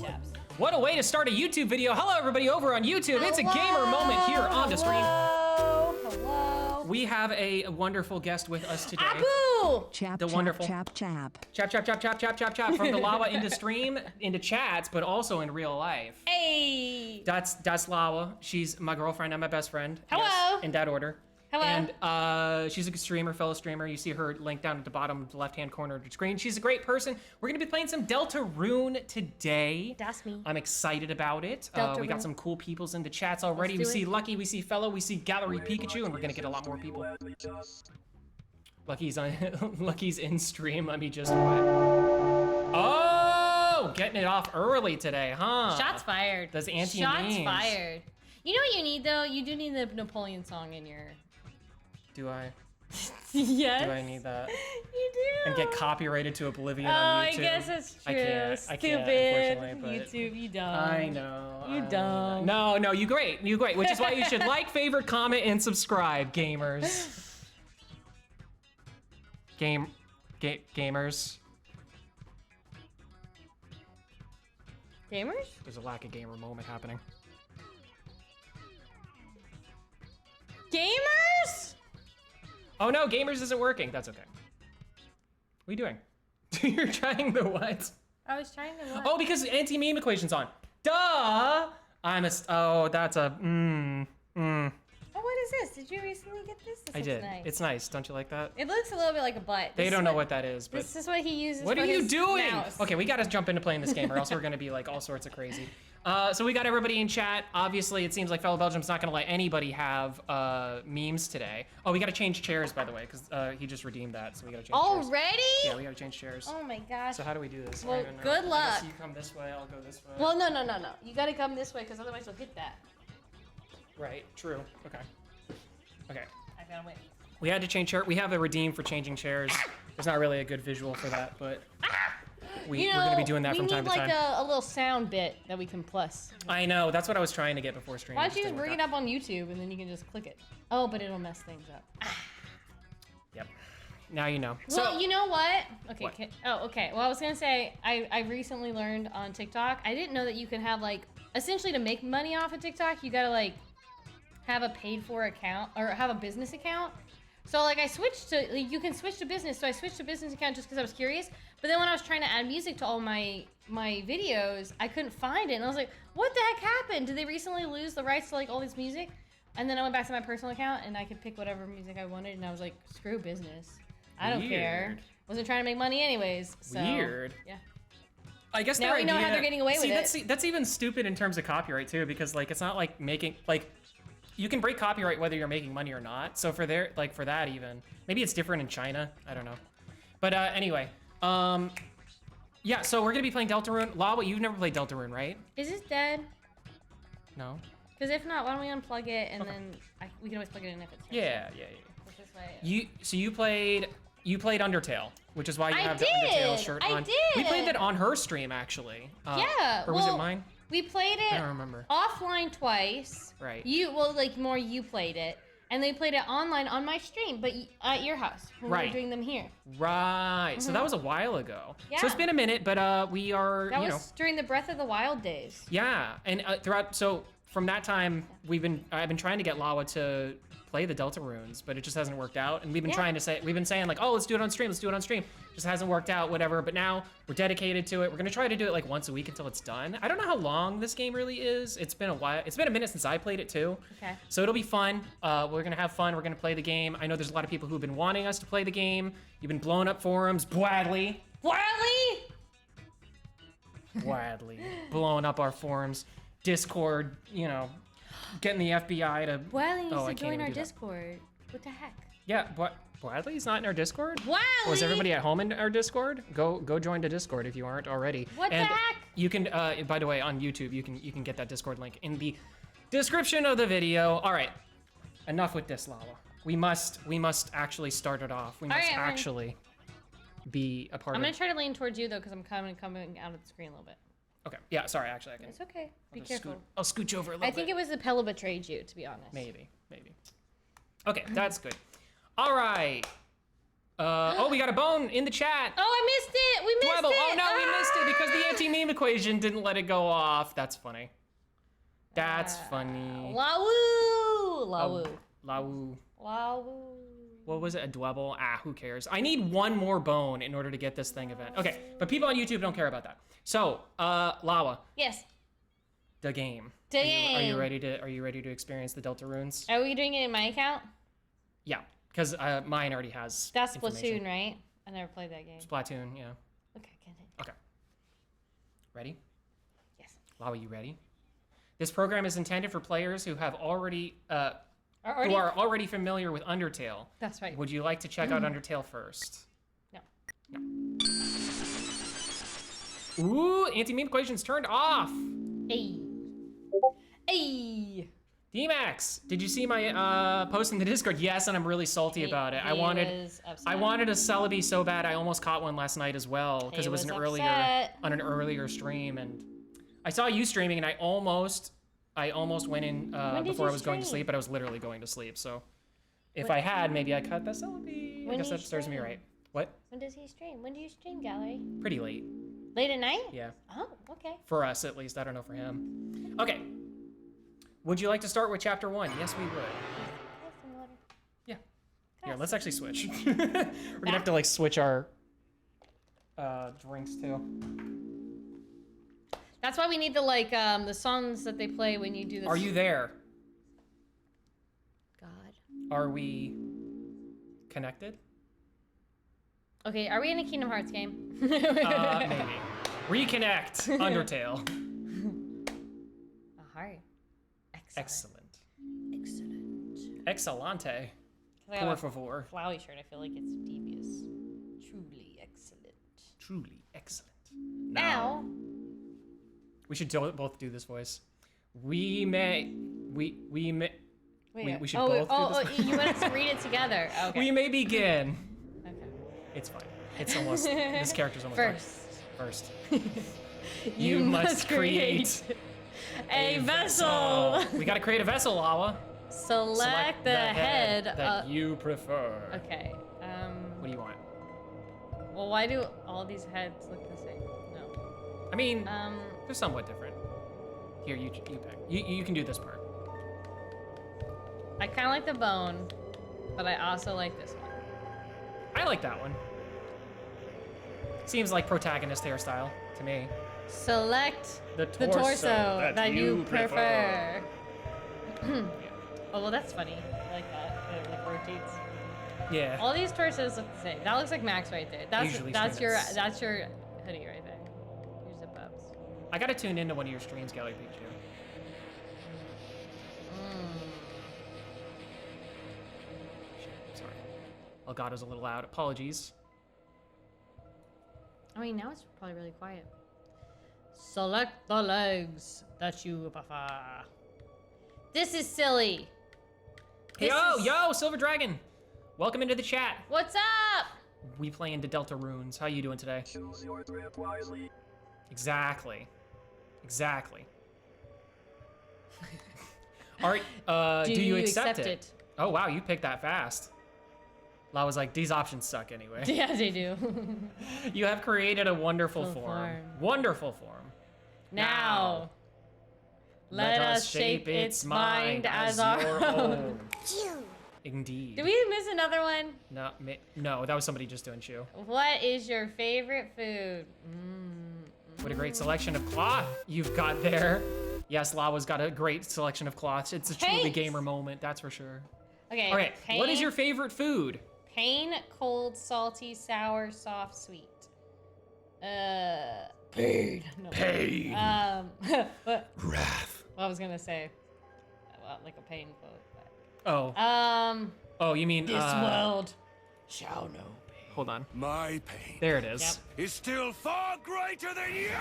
chaps. What a way to start a YouTube video. Hello, everybody over on YouTube. It's a gamer moment here on the stream. Hello. We have a wonderful guest with us today. Abu! Chap, The chap, wonderful- chap, chap. Chap, chap, chap, chap, chap, chap, chap. From the Lawa into stream, into chats, but also in real life. Hey! That's Lawa. She's my girlfriend and my best friend. Hello. Yes, in that order. Hello. And she's a streamer, fellow streamer. You see her link down at the bottom left-hand corner of the screen. She's a great person. We're gonna be playing some Deltarune today. That's me. I'm excited about it. We Deltarune. got some cool peoples in the chats already. We Let's do see it. Lucky, we see Fellow, we see Gallery Pikachu, and we're gonna get a lot more people. Lucky's in stream. Let me just. Oh, getting it off early today, huh? Shots fired. Those anti Shots memes. fired. You know what you need though? You do need the Napoleon song in your. Do I? Yes. Do I need that? You do. And get copyrighted to oblivion Oh, on I YouTube? guess that's true. I can't, Stupid. unfortunately, but YouTube, you dumb. I know. You dumb. No, you great. You great. Which is why you should like, favorite, comment, and subscribe, gamers. Gamers. Gamers? There's a lack of gamer moment happening. Gamers? Oh no, gamers isn't working. That's okay. What are you doing? You're trying the what? I was trying to look. Oh, because anti-meme equation's on. Duh! Oh, that's a, Oh, what is this? Did you recently get this? This I looks did. Nice. It's nice. Don't you like that? It looks a little bit like a butt. They This don't is know what that is, but This is what he uses. what for are you his doing? mouse. Okay, we gotta jump into playing this game, or else we're gonna be like all sorts of crazy. So we got everybody in chat. Obviously, it seems like Fellow Belgium's not gonna let anybody have memes today. Oh, we gotta change chairs, by the way, because he just redeemed that, so we gotta change chairs. Already? Yeah, we gotta change chairs. Oh my gosh. So how do we do this? I Well, don't know. good I luck. guess you come this way, I'll go this way. Well, no. You gotta come this way, because otherwise you'll hit that. Right, true. Okay. Okay. I gotta wait. We had to change chair. We have a redeem for changing chairs. There's not really a good visual for that, but we're gonna be doing that from time to time. We need like a little sound bit that we can plus. I know, that's what I was trying to get before streaming. Why don't you just bring it up on YouTube and then you can just click it? Oh, but it'll mess things up. Yep. Now you know. Well, you know what? Okay. What? Okay. Well, I was gonna say I recently learned on TikTok. I didn't know that you can have like essentially to make money off of TikTok, you gotta like have a paid for account or have a business account. So like I switched to like, you can switch to business. So I switched to business account just because I was curious. But then when I was trying to add music to all my videos, I couldn't find it, and I was like, what the heck happened? Did they recently lose the rights to like all this music? And then I went back to my personal account and I could pick whatever music I wanted, and I was like, screw business. I don't care. Weird. Wasn't trying to make money anyways. So, Weird. Yeah. I guess Now their we know how idea- they're getting away with it. That's even stupid in terms of copyright too, because like it's not like making like you can break copyright whether you're making money or not. So for that even, maybe it's different in China. I don't know. But anyway, yeah. So we're gonna be playing Deltarune. Lawa, you've never played Deltarune, right? Is this dead? No. Because if not, why don't we unplug it and then we can always plug it in if it's Yeah. It's this way. You played Undertale, which is why you I have the did! Undertale shirt I on. did! We played that on her stream actually. Yeah. Or was well, it mine? We played it I don't remember. offline twice. Right. You played it, and they played it online on my stream, but at your house when we Right. were doing them here. Right. So that was a while ago. Yeah. So it's been a minute, but we are, That was during the Breath of the Wild days. Yeah, and so from that time, I've been trying to get Lawa to play the Deltarunes, but it just hasn't worked out. And we've been saying like, oh, let's do it on stream, Just hasn't worked out, whatever. But now we're dedicated to it. We're gonna try to do it like once a week until it's done. I don't know how long this game really is. It's been a while. It's been a minute since I played it too. Okay. So it'll be fun. We're gonna have fun. We're gonna play the game. I know there's a lot of people who've been wanting us to play the game. You've been blowing up forums, Bradley. Blowing up our forums, Discord, getting the FBI to. Bradley needs I to can't join even our do that. Discord. What the heck? Yeah, Bradley's not in our Discord? Bradley! Was everybody at home in our Discord? Go join the Discord if you aren't already. What the heck? You can, by the way, on YouTube, you can get that Discord link in the description of the video. All right, enough with this, Lawa. We must actually start it off. We must right, actually be a part I'm of gonna try to lean towards you though, because I'm coming out of the screen a little bit. Okay, yeah, sorry, actually, I can. It's okay. Be I'll just careful. I'll scooch over a little bit. I think it was the Pella betrayed you, to be honest. Maybe. Okay, that's good. All right. Oh, we got a bone in the chat. Oh, I missed it. We missed Dwebble. it. Oh no, we missed it because the anti-meme equation didn't let it go off. That's funny. That's funny. Lawoo. Lawoo. Lawu. Lawoo. What was it? A dwebble? Ah, who cares? I need one more bone in order to get this thing event. Okay, but people on YouTube don't care about that. So, Lawa. Yes. The game. The Are game. you ready to experience the Deltarunes? Are we doing it in my account? Yeah, because mine already has. That's information. Splatoon, right? I never played that game. Splatoon, yeah. Okay, continue. Okay. Ready? Yes. Lawa, you ready? This program is intended for players who have already Already? who are already familiar with Undertale. That's right. Would you like to check out Undertale first? No. Ooh, anti-meme equation's turned off. Hey. Hey. D-Max, did you see my post in the Discord? Yes, and I'm really salty about it. I wanted a Celebi so bad. I almost caught one last night as well because it was was on an earlier stream, and I saw you streaming, and I almost went in before I was going to sleep, but I was literally going to sleep. So if I had, maybe I cut that Celebi. I guess that serves me right. What? When does he stream? When do you stream, Gallery? Pretty late. Late at night? Yeah. Oh, okay. For us, at least. I don't know for him. Okay. Would you like to start with chapter 1? Yes, we would. Yeah. Here, let's actually switch. We're gonna have to like switch our drinks too. That's why we need the songs that they play when you do this. Are you there? God. Are we connected? Okay, are we in a Kingdom Hearts game? Maybe. Reconnect. Undertale. A heart. Excellent. Excellent. Excellente. Por favor. Flowey shirt. I feel like it's devious. Truly excellent. Truly excellent. Now. We should both do this voice. We may. We should both do this voice. You want us to read it together? Okay. We may begin. Okay. It's fine. It's almost. This character's almost First. You must create a vessel. We gotta create a vessel, Lawa. Select the head that you prefer. Okay. What do you want? Well, why do all these heads look the same? No. I mean, they're somewhat different. Here, you pick. You can do this part. I kind of like the bone, but I also like this one. I like that one. Seems like protagonist hairstyle to me. Select the torso that you prefer. Oh, well, that's funny. I like that. It like rotates. Yeah. All these torsos look the same. That looks like Max right there. That's your hoodie right there. Your zip ups. I gotta tune into one of your streams, Gallery Pikachu. Sorry. Elgato's a little loud. Apologies. I mean, now it's probably really quiet. Select the legs that you prefer. This is silly. Yo, Silver Dragon. Welcome into the chat. What's up? We play into Deltarunes. How you doing today? Choose your grip wisely. Exactly. All right, do you accept it? Oh, wow, you picked that fast. I was like, these options suck anyway. Yeah, they do. You have created a wonderful Full form. form. Wonderful form. Now, let us shape its mind as our own. Indeed. Did we miss another one? No, that was somebody just doing chew. What is your favorite food? What a great selection of cloth you've got there. Yes, Lawa's got a great selection of cloths. It's a truly gamer moment, that's for sure. Okay. All right, what is your favorite food? Plain, cold, salty, sour, soft, sweet. Pain. No. Pain. What? Wrath. I was gonna say, well, like a pain quote. Oh. Oh, you mean This world shall know pain. Hold on. My pain There it is. Yep. is still far greater than yours.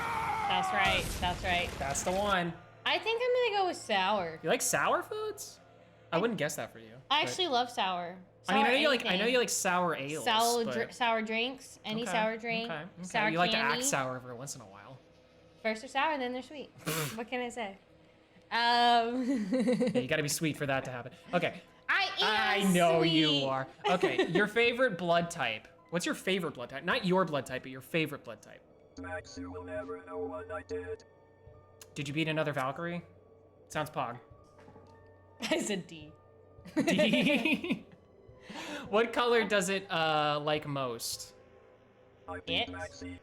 That's right. That's the one. I think I'm gonna go with sour. You like sour foods? I wouldn't guess that for you. I actually love sour. I mean, I know anything. you like sour ales. Sour drinks. Any Okay, sour drink. Okay. Sour You like to candy. act sour every once in a while. First they're sour, then they're sweet. What can I say? Yeah, you gotta be sweet for that to happen. Okay. I know you are. Okay, your favorite blood type. What's your favorite blood type? Not your blood type, but your favorite blood type. Max, you will never know what I did. Did you beat another Valkyrie? Sounds pog. I said D. D. What color does it like most? I beat It? Maxie.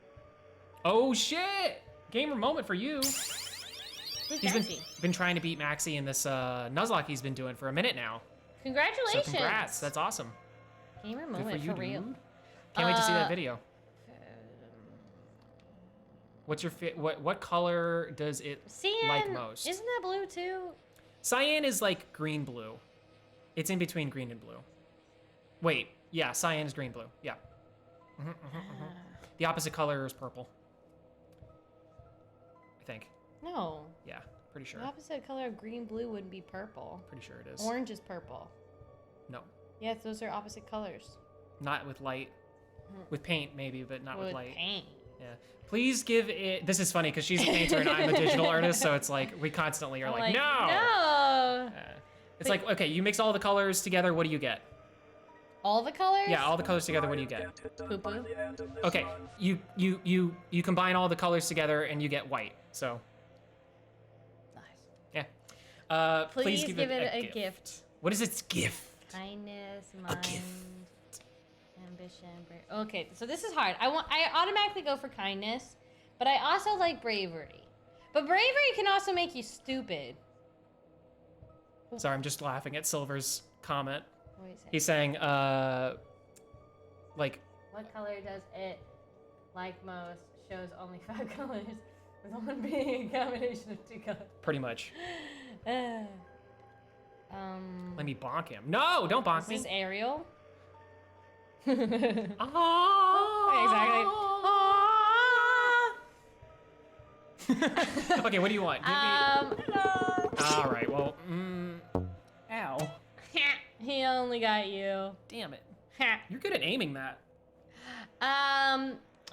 Oh shit! Gamer moment for you. Who's He's Maxie? been trying to beat Maxie in this Nuzlocke he's been doing for a minute now. Congratulations. So congrats, that's awesome. Gamer Good moment for you, real. dude. Can't wait to see that video. What's your what color does it Cyan, like most? isn't that blue too? Cyan is like green blue. It's in between green and blue. Wait, yeah, cyan is green blue. Yeah. The opposite color is purple. I think. No. Yeah, pretty sure. The opposite color of green blue would be purple. Pretty sure it is. Orange is purple. No, Yes, those are opposite colors. not with light. With paint maybe, but not with light. Paint. Yeah. Please give it. This is funny because she's a painter and I'm a digital artist, so it's like we constantly are I'm like, no. No. It's like, okay, you mix all the colors together. What do you get? All the colors? Yeah, all the colors together. What do you get? Poo poo. Okay, you combine all the colors together and you get white. So Nice. yeah. Please give it a gift. What is its gift? Kindness, A mind, gift. ambition, okay, so this is hard. I automatically go for kindness, but I also like bravery. But bravery can also make you stupid. Sorry, I'm just laughing at Silver's comment. What do you say? He's saying, like, What color does it like most? Shows only 5 colors, with one being a combination of 2 colors. pretty much. Let Let me bonk him. No, don't bonk me. Is this Ariel? Exactly. Okay, what do you want? Give me... All right, well, ow. He only got you. Damn it. You're good at aiming that.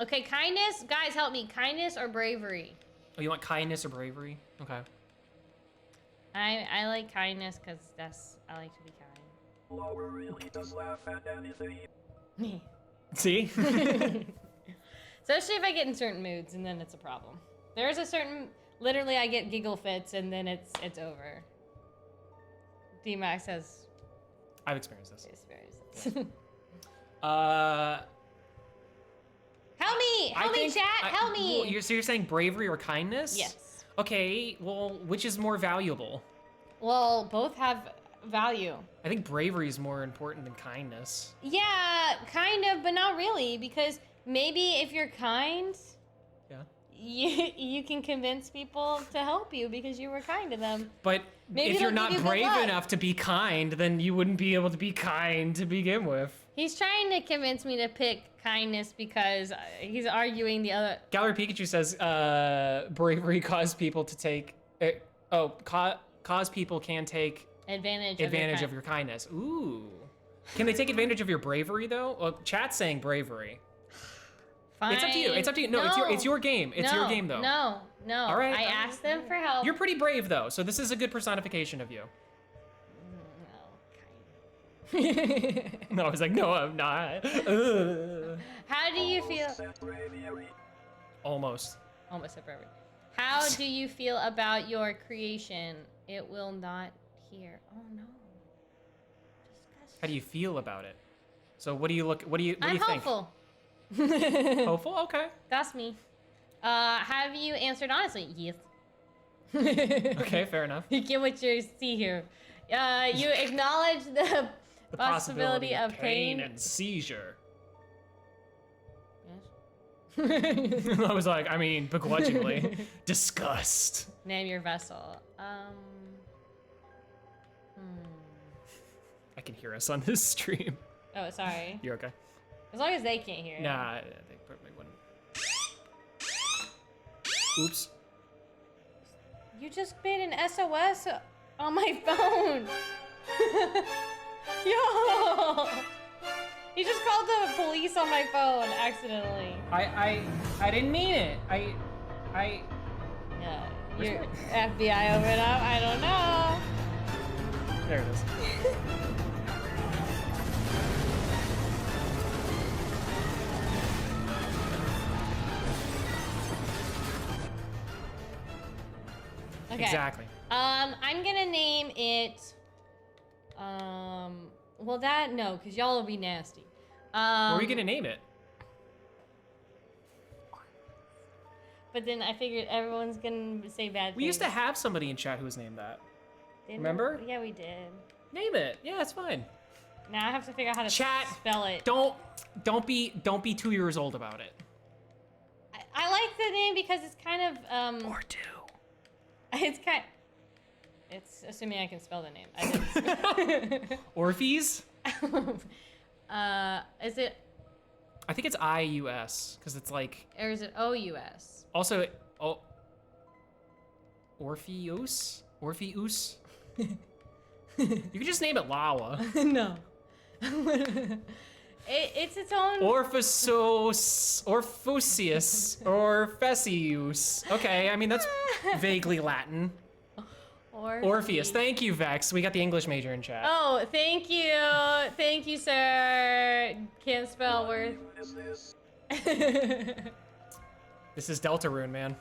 Okay, kindness. Guys, help me. Kindness or bravery? Oh, you want kindness or bravery? Okay. I like kindness because I like to be Lawa really does laugh at anything. kind. See? Especially if I get in certain moods, and then it's a problem. There's a certain, literally, I get giggle fits, and then it's over. D-Max has I've experienced this. experiences. Help me! Help me, chat! Help me! Well, so you're saying bravery or kindness? Yes. Okay, well, which is more valuable? Well, both have value. I think bravery is more important than kindness. Yeah, kind of, but not really, because maybe if you're kind, Yeah. you can convince people to help you because you were kind to them. But Maybe if you're they'll not give you good brave luck. enough to be kind, then you wouldn't be able to be kind to begin with. He's trying to convince me to pick kindness because he's arguing the other. Gallery Pikachu says bravery cause people to take... cause people can take Advantage of your kindness. Ooh. Can they take advantage of your bravery, though? Well, chat's saying bravery. Fine. It's up to you. It's up to you. No, it's your game. It's your game, though. No. All right. I asked them for help. You're pretty brave, though, so this is a good personification of you. No, kind. No, I was like, no, I'm not. How do you feel? Almost. Almost said bravery. How do you feel about your creation? It will not hear. Oh no. How do you feel about it? So what do you think? I'm hopeful. Hopeful? Okay. That's me. Have you answered honestly? Yes. Okay, fair enough. You get what you see here. You acknowledge the possibility of pain. and seizure. Yes. I was like, I mean, begrudgingly. Disgust. Name your vessel. I can hear us on this stream. Oh, sorry. You're okay? As long as they can't hear it. Nah, I think probably wouldn't. Oops. You just made an SOS on my phone. Yo! You just called the police on my phone accidentally. I didn't mean it. I. Yeah. Where's Your my- FBI over it up. I don't know. There it is. Okay. Exactly. I'm gonna name it. Well, no, because y'all will be nasty. What are you gonna name it? But then I figured everyone's gonna say bad things. We used to have somebody in chat who was named that. Didn't remember? we? Yeah, we did. Name it. Yeah, it's fine. Now I have to figure out how to Chat, spell it. Don't be 2 years old about it. I like the name because it's kind of Or 2. It's assuming I can spell the name. I didn't. Orpheus? Is it I think it's IUS because it's like or is it OUS? also Orpheus? Orpheus? You could just name it Lawa. No. It's its own. Orpheus, Orpheus. Okay, I mean that's vaguely Latin. Orpheus. Thank you, Vex. We got the English major in chat. Oh, thank you, sir. Can't spell worth. What is this? This is Deltarune, man.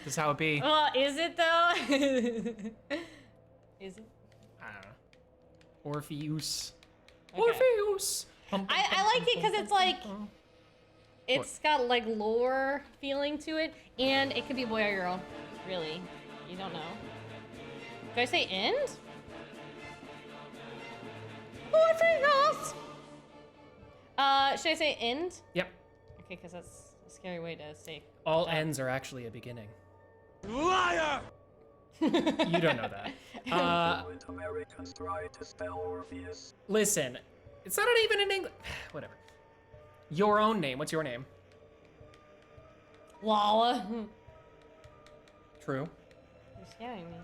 This is how it be. Well, is it though? Is it? I don't know. Orpheus. Okay. Orpheus. I like it because it's like it's got like lore feeling to it, and it could be boy or girl. Really, you don't know. Do I say end? Orpheus. Should I say end? Yep. Okay, because that's a scary way to say. All ends are actually a beginning. Liar! You don't know that. Fluent Americans try to spell Orpheus. Listen, it's not even in English. Whatever. Your own name. What's your name? Lawa. True. You're scaring me.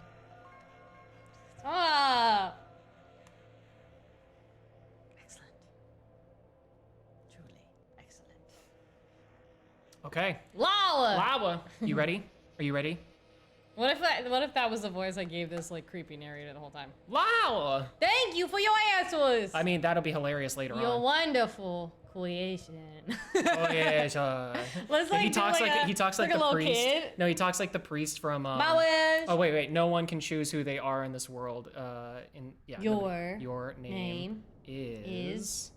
Stop. Excellent. Truly excellent. Okay. Lawa. Lawa. You ready? Are you ready? What if that was the voice I gave this like creepy narrator the whole time? Lawa. Thank you for your answers. I mean, that'll be hilarious later Your on. wonderful creation. Oh yeah. Let's like he talks like he talks like a the little priest. kid. No, he talks like the priest from. My wish. Oh wait. No one can choose who they are in this world. Your name is.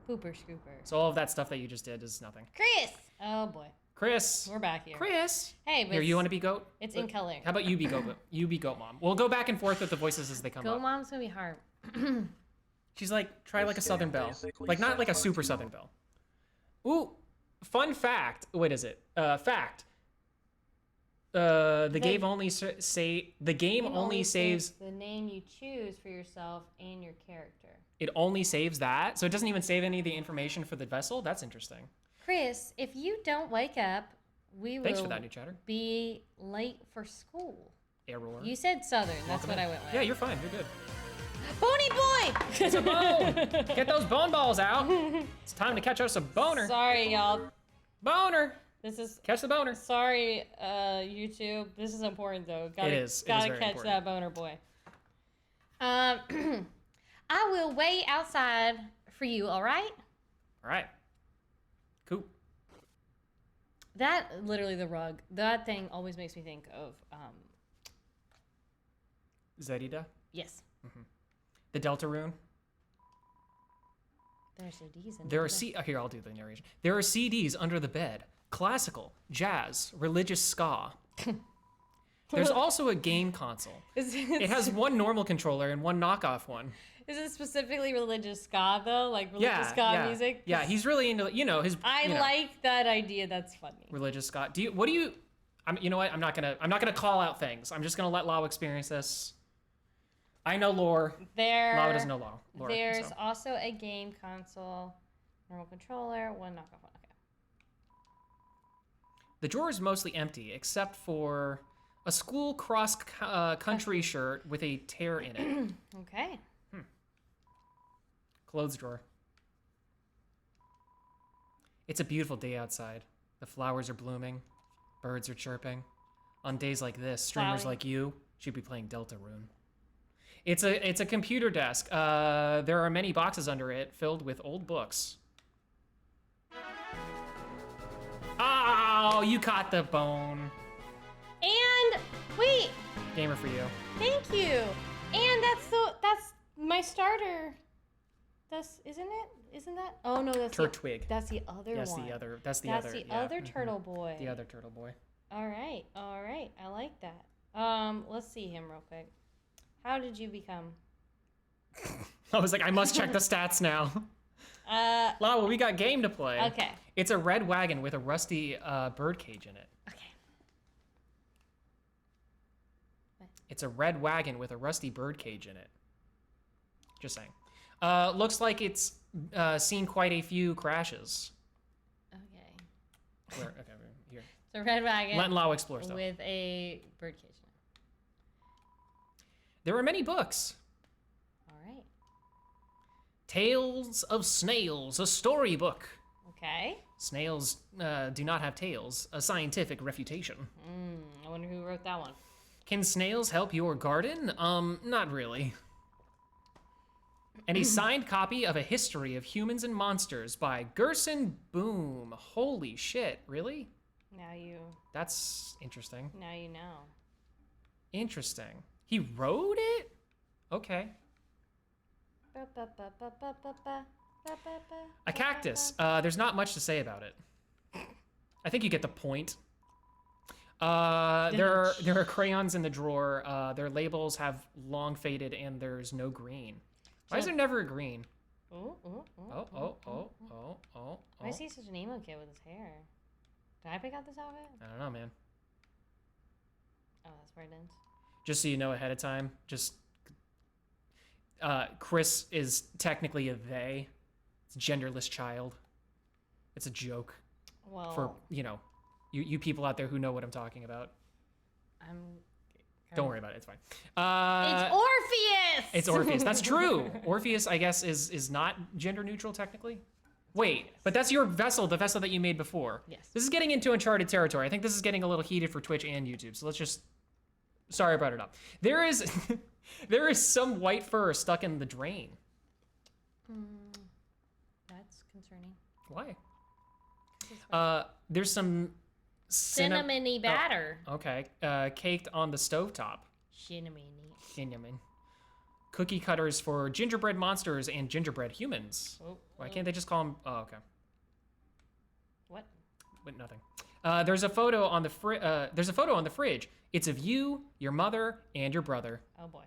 Pooper scooper. So all of that stuff that you just did is nothing. Chris. Oh boy. Chris. We're back here. Chris. Hey, but Here, you want to be goat? it's in color. How about you be goat? You be goat mom. We'll go back and forth with the voices as they come Go up. mom's gonna be hard. She's like, try like a This Southern game belle, basically like not like a sounds super like Southern belle. Ooh, fun fact. What is it? Fact. The game only saves. the name you choose for yourself and your character. It only saves that, so it doesn't even save any of the information for the vessel. That's interesting. Chris, if you don't wake up, we Thanks will for that, new chatter. be late for school. Error. You said Southern. That's Welcome what in. I went with. Yeah, you're fine. You're good. Pony boy! It's a bone. Get those bone balls out. It's time to catch us a boner. Sorry, y'all. Boner. This is Catch the boner. sorry, YouTube. This is important though. Gotta, It is Gotta very catch important. that boner boy. I will wait outside for you. All right? All right. Cool. That literally the rug. That thing always makes me think of Zedida. yes. The Deltarune. There's CDs in There are there. here, I'll do the narration. There are CDs under the bed. Classical, jazz, religious ska. There's also a game console. It has one normal controller and one knockoff one. Is it specifically religious ska though? Like religious ska music? Yeah, he's really into his. I like that idea. That's funny. Religious ska. You know what? I'm not gonna call out things. I'm just gonna let Lawa experience this. I know lore. Lawa doesn't know lore. There's so. also a game console, normal controller, one knockoff one. Okay. The drawer is mostly empty except for a school cross country shirt with a tear in it. Okay. Clothes drawer. It's a beautiful day outside. The flowers are blooming. Birds are chirping. On days like this, streamers Flowing. like you should be playing Deltarune. It's a computer desk. There are many boxes under it filled with old books. Oh, you caught the bone. And wait, Gamer for you. Thank you. And that's my starter. Isn't it? Isn't that? Oh no, that's Turtwig. That's the other Yes, one. That's the other turtle boy. The other turtle boy. All right. I like that. Let's see him real quick. How did you become? I was like, I must check the stats now. Lawa, we got game to play. Okay. It's a red wagon with a rusty birdcage in it. Okay. It's a red wagon with a rusty birdcage in it. Just saying. Looks like it's seen quite a few crashes. Okay. Okay, here. It's a red wagon. Let Lawa explore stuff. With a birdcage in it. There are many books. All right. Tales of Snails, a storybook. Okay. Snails do not have tails, a scientific refutation. I wonder who wrote that one. Can snails help your garden? Not really. And a signed copy of A History of Humans and Monsters by Gerson Boom. Holy shit, really? That's interesting. Now you know. Interesting. He wrote it? Okay. A cactus. There's not much to say about it. I think you get the point. There are crayons in the drawer. Their labels have long faded and there's no green. Why is there never a green? Oh. Why is he such an emo kid with his hair? Did I pick out this outfit? I don't know, man. Oh, that's where it ends. Just so you know ahead of time, Chris is technically a they. It's a genderless child. It's a joke. Well, for, you people out there who know what I'm talking about. Don't worry about it. It's fine. It's Orpheus! It's Orpheus. That's true. Orpheus, I guess, is not gender neutral technically. Wait, but that's your vessel, the vessel that you made before. Yes. This is getting into uncharted territory. I think this is getting a little heated for Twitch and YouTube. So let's just... Sorry I brought it up. There is some white fur stuck in the drain. That's concerning. Why? There's some... Cinnamony batter. Oh, okay. Caked on the stovetop. Cinnamon. Cookie cutters for gingerbread monsters and gingerbread humans. Why can't they just call them... Oh, okay. What? Wait, nothing. There's a photo on the fridge. It's of you, your mother, and your brother. Oh boy.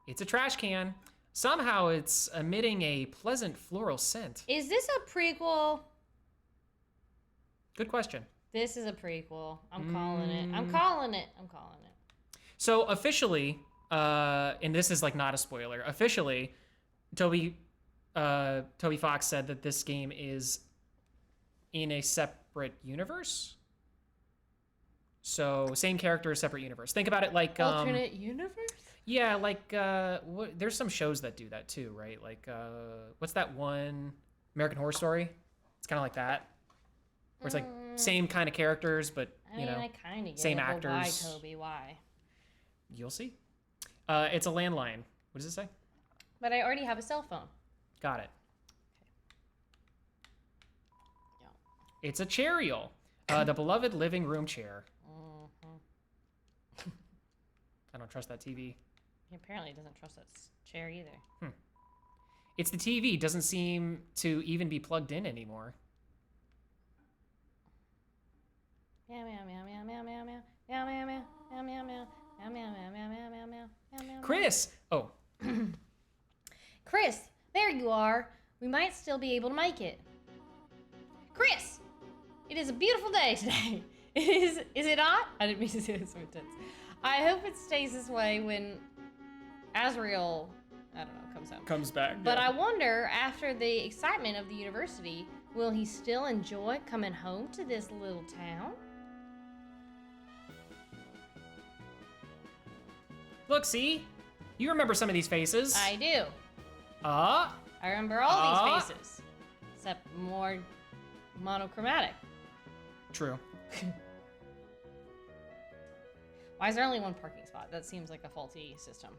It's a trash can. Somehow it's emitting a pleasant floral scent. Is this a prequel? Good question. This is a prequel. I'm calling it. I'm calling it. So officially, and this is like not a spoiler, officially, Toby Fox said that this game is in a separate universe. So same character, separate universe. Think about it like alternate universe. Yeah, like there's some shows that do that too, right? Like what's that one? American Horror Story. It's kind of like that, where it's like same kind of characters, but I kind of get same it, actors. But why, Toby? Why? You'll see. It's a landline. What does it say? But I already have a cell phone. Got it. Yeah. It's a chairial, the beloved living room chair. I don't trust that TV. He apparently doesn't trust that chair either. It's the TV. Doesn't seem to even be plugged in anymore. Meow meow meow meow meow meow meow meow meow meow meow meow meow meow meow meow meow meow meow meow. Chris! Oh. Chris, there you are. We might still be able to make it. Chris! It is a beautiful day today. Is it not? I didn't mean to say this so intense. I hope it stays this way when Azrael, comes home. Comes back. But I wonder, after the excitement of the university, will he still enjoy coming home to this little town? Look, see? You remember some of these faces. I do. I remember all these faces. Except more monochromatic. True. Why is there only one parking spot? That seems like a faulty system.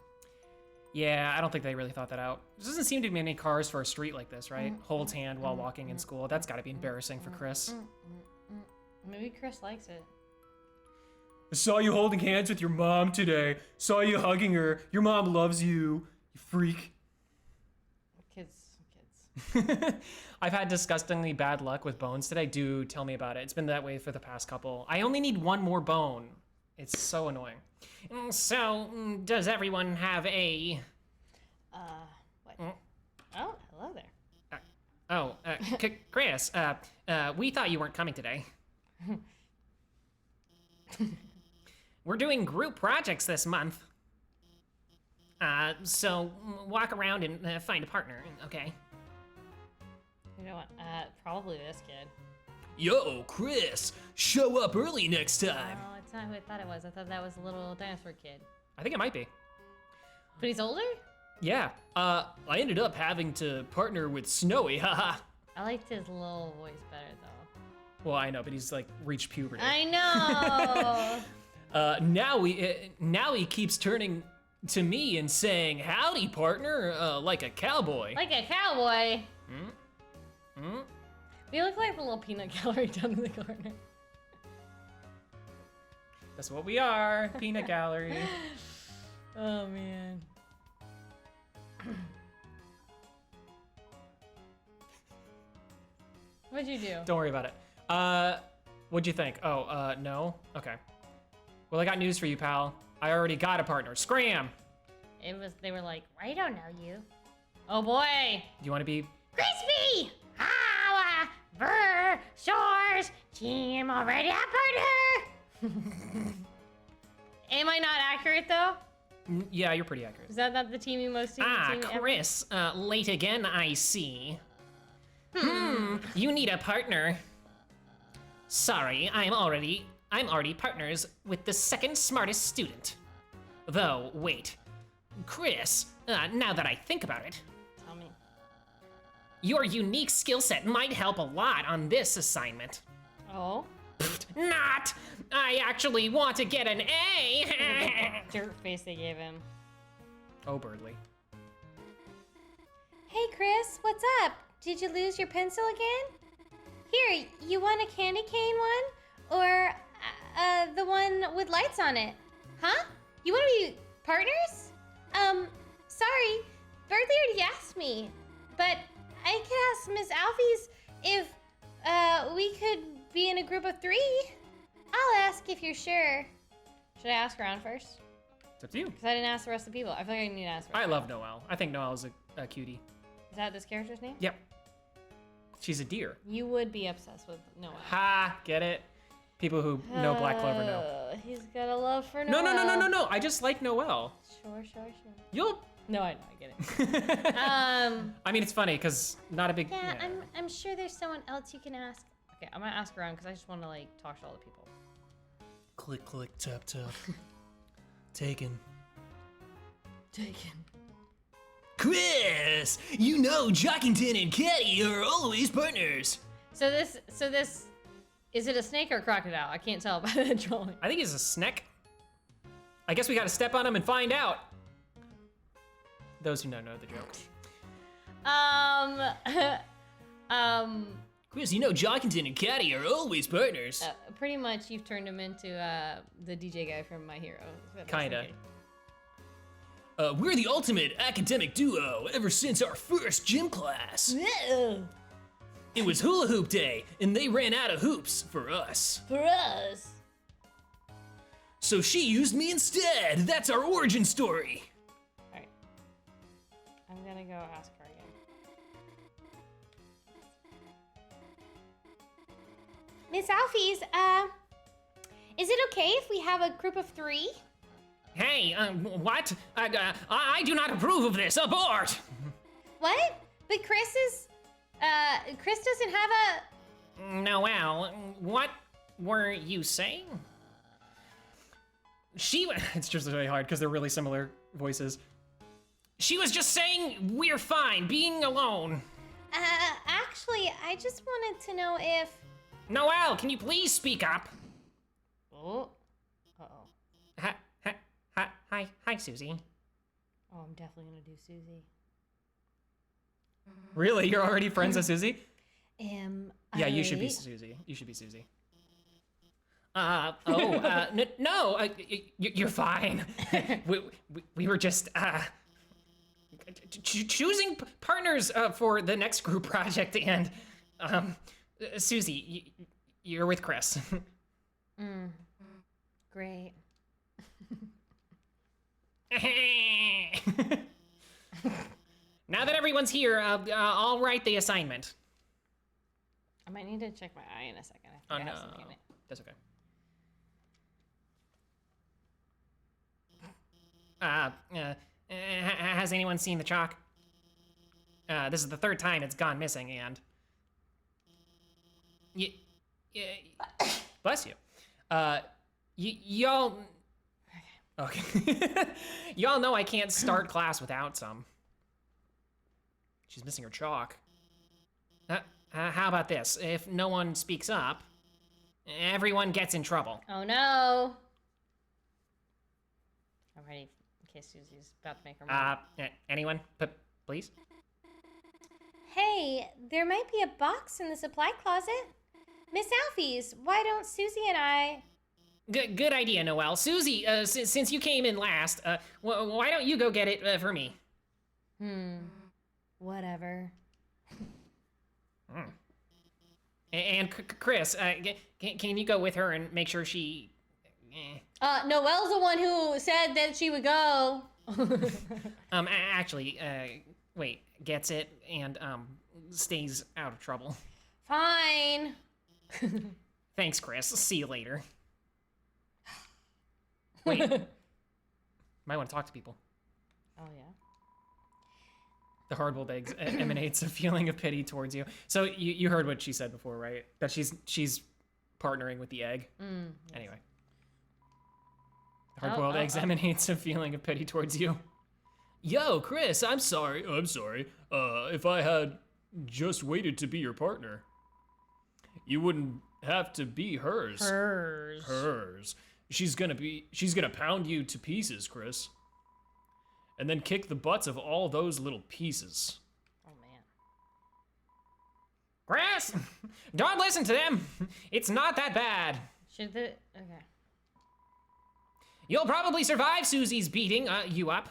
Yeah, I don't think they really thought that out. There doesn't seem to be many cars for a street like this, right? Holds hand while walking in school. That's got to be embarrassing for Chris. Maybe Chris likes it. I saw you holding hands with your mom today. Saw you hugging her. Your mom loves you, you freak. Kids. I've had disgustingly bad luck with bones today. Do tell me about it. It's been that way for the past couple. I only need one more bone. It's so annoying. So, does everyone have a... What? Oh, hello there. Chris, we thought you weren't coming today. We're doing group projects this month. So walk around and find a partner, okay? You know what? Probably this kid. Yo, Chris, show up early next time. Oh, it's not who I thought it was. I thought that was a little dinosaur kid. I think it might be. But he's older? Yeah. I ended up having to partner with Snowy, haha. I liked his little voice better, though. Well, I know, but he's like reached puberty. I know! Now he keeps turning to me and saying, howdy, partner, like a cowboy. Like a cowboy. We look like the little peanut gallery down in the corner. That's what we are, peanut gallery. Oh, man. What'd you do? Don't worry about it. What'd you think? Oh, no? Okay. Well, I got news for you, pal. I already got a partner. Scram! They were like, I don't know you. Oh boy! Do you want to be... Crispy! How, Burr, Shores, team already a partner! Am I not accurate though? Yeah, you're pretty accurate. Is that not the team you most team ever? Chris, late again, I see. You need a partner. Sorry, I'm already partners with the second smartest student. Though, wait. Chris, now that I think about it, Tell me. your unique skill set might help a lot on this assignment. Oh? Not! I actually want to get an A! Dirt face they gave him. Oh, Birdly. Hey Chris, what's up? Did you lose your pencil again? Here, you want a candy cane one? Or the one with lights on it? Huh? You want to be partners? Sorry, Berkeley already asked me. But I could ask Miss Alfie's if we could be in a group of 3. I'll ask if you're sure. Should I ask around first? It's up to you. Because I didn't ask the rest of the people. I feel like I need to ask the rest. I love Noelle. I think Noelle's a cutie. Is that this character's name? Yep. She's a deer. You would be obsessed with Noah. Ha! Get it? People who know Black Clover know. He's got a love for No, Noah. no, no, no, no, no. I just like Noelle. Sure. You'll... No, I know, I get it. I mean, it's funny, because not a big... Yeah, I'm sure there's someone else you can ask. Okay, I'm gonna ask around because I just want to like talk to all the people. Click, click, tap, tap. Taken. Chris! You know Jockington and Caddy are always partners. So this, is it a snake or a crocodile? I can't tell by the drawing. I think he's a snack. I guess we gotta step on him and find out. Those who don't know the joke. Chris, you know Jockington and Caddy are always partners. Pretty much, you've turned him into the DJ guy from My Hero. Kinda. We're the ultimate academic duo ever since our first gym class. It was hula hoop day, and they ran out of hoops for us. So she used me instead. That's our origin story. Alright. I'm gonna go ask her again. Miss Alfie's, is it okay if we have a group of 3? Hey, what? I do not approve of this. Abort! What? But Chris doesn't have a... Noelle, what were you saying? It's just really hard, because they're really similar voices. She was just saying we're fine being alone. Actually, I just wanted to know if... Noelle, can you please speak up? Oh. Uh-oh. Hi, Susie. Oh, I'm definitely gonna do Susie. Really? You're already friends with Susie? Am Yeah, you should be I- Susie. You should be Susie. No, you're fine. We were just, choosing partners for the next group project, and, Susie, you're with Chris. Great. Now that everyone's here, I'll write the assignment. I might need to check my eye in a second. I Oh, think I no. have something in it. That's okay. Has anyone seen the chalk? This is the third time it's gone missing, and... Bless you. Y'all... Okay. Y'all know I can't start class without some. She's missing her chalk. How about this? If no one speaks up, everyone gets in trouble. Oh no! I'm ready in case Susie's about to make her move. Anyone? Please? Hey, there might be a box in the supply closet. Miss Alfie's, why don't Susie and I... Good idea, Noelle. Susie, since you came in last, why don't you go get it for me? Whatever. And Chris, can you go with her and make sure she... Noelle's the one who said that she would go. Actually, wait, gets it and, stays out of trouble. Fine. Thanks, Chris. See you later. Wait. Might want to talk to people. Oh yeah. The hard-boiled eggs emanates a feeling of pity towards you. So you heard what she said before, right? That she's partnering with the egg. Anyway. The hard-boiled eggs emanates a feeling of pity towards you. Yo, Chris, I'm sorry. If I had just waited to be your partner, you wouldn't have to be hers. Hers. She's gonna pound you to pieces, Chris. And then kick the butts of all those little pieces. Oh man. Chris! Don't listen to them! It's not that bad. Should the... Okay. You'll probably survive Susie's beating you up.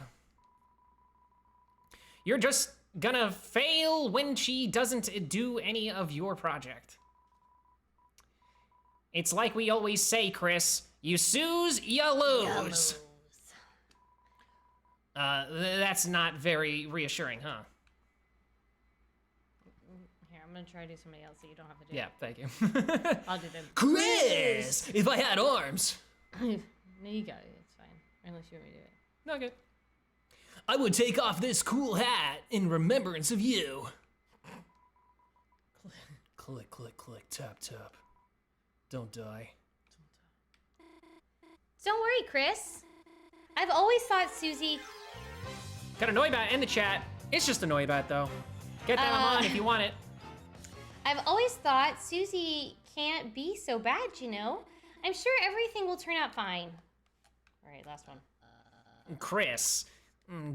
You're just gonna fail when she doesn't do any of your project. It's like we always say, Chris, you snooze, you lose. That's not very reassuring, huh? Here, I'm gonna try to do somebody else so you don't have to do Yeah, it. thank you. I'll do them. Chris, if I had arms, No, you got it. It's fine. Unless you want me to do it. No, good. I would take off this cool hat in remembrance of you. Click, click, click, tap, tap. Don't die. Don't worry, Chris. I've always thought Susie... Got a Noibat in the chat. It's just a Noibat, though. Get that on if you want it. I've always thought Susie can't be so bad, you know? I'm sure everything will turn out fine. All right, last one. Chris,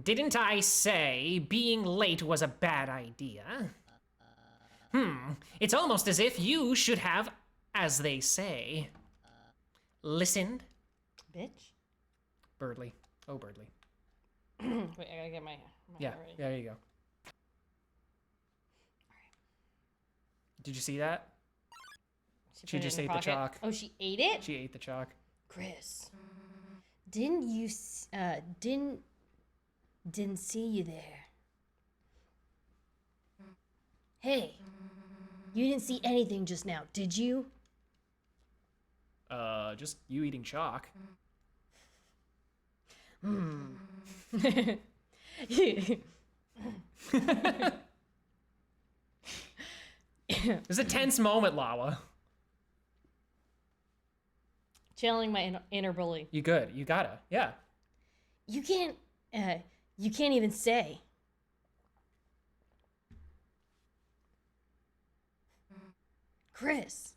didn't I say being late was a bad idea? It's almost as if you should have, as they say, listened. Bitch. Birdly. Oh, Birdly. Wait, I gotta get my Yeah, hat ready. there you go. Did you see that? She put it just in her ate the pocket. chalk. Oh, she ate it? She ate the chalk. Chris, didn't you didn't see you there? Hey, you didn't see anything just now, did you? Just you eating chalk. It's a tense moment, Lawa. Channeling my inner bully. You good. You gotta. Yeah. You can't even say. Chris.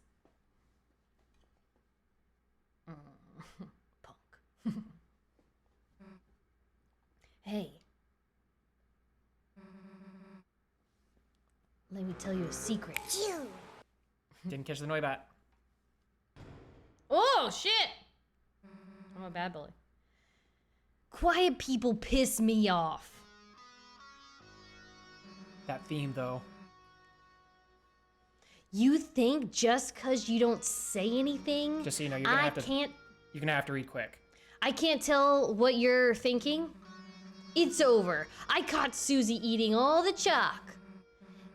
Punk. Hey. Let me tell you a secret. Didn't catch the Noibat. Oh, shit! I'm a bad bully. Quiet people piss me off. That theme, though. You think just because you don't say anything, Just so you know, you're gonna have to. can't. You're gonna have to read quick. I can't tell what you're thinking? It's over. I caught Susie eating all the chalk.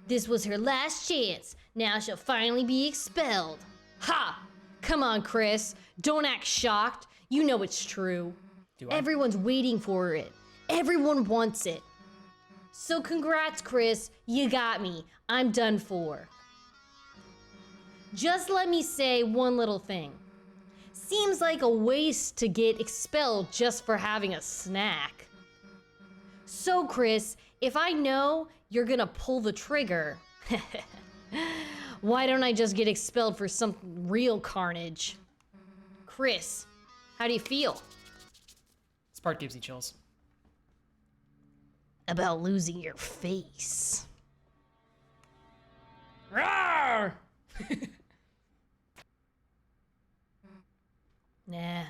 This was her last chance. Now she'll finally be expelled. Ha! Come on, Chris. Don't act shocked. You know it's true. Do I? Everyone's waiting for it. Everyone wants it. So congrats, Chris. You got me. I'm done for. Just let me say one little thing. Seems like a waste to get expelled just for having a snack. So, Chris, if I know you're gonna pull the trigger, why don't I just get expelled for some real carnage? Chris, how do you feel This part gives you chills. about losing your face? Roar! Nah.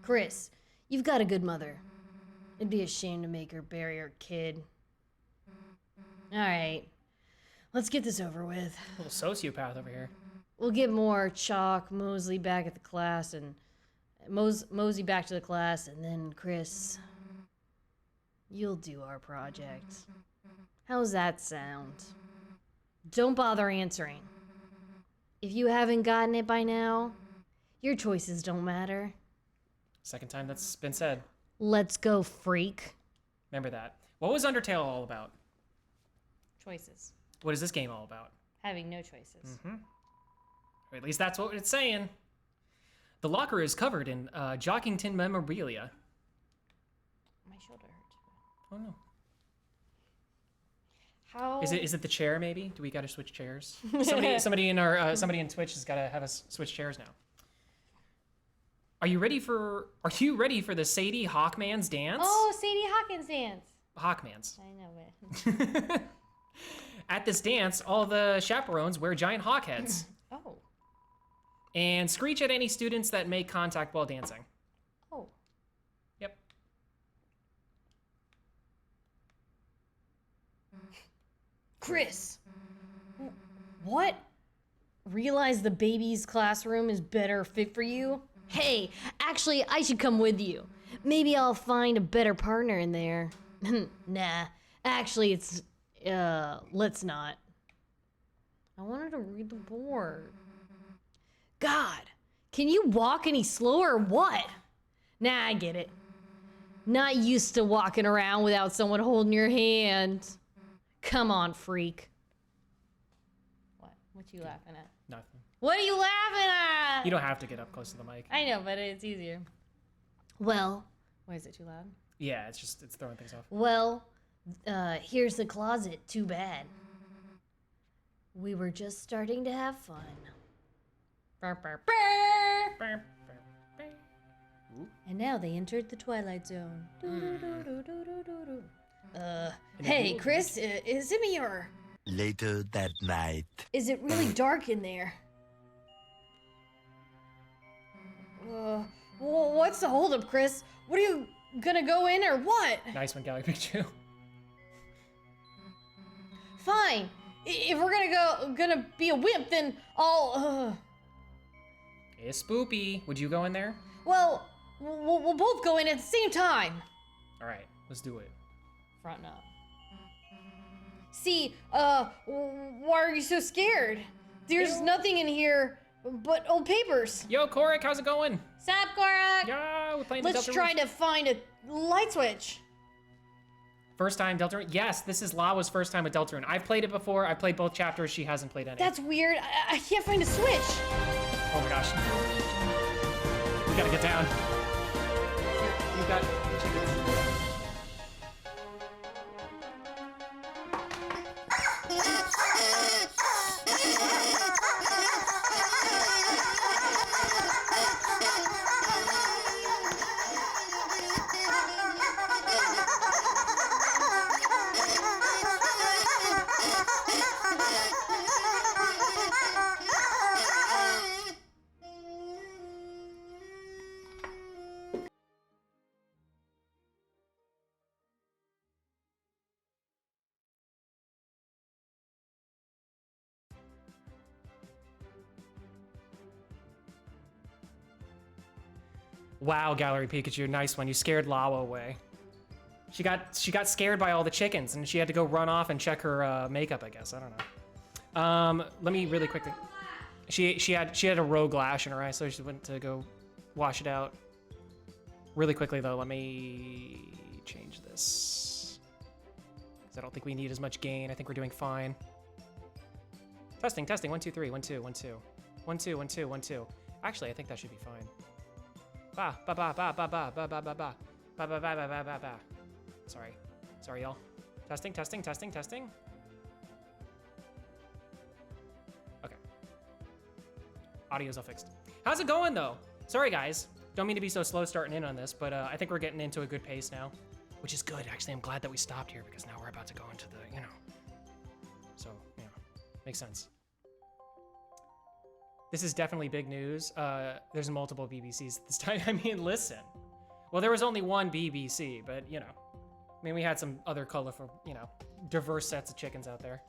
Chris, you've got a good mother. It'd be a shame to make her bury her kid. Alright. Let's get this over with. Little sociopath over here. We'll get more Chalk, Mosley back at the class, and Mosey back to the class, and then Chris, you'll do our project. How's that sound? Don't bother answering. If you haven't gotten it by now, your choices don't matter. Second time that's been said. Let's go, freak. Remember that. What was Undertale all about? Choices. What is this game all about? Having no choices. Or at least that's what it's saying. The locker is covered in Jockington memorabilia. My shoulder hurts. Oh no. How? Is it the chair maybe? Do we gotta switch chairs? Somebody in Twitch has gotta have us switch chairs now. Are you ready for the Sadie Hawkman's dance? Oh, Sadie Hawkins dance. Hawkman's. I know it. At this dance, all the chaperones wear giant hawk heads Oh. and screech at any students that make contact while dancing. Oh. Yep. Chris. What? Realize the baby's classroom is better fit for you? Hey, actually, I should come with you. Maybe I'll find a better partner in there. Nah, actually, let's not. I wanted to read the board. God, can you walk any slower or what? Nah, I get it. Not used to walking around without someone holding your hand. Come on, freak. What you laughing at? Nothing. What are you laughing at? You don't have to get up close to the mic. I know, but it's easier. Well, why is it too loud? Yeah, it's throwing things off. Well, here's the closet. Too bad. We were just starting to have fun. Burr, burr, burr. And now they entered the Twilight Zone. Hey, Chris, is it me or Later that night. is it really dark in there? What's the holdup, Chris? What are you gonna go in or what? Nice one, Galaxy Pikachu. Fine. If we're gonna be a wimp, then I'll. It's spoopy. Would you go in there? Well, we'll both go in at the same time. All right, let's do it. Front up. See, why are you so scared? There's nothing in here but old papers. Yo, Korik, how's it going? Sup, Cora? Yeah, we're playing. Let's the try to find a light switch. First time Deltarune. Yes, this is Lawa's first time with Deltarune. I've played it before. I played both chapters. She hasn't played any. That's weird. I can't find a switch. Oh my gosh. We gotta get down. You got. Wow, Gallery Pikachu, nice one. You scared Lawa away. She got scared by all the chickens, and she had to go run off and check her makeup, I guess. I don't know. Let me really quickly. She had a rogue lash in her eye, so she went to go wash it out. Really quickly though, let me change this. 'Cause I don't think we need as much gain. I think we're doing fine. Testing, 1, 2, 3, 1, 2, 1, 2. 1, 2, 1, 2, 1, 2. Actually, I think that should be fine. Ba ba ba ba ba ba ba ba ba ba ba ba ba ba ba ba ba. Sorry, y'all. Testing. Okay. Audio's all fixed. How's it going though? Sorry guys. Don't mean to be so slow starting in on this, but I think we're getting into a good pace now, which is good. Actually, I'm glad that we stopped here because now we're about to go into the, so, makes sense. This is definitely big news. There's multiple BBCs this time. I mean, listen. Well, there was only one BBC, but, I mean, we had some other colorful, diverse sets of chickens out there.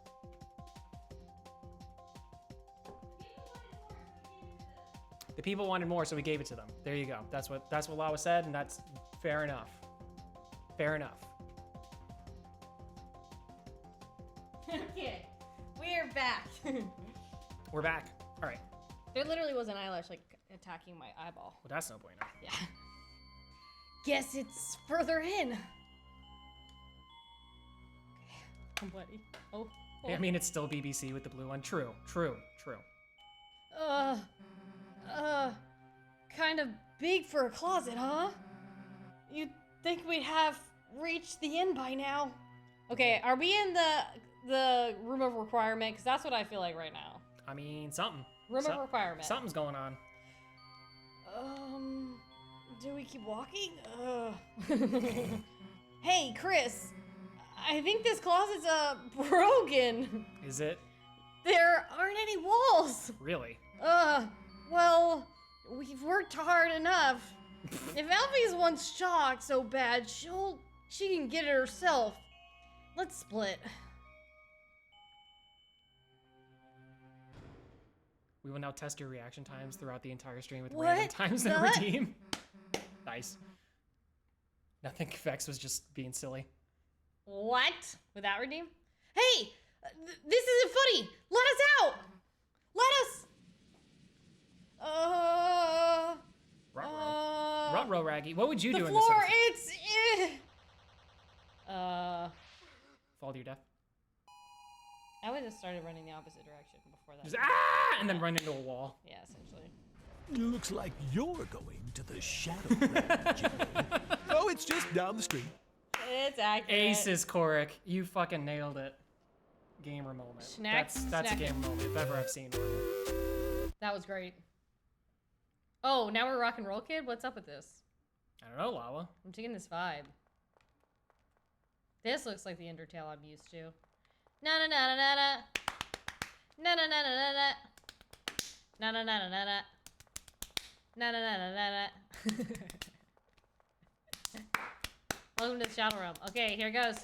The people wanted more, so we gave it to them. There you go. That's what Lawa said, and that's fair enough. Fair enough. Okay, we're back. We're back. All right. There literally was an eyelash like attacking my eyeball. Well, that's no bueno. Yeah. Guess it's further in. Okay. I'm bloody. Oh. I mean, it's still BBC with the blue one. True. Kind of big for a closet, huh? You'd think we'd have reached the end by now. Okay, are we in the room of requirement? Because that's what I feel like right now. I mean, something. Room of requirement. Something's going on. Do we keep walking? Hey, Chris. I think this closet's broken. Is it? There aren't any walls. Really? Well, we've worked hard enough. If Alfie's one's shocked so bad, she can get it herself. Let's split. We will now test your reaction times throughout the entire stream with What random times and the- redeem. Nice. Nothing. Vex was just being silly. What? Without redeem? Hey! This isn't funny! Let us out! Let us! Ruh-roh, Raggy. What would you The do in this floor, episode? it's... Fall to your death? I would have started running the opposite direction before that. Just, and then run into a wall. Yeah, essentially. Looks like you're going to the Shadow Realm, Jimmy. Oh, it's just down the street. It's accurate. Aces, Korik. You fucking nailed it. Gamer moment. That's a gamer moment if ever I've seen one. That was great. Oh, now we're rock and roll, kid? What's up with this? I don't know, Lawa. I'm taking this vibe. This looks like the Undertale I'm used to. Na na na na na na. Na na na na na na. Na na na na na na. Na na na na na na. Welcome to the Shadow Realm. Okay, here goes.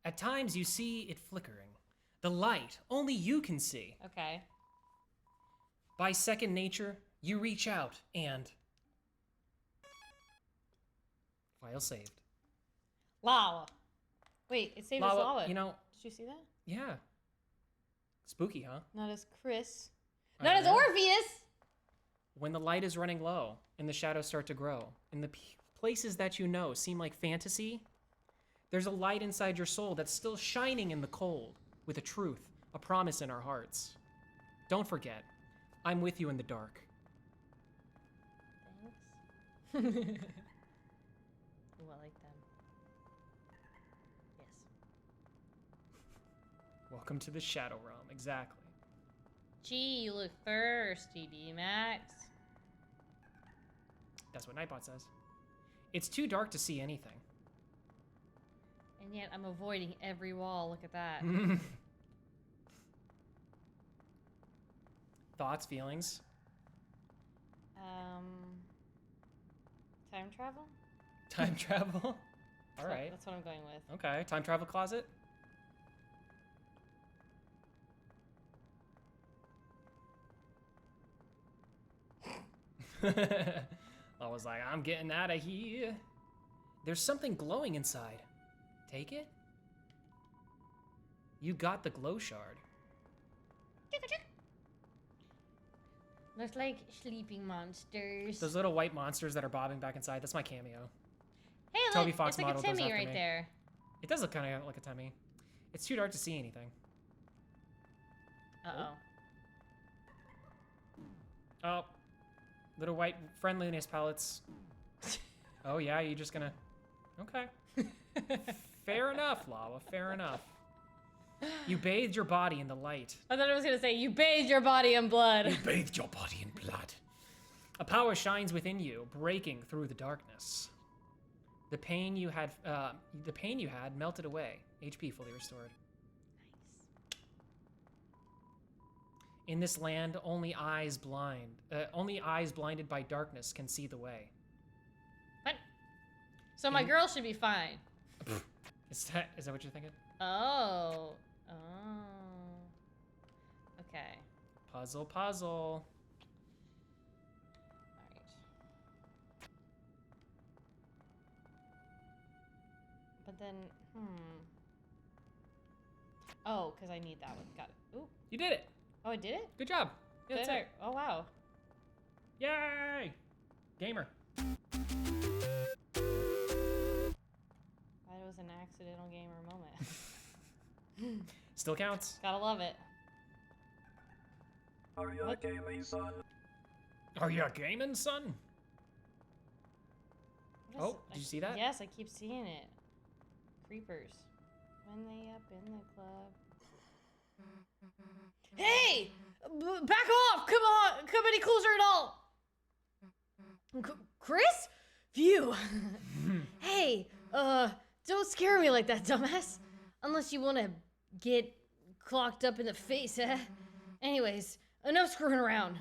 At times you see it flickering. The light only you can see. Okay. By second nature, you reach out and... File saved. Lawa. Wait, it saved us Lawa. You know... Did you see that? Yeah. Spooky, huh? Not as Chris. I Not as know. Orpheus! When the light is running low and the shadows start to grow, and the places that you know seem like fantasy, there's a light inside your soul that's still shining in the cold with a truth, a promise in our hearts. Don't forget, I'm with you in the dark. Thanks. Ooh, I like them. Yes. Welcome to the Shadow Realm, exactly. Gee, you look thirsty, D-Max. That's what Nightbot says. It's too dark to see anything. And yet I'm avoiding every wall. Look at that. Thoughts, feelings? Time travel? Time travel? All right. That's what I'm going with. Okay, time travel closet? I was like, I'm getting out of here. There's something glowing inside. Take it? You got the glow shard. Looks like sleeping monsters. Those little white monsters that are bobbing back inside, that's my cameo. Hey, look, Toby Fox it's like a model does Timmy after right me. there. It does look kind of like a tummy. It's too dark to see anything. Uh-oh. Oh. Little white friendliness pellets. Oh yeah, you just gonna... Okay. Fair enough, Lawa, fair enough. You bathed your body in the light. I thought I was gonna say, you bathed your body in blood. Bathed your body in blood. A power shines within you, breaking through the darkness. The pain you had melted away. HP fully restored. Nice. In this land, only eyes blinded by darkness can see the way. What? So my girl should be fine. Is that what you're thinking? Oh. Oh. Okay. Puzzle. Alright. But then, Oh, because I need that one. Got it. Ooh. You did it. Oh, I did it? Good job. Yeah, that's Did I? it. Oh, wow. Yay! Gamer. That was an accidental gamer moment. Still counts. Gotta love it. Are you gaming, son? Are you gaming, son? What Oh, is- did you see that? Yes, I keep seeing it. Creepers. When they up in the club. Hey! Back off! Come on! Come any closer at all! Chris? Phew. Hey, don't scare me like that, dumbass. Unless you want to get clocked up in the face, eh? Anyways, enough screwing around.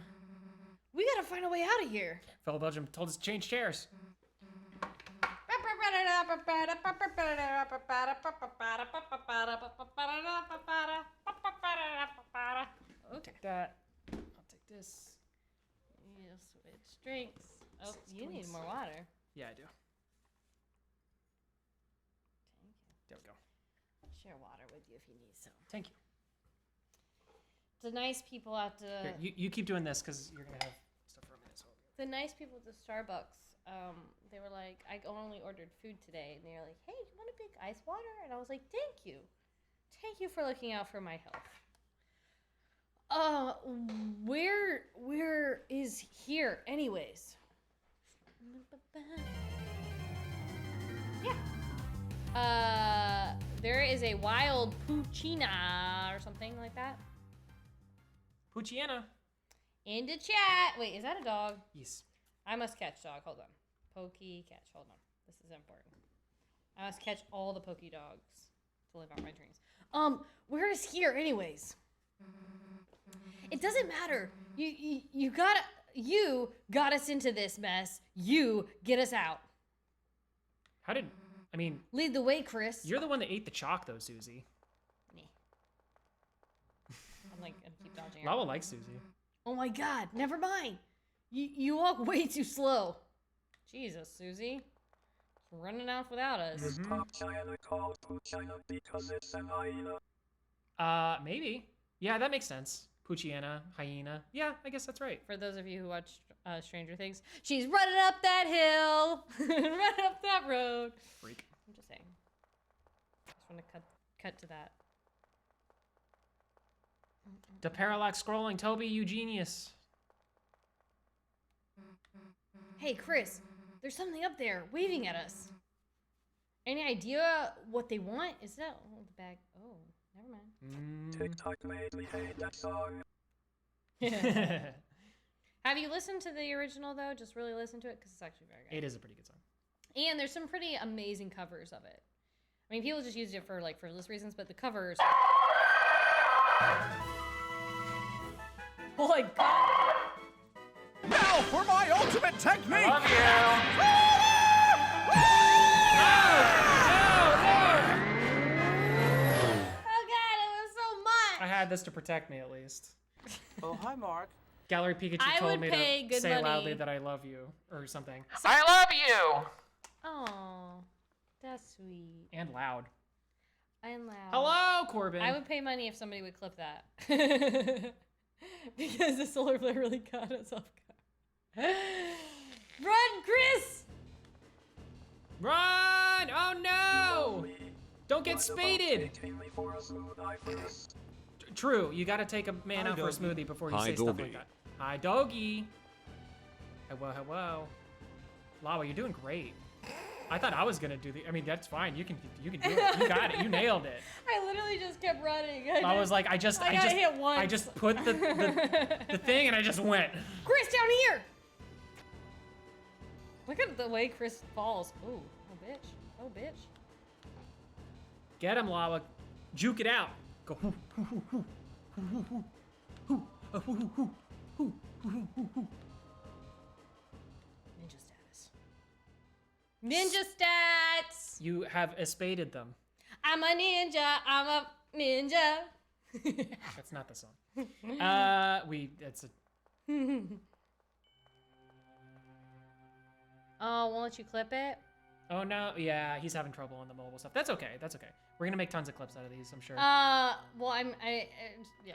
We gotta find a way out of here. Fellow Belgium told us to change chairs. I'll take that. I'll take this. You switch drinks. Oh, you need more water. Yeah, I do. Thank you. There we go. I'll share water with you if you need some. Thank you. The nice people at the Here, you keep doing this because you're gonna have stuff for a minute. So. the nice people at the Starbucks, they were like, I only ordered food today, and they were like, hey, do you want a big ice water? And I was like, thank you for looking out for my health. Where is here, anyways? Yeah. There is a wild Puccina or something like that. Pucciana. In the chat. Wait, is that a dog? Yes. I must catch dog. Hold on. Pokey catch. Hold on. This is important. I must catch all the pokey dogs to live out my dreams. Where is here, anyways? It doesn't matter. You got us into this mess. You get us out. Lead the way, Chris. You're the one that ate the chalk, though, Susie. Me. I'm gonna keep dodging. Lawa likes Susie. Oh my God! Never mind. You walk way too slow. Jesus, Susie. It's running out without us. Is China called China because it's an hyena? Maybe. Yeah, that makes sense. Pucciana, hyena. Yeah, I guess that's right. For those of you who watch Stranger Things, she's running up that hill, running up that road. Freak. I'm just saying. Just want to cut to that. The parallax scrolling, Toby, you genius. Hey, Chris, there's something up there waving at us. Any idea what they want? Is that the bag? Oh, never mind. TikTok made me hate that song. Have you listened to the original though? Just really listen to it because it's actually very good. It is a pretty good song. And there's some pretty amazing covers of it. I mean, people just used it for like frivolous reasons, but the covers. Oh my God! Now for my ultimate technique! Love you! Oh God, it was so much! I had this to protect me at least. Oh, hi, Mark. Gallery Pikachu I told would me pay to good say money. loudly that I love you or something. I love you. Oh, that's sweet. And loud. And loud. Hello, Corbin. I would pay money if somebody would clip that. Because the solar flare really got us off guard. Run, Chris! Run! Oh no! Don't get spaded! True, you gotta take a man Hi, out for a doggy. smoothie before you Hi, say stuff like doggy. that. Hi, doggy. Hello, hello. Lawa, you're doing great. I thought I was gonna do I mean, that's fine. You can do it. You got it. You nailed it. I literally just kept running. I was like, I got hit once. I just put the thing and I just went. Chris, down here! Look at the way Chris falls. Ooh, oh bitch. Oh bitch. Get him, Lawa. Juke it out. Go. Ninja status. Ninja stats! You have espaded them. I'm a ninja. I'm a ninja. That's not the song. It's a. Oh, won't let you clip it? Oh no, yeah, he's having trouble on the mobile stuff. That's okay. That's okay. We're gonna make tons of clips out of these, I'm sure. Well, yeah.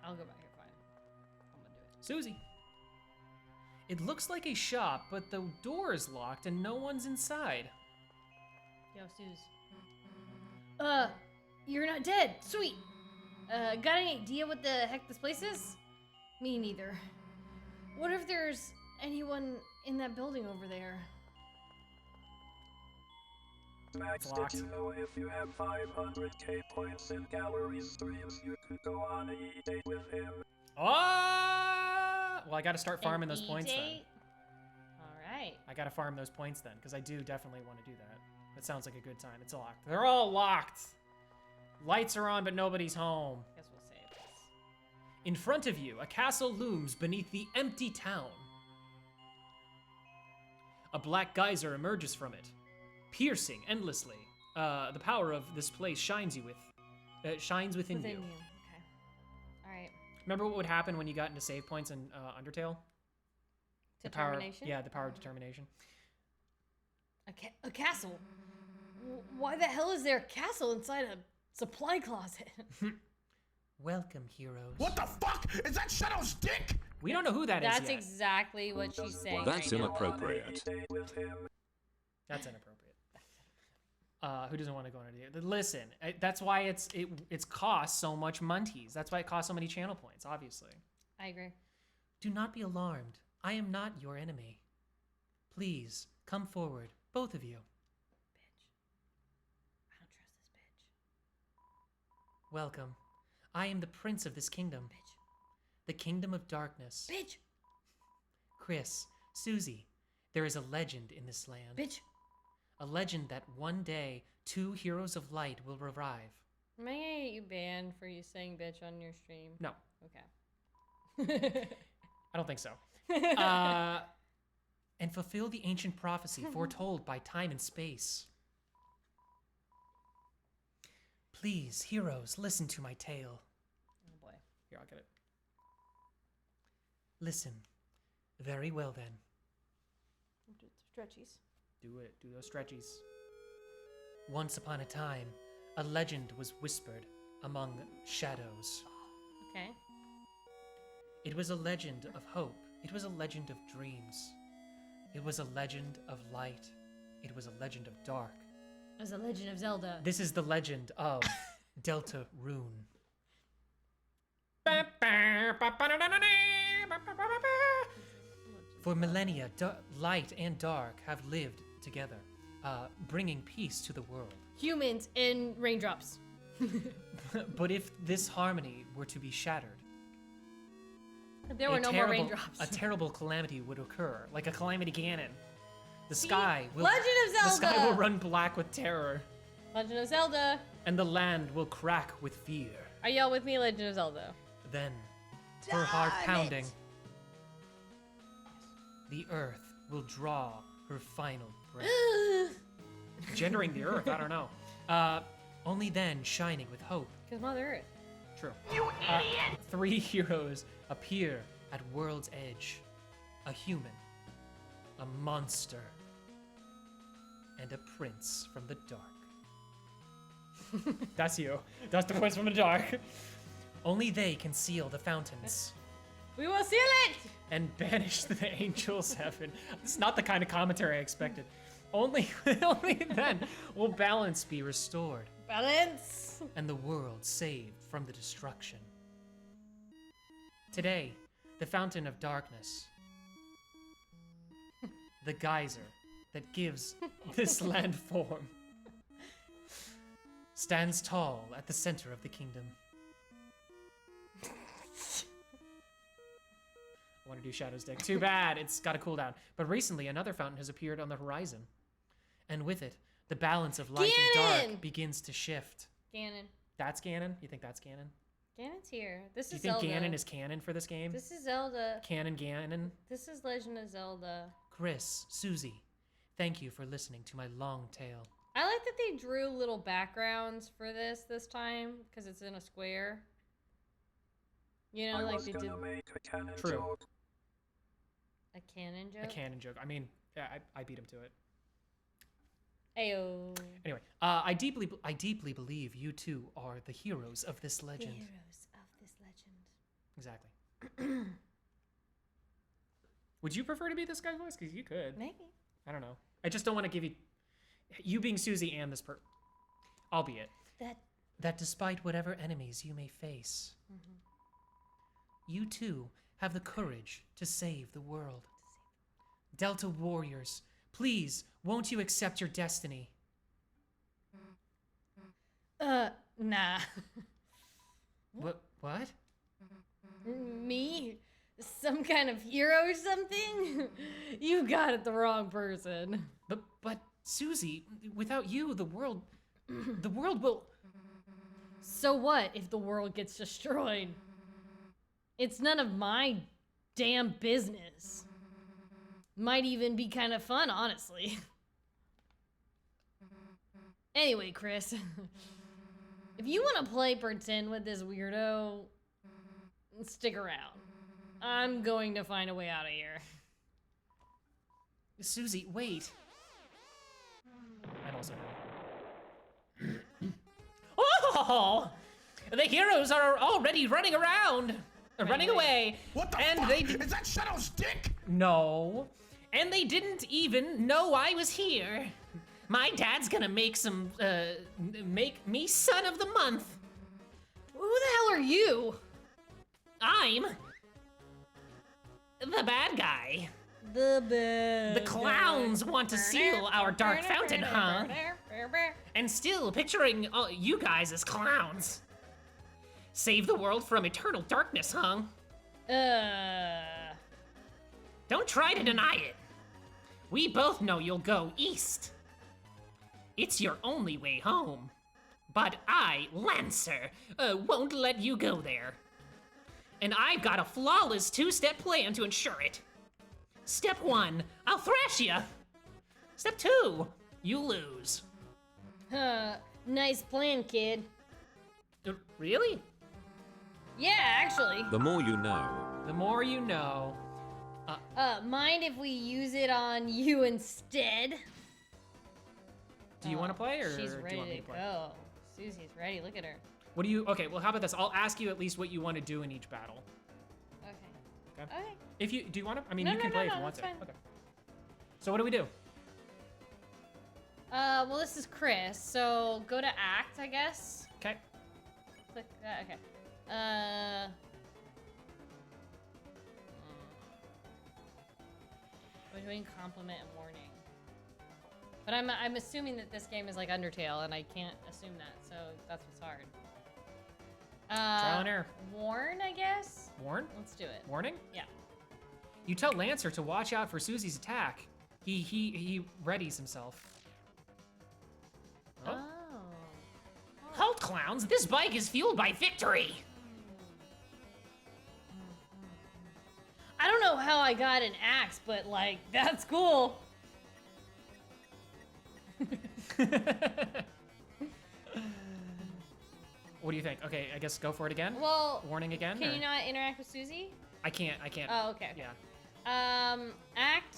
I'll go back here, fine. I'm gonna do it. Susie. It looks like a shop, but the door is locked and no one's inside. Yo, Suze. You're not dead. Sweet. Got any idea what the heck this place is? Me neither. What if there's anyone in that building over there? It's locked. If you have 500k points in gallery streams, you could go on a date with him. Oh! Well, I gotta start farming those points then. E-date? All right. I gotta farm those points then, because I do definitely want to do that. That sounds like a good time. It's locked. They're all locked. Lights are on, but nobody's home. Guess we'll save this. In front of you, a castle looms beneath the empty town. A black geyser emerges from it, piercing endlessly. The power of this place shines within you. Okay. All right. Remember what would happen when you got into save points in Undertale? The power of- Determination? yeah, the power of determination. A castle? Why the hell is there a castle inside a supply closet? Welcome, heroes. What the fuck? Is that Shadow's dick? We don't know who that is That's yet. exactly what she's saying. That's right now. inappropriate. That's inappropriate. Who doesn't want to go on a date? Listen, that's why it's costs so much munties. That's why it costs so many channel points, obviously. I agree. Do not be alarmed. I am not your enemy. Please, come forward, both of you. Bitch. I don't trust this bitch. Welcome. I am the prince of this kingdom. Bitch. The kingdom of darkness. Bitch. Chris, Susie, there is a legend in this land. Bitch. A legend that one day 2 heroes of light will revive. Am I gonna get you banned for you saying bitch on your stream? No, Okay. I don't think so. And fulfill the ancient prophecy foretold by time and space. Please, heroes, listen to my tale. Oh boy. Here, I'll get it. Listen. Very well then. Stretchies. Do it. Do those stretchies. Once upon a time, a legend was whispered among shadows. Okay. It was a legend of hope. It was a legend of dreams. It was a legend of light. It was a legend of dark. It was a Legend of Zelda. This is the legend of Deltarune. For millennia, light and dark have lived together, bringing peace to the world. Humans in raindrops. But if this harmony were to be shattered, There were no more raindrops. a terrible calamity would occur, like a calamity Ganon. The sky will Legend of The Zelda! sky will run black with terror, Legend of Zelda. and the land will crack with fear. Are y'all with me, Legend of Zelda? Then, her heart pounding, the earth will draw her final breath. Gendering the earth, I don't know. Only then shining with hope. Because Mother Earth. True. You idiot! 3 heroes appear At world's edge, a human, a monster, and a prince from the dark. That's you. That's the prince from the dark. Only they can seal the fountains We will seal it! and banish the angels' heaven. This is not the kind of commentary I expected. Only then will balance be restored Balance! and the world saved from the destruction. Today, the fountain of darkness, the geyser that gives this land form, stands tall at the center of the kingdom. I want to do Shadow's deck. Too bad, it's got a cooldown. But recently, another fountain has appeared on the horizon. And with it, the balance of light and Ganon! dark begins to shift. Ganon. That's Ganon? You think that's Ganon? Ganon's here. This Do you is think Zelda. Ganon is canon for this game? This is Zelda. Ganon? This is Legend of Zelda. Chris, Susie, thank you for listening to my long tale. I like that they drew little backgrounds for this time, because it's in a square. You know, I like was they gonna did make a canon True. joke. a canon joke. A canon joke. I mean, yeah, I beat him to it. Ayo. Anyway, I deeply believe you two are the heroes of this The legend. heroes of this legend. Exactly. Would you prefer to be this guy's voice? Because you could. Maybe. I don't know. I just don't want to give you being Susie and this albeit that despite whatever enemies you may face, you too have the courage to save the world. Delta warriors, please, won't you accept your destiny? Nah. What? Me? Some kind of hero or something? You got it the wrong person. But Susie, without you, the world will. So what if the world gets destroyed? It's none of my damn business. Might even be kind of fun, honestly. Anyway, Chris, if you want to play pretend with this weirdo, stick around. I'm going to find a way out of here. Susie, wait. I'm also. Oh! The heroes are already running around! Running away! What the and fuck? They Is that Shadow's dick? No. and they didn't even know I was here. My dad's gonna make me son of the month. Who the hell are you? I'm the bad guy. The clowns want to seal our dark fountain, huh? And still picturing you guys as clowns. Save the world from eternal darkness, huh? Don't try to deny it. We both know you'll go east. It's your only way home. But I, Lancer, won't let you go there. And I've got a flawless two-step plan to ensure it. Step 1, I'll thrash ya. Step 2, you lose. Nice plan, kid. Really? Yeah, actually. The more you know. The more you know. Mind if we use it on you instead? Do you want to play, or She's do you ready want me to to play? go. Susie's ready. Look at her. What do you? Okay, well, how about this? I'll ask you at least what you want to do in each battle. Okay. Okay. Okay. If you do, you want to? I mean, No, you can no, play no, if you no, want that's to. fine. Okay. So what do we do? Well, this is Chris. So go to act, I guess. Okay. Click that. Okay. Between compliment and warning. But I'm assuming that this game is like Undertale, and I can't assume that, so that's what's hard. Trial and error. Warn, I guess. Warn? Let's do it. Warning? Yeah. You tell Lancer to watch out for Susie's attack. He readies himself. Oh. Halt, clowns! This bike is fueled by victory! I don't know how I got an axe, but like that's cool. What do you think? Okay, I guess go for it again. Well, Warning again. can or- you not interact with Susie? I can't. Oh, okay. Yeah. Act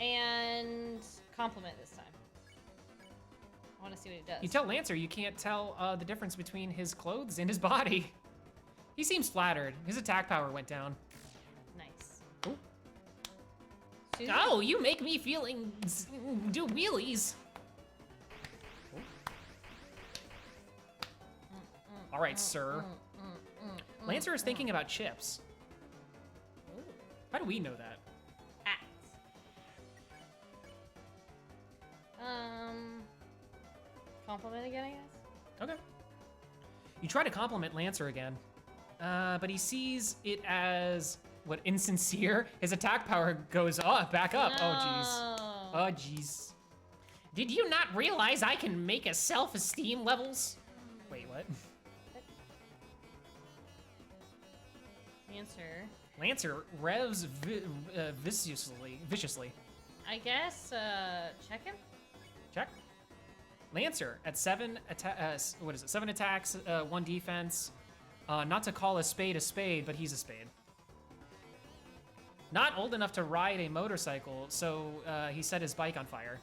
and compliment this time. I want to see what he does. You tell Lancer you can't tell the difference between his clothes and his body. He seems flattered. His attack power went down. Nice. Ooh. Susie? Oh, you make me feeling do wheelies. All right, sir. Lancer is thinking about chips. Ooh. How do we know that? Act. Compliment again, I guess. Okay. You try to compliment Lancer again, but he sees it as what, insincere. His attack power goes back up. Oh jeez. Oh jeez. Did you not realize I can make a self-esteem levels? Wait, what? Answer. Lancer revs viciously. I guess, check him? Check. Lancer at 7 what is it? 7 attacks, 1 defense. Not to call a spade, but he's a spade. Not old enough to ride a motorcycle, so he set his bike on fire.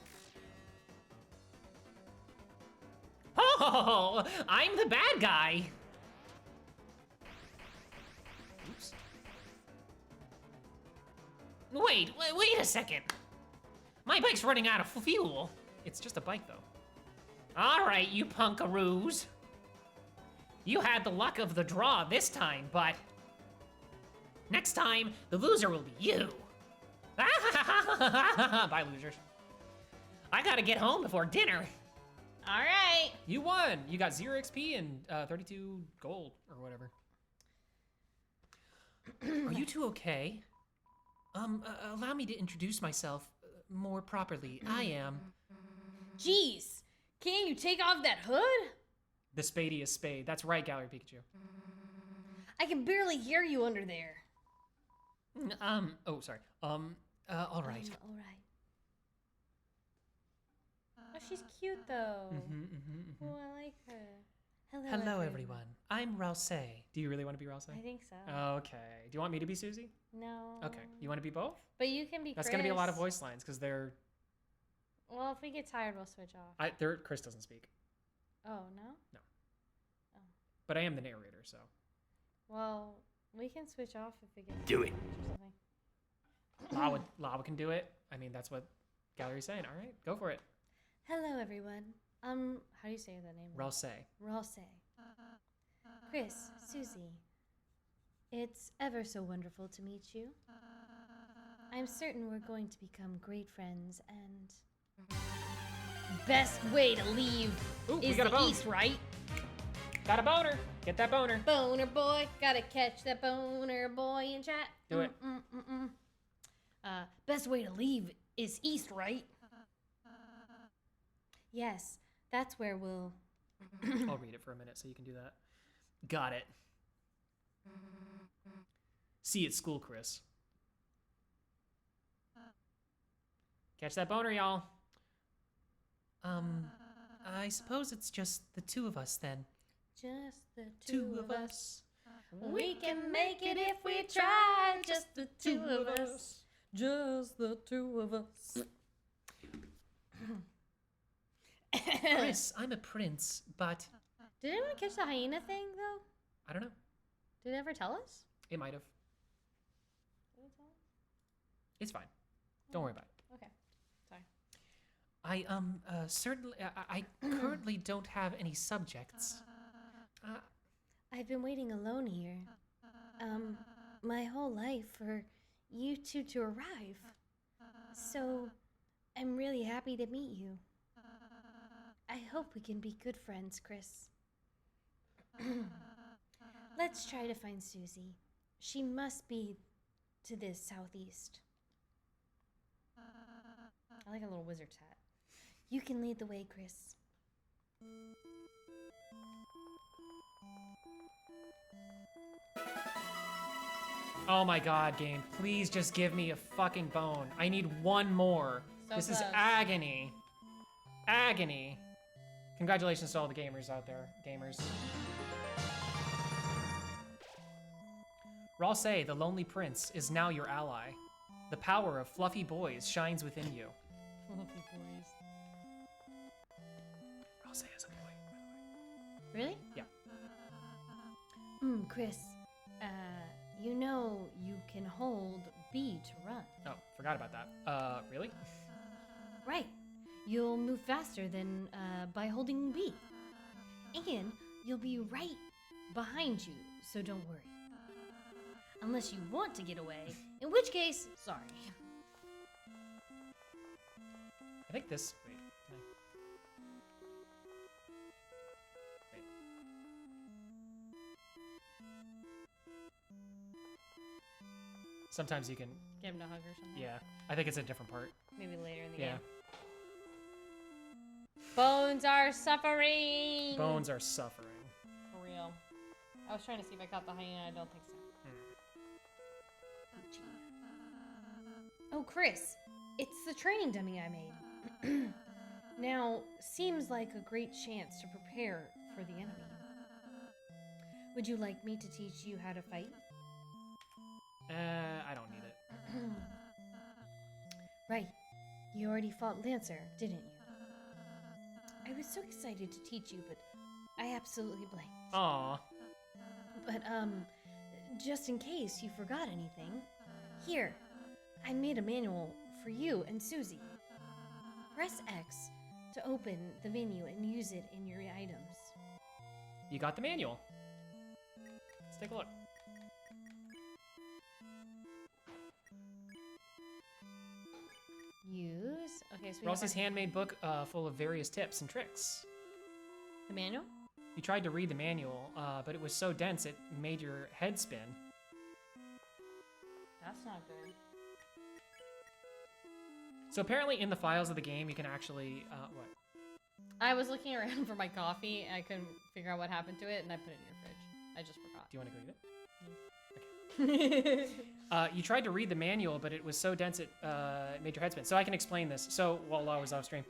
Oh, I'm the bad guy. Oops. Wait a second. My bike's running out of fuel. It's just a bike, though. All right, you punkaroos. You had the luck of the draw this time, but next time, the loser will be you. Bye, losers. I gotta get home before dinner. All right. You won. You got 0 XP and 32 gold or whatever. Are you two okay? Allow me to introduce myself more properly. I am Jeez. Can't you take off that hood? the spadiest spade. That's right, Gallery Pikachu. I can barely hear you under there. Oh, sorry. All right. All right. Oh, she's cute though. Oh, I like her. Hello, everyone. I'm Rouse. Do you really want to be Rouse? I think so. Okay. Do you want me to be Susie? No. Okay. You want to be both? But you can be That's Chris. gonna be a lot of voice lines because they're. Well, if we get tired, we'll switch off. Chris doesn't speak, Oh, no? but I am the narrator, so. Well, we can switch off if we get Do it. or something. Lawa can do it. I mean, that's what Gallery's saying. All right, go for it. Hello, everyone. How do you say that name? Rouse. Ralse. Chris, Susie. It's ever so wonderful to meet you. I'm certain we're going to become great friends, and best way to leave Ooh, we is got a the bone. east, right? Got a boner. Get that boner. Boner boy, gotta catch that boner boy in chat. Do it. Best way to leave is east, right? Yes, that's where we'll. I'll read it for a minute so you can do that. Got it. See you at school, Chris. Catch that boner, y'all. I suppose it's just the two of us then. Just the two of us. We can make it if we try. Just the two of us. Just the two of us. Chris, I'm a prince, but Did anyone catch the hyena thing, though? I don't know. Did it ever tell us? It might have. Did it tell us? It's fine. Don't worry about it. Okay. Sorry. I certainly I currently don't have any subjects. I've been waiting alone here. My whole life for you two to arrive. So, I'm really happy to meet you. I hope we can be good friends, Chris. Let's try to find Susie. She must be to the southeast. I like a little wizard's hat. You can lead the way, Chris. Oh my god, game. Please just give me a fucking bone. I need one more. So This is close. agony. Agony. Congratulations to all the gamers out there. Gamers. Ralsei, the lonely prince, is now your ally. The power of fluffy boys shines within you. Fluffy boys. Ralsei is a boy, by the way. Really? Yeah. Chris, you know you can hold B to run. Oh, forgot about that. Really? Right. You'll move faster than by holding B. And you'll be right behind you, so don't worry. Unless you want to get away, in which case, sorry. I think this. Wait. Can I? Wait. Sometimes you can. Give him a hug or something. Yeah. I think it's a different part. Maybe later in the Yeah. game. Bones are suffering. Bones are suffering. For real. I was trying to see if I caught the hyena. I don't think so. Oh, Chris, it's the training dummy I made. Now, seems like a great chance to prepare for the enemy. Would you like me to teach you how to fight? I don't need it. Right. You already fought Lancer, didn't you? I was so excited to teach you, but I absolutely blanked. Aw. But, just in case you forgot anything, here, I made a manual for you and Susie. Press X to open the menu and use it in your items. You got the manual. Let's take a look. Use. Okay, so we Rossi's have handmade book full of various tips and tricks. the manual. You tried to read the manual, but it was so dense it made your head spin. That's not good. So apparently in the files of the game, you can actually, what? I was looking around for my coffee, and I couldn't figure out what happened to it, and I put it in your fridge. I just forgot. Do you want to go get it? Okay. You tried to read the manual, but it was so dense it made your head spin. So I can explain this. So while I was off stream,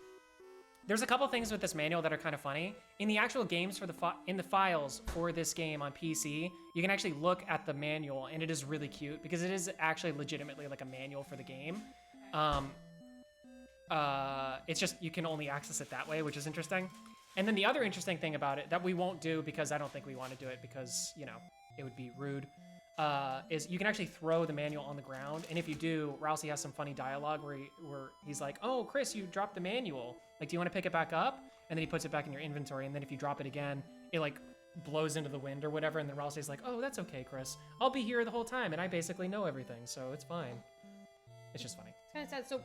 there's a couple things with this manual that are kind of funny. In the actual games for in the files for this game on PC, you can actually look at the manual, and it is really cute because it is actually legitimately like a manual for the game. It's just you can only access it that way, which is interesting. And then the other interesting thing about it that we won't do because I don't think we want to do it because, you know, it would be rude, is you can actually throw the manual on the ground. And if you do, Rousey has some funny dialogue where he's like, oh, Chris, you dropped the manual. Like, do you want to pick it back up? And then he puts it back in your inventory. And then if you drop it again, it like blows into the wind or whatever. And then Rousey's like, oh, that's okay, Chris. I'll be here the whole time. And I basically know everything. So it's fine. It's just funny. It's kind of sad. So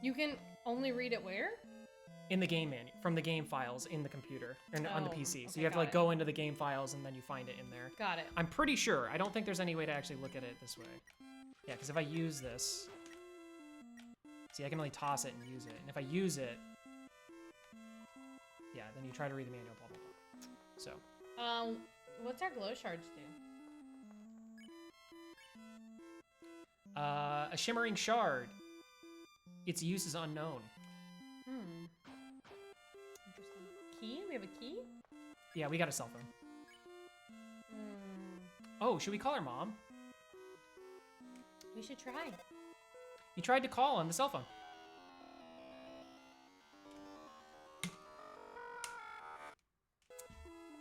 you can only read it where? In the game menu, from the game files in the computer, or on the PC. So okay, you have to got like it. go into the game files and then you find it in there. Got it. I'm pretty sure. I don't think there's any way to actually look at it this way. Yeah, because if I use this, see, I can only toss it and use it. And if I use it, yeah, then you try to read the manual, blah, blah, blah. So. What's our glow shards do? A shimmering shard. Its use is unknown. Interesting. Key? We have a key? Yeah, we got a cell phone. Oh, should we call her mom? We should try. You tried to call on the cell phone. That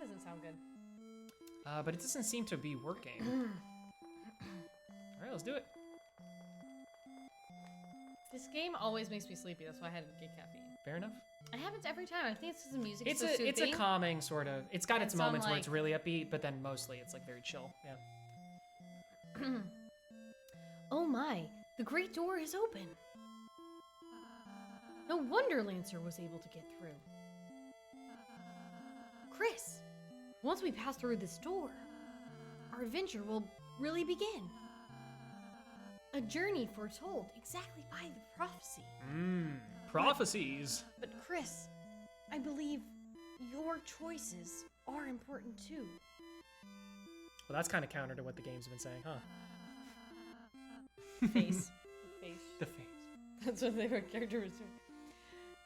doesn't sound good. But it doesn't seem to be working. All right, let's do it. This game always makes me sleepy. That's why I had to get caffeine. Fair enough. It happens every time. I think it's because the music is It's so a soothing. calming sort of. It's got its And some, moments where it's like- really upbeat, but then mostly it's like very chill. Yeah. Oh my, the great door is open. No wonder Lancer was able to get through. Chris, once we pass through this door, our adventure will really begin. A journey foretold exactly by the prophecy. Prophecies. But Chris, I believe your choices are important too. Well, that's kind of counter to what the games have been saying, huh? Face. Face. The face. That's what their character was doing.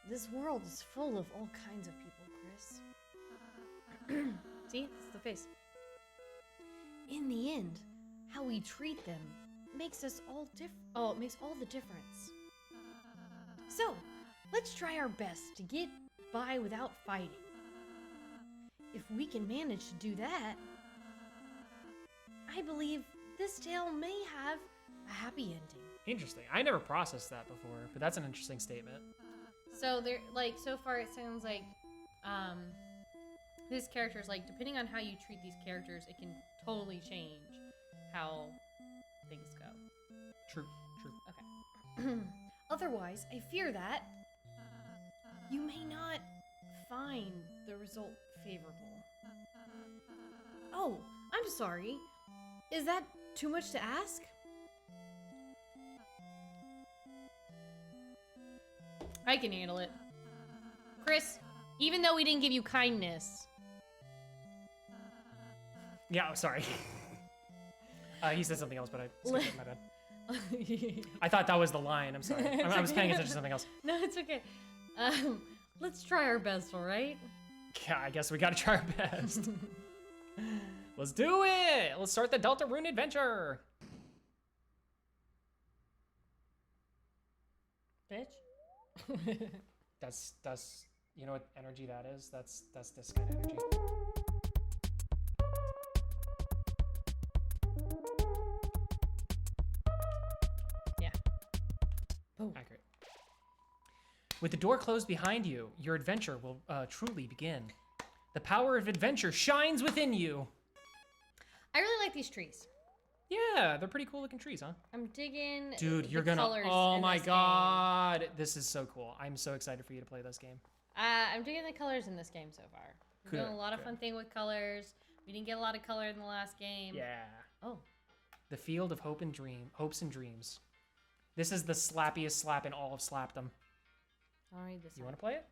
This world is full of all kinds of people, Chris. See? It's the face. In the end, how we treat them makes us all it makes all the difference. So, let's try our best to get by without fighting. If we can manage to do that, I believe this tale may have a happy ending. Interesting. I never processed that before, but that's an interesting statement. So there, like, so far it sounds like, this character's like, depending on how you treat these characters, it can totally change how things go. True. Okay. Otherwise, I fear that you may not find the result favorable. Oh, I'm sorry. Is that too much to ask? I can handle it. Chris, even though we didn't give you kindness. Yeah, oh, sorry. He said something else, but I skipped it, my bad. I thought that was the line. I'm sorry. I was paying attention to something else. No, it's okay. Let's try our best, all right? Yeah, I guess we gotta try our best. Let's do it! Let's start the Deltarune adventure! Bitch. That's you know what energy that is? That's this kind of energy. Yeah. Boom. Accurate. With the door closed behind you, your adventure will truly begin. The power of adventure shines within you. I really like these trees. Yeah, they're pretty cool looking trees, huh? I'm digging. Dude, you're the gonna. colors Oh in my this god, this is so cool. I'm so excited for you to play this game. Game. I'm digging the colors in this game so far. We're doing a lot of fun thing with colors. We didn't get a lot of color in the last game. Yeah. Oh. The field of hopes and dreams. This is the slappiest slap in all of Slapdom. I'll read this. You want to play it?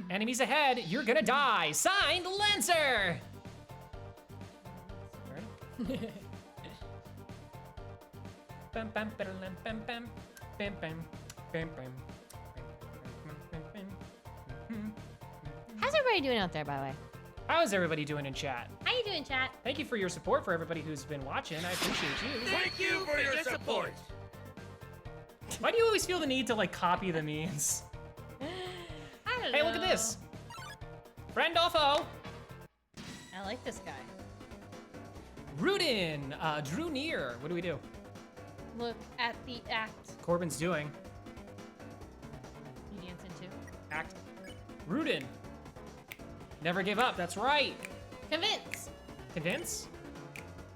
Enemies ahead, you're gonna die. Signed, Lancer. Ready? Bam, bam, bam, bam, bam, bam, bam, bam, bam. How's everybody doing out there, by the way? How's everybody doing in chat? How you doing, chat? Thank you for your support for everybody who's been watching. I appreciate you. Thank you for your support. Why do you always feel the need to like copy the memes? I don't Hey, know. look at this. Friend or foe. I like this guy. Rudin drew near. What do we do? Look at the act. Corbin's doing. You dancing too? Act. Rudin. Never give up. That's right. Convince. Convince.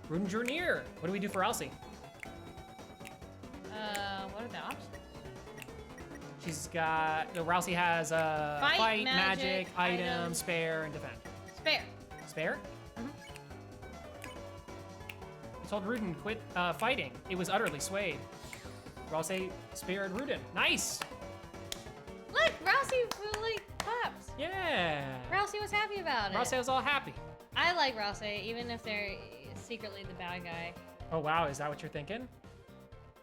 Rudin drew near. What do we do for Elsie? What are the options? She's got. Rousey has Fight, magic, item, item. spare, and defend. Spare. Spare? Mhm. I told Rudin quit fighting. It was utterly swayed. Rousey spared Rudin. Nice. Look, Rousey really pops. Yeah. Rousey was happy about it. Rousey was all happy. I like Rousey, even if they're secretly the bad guy. Oh wow, is that what you're thinking?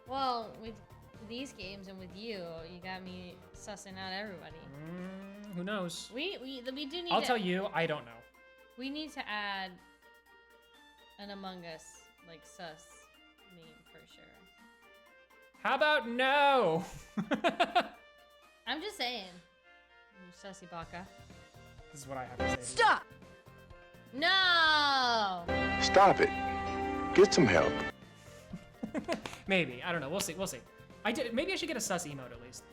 Well, with these games and with you got me sussing out everybody. Who knows? We do need. I'll tell you, I don't know. We need to add an Among Us like sus meme for sure. How about no? I'm just saying, you sussy baka. This is what I have to say. Stop! No! Stop it. Get some help. Maybe. I don't know. We'll see. We'll see. Maybe I should get a sus emote at least.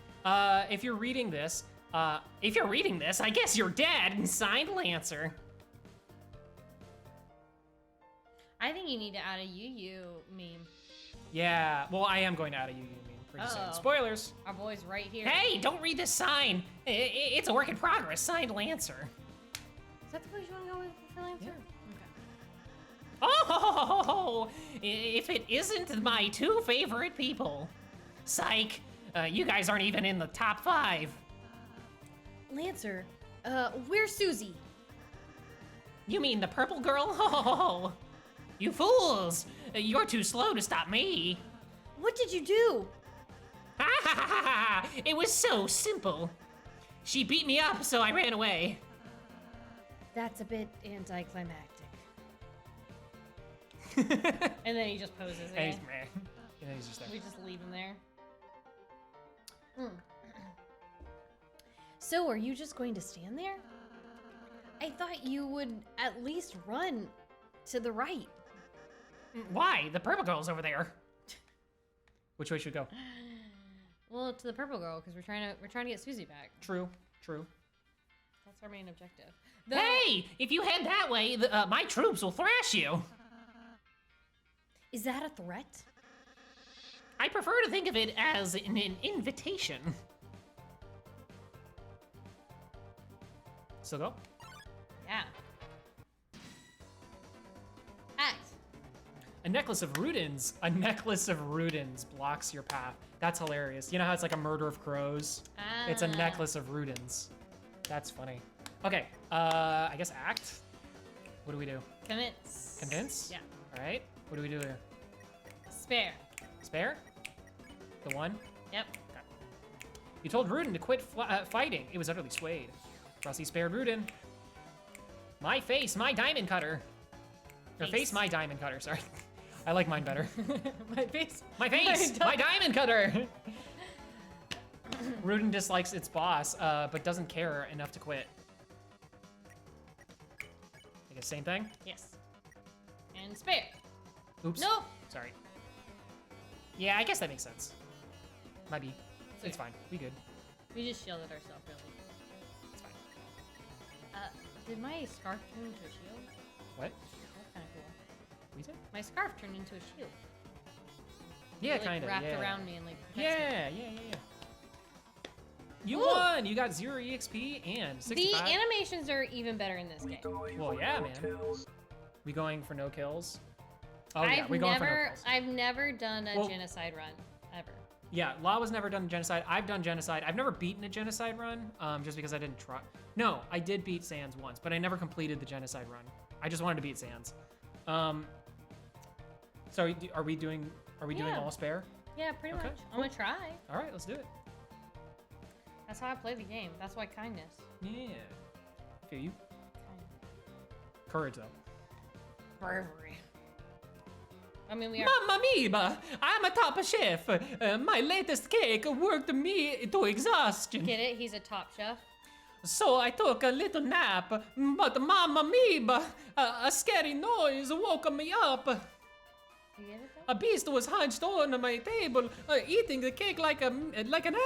If you're reading this, I guess you're dead. And signed, Lancer. I think you need to add a UU meme. yeah. Well, I am going to add a UU meme pretty soon. Uh-oh. Spoilers. Our boy's right here. Hey, don't read this sign. It's a work in progress. Signed, Lancer. Is that the place you want to go with for Lancer? Yeah. Okay. Oh, if it isn't my two favorite people. Psych. You guys aren't even in the top 5. Lancer, where's Susie? You mean the purple girl? Oh, you fools! You're too slow to stop me. What did you do? Ha ha ha ha ha! It was so simple. She beat me up, so I ran away. That's a bit anticlimactic. And then he just poses And again. he's meh. And then he's just there. We just leave him there. So, are you just going to stand there? I thought you would at least run to the right. Why? The purple girl's over there. Which way should we go? Well, to the purple girl, because we're trying to get Susie back. True. That's our main objective. Hey, if you head that way, my troops will thrash you. Is that a threat? I prefer to think of it as an invitation. Still go? Yeah. Act. A necklace of rudins. A necklace of rudins blocks your path. That's hilarious. You know how it's like a murder of crows? It's a necklace of rudins. That's funny. Okay, I guess act. What do we do? Convince. Convince? Yeah. All right. What do we do here? Spare. Spare? The one? Yep. You told Rudin to quit fighting. It was utterly swayed. Frosty spared Rudin. My face, my diamond cutter. Or face, my diamond cutter, sorry. I like mine better. My face. My face, my diamond cutter. Rudin dislikes its boss, but doesn't care enough to quit. I guess same thing? Yes. And spare. Oops. Nope. Sorry. Yeah, I guess that makes sense. Might be. It's fine. We good. We just shielded ourselves, really. It's fine. Did my scarf turn into a shield? What? That's kind of cool. We did? My scarf turned into a shield. Yeah, It, like, kind of. wrapped Yeah. around me and like protects me. Yeah. You Ooh. won! You got 0 EXP and 65. The animations are even better in this game. Well, yeah, man. We going for no kills? Oh, yeah, we going for no kills. I've never done a Well- genocide run, ever. Yeah, Lawa's never done genocide. I've done genocide. I've never beaten a genocide run, just because I didn't try. No, I did beat Sans once, but I never completed the genocide run. I just wanted to beat Sans. So are we doing Yeah. all spare? Yeah, pretty Okay, much. I'm gonna try. All right, let's do it. That's how I play the game. That's why kindness. Yeah. Feel you. Kindness. Courage though. Bravery. I mean, we are. Mamma mia! I'm a top chef. My latest cake worked me to exhaustion. Get it? He's a top chef. So I took a little nap, but mamma mia! A scary noise woke me up. You get it? A beast was hunched on my table, eating the cake like an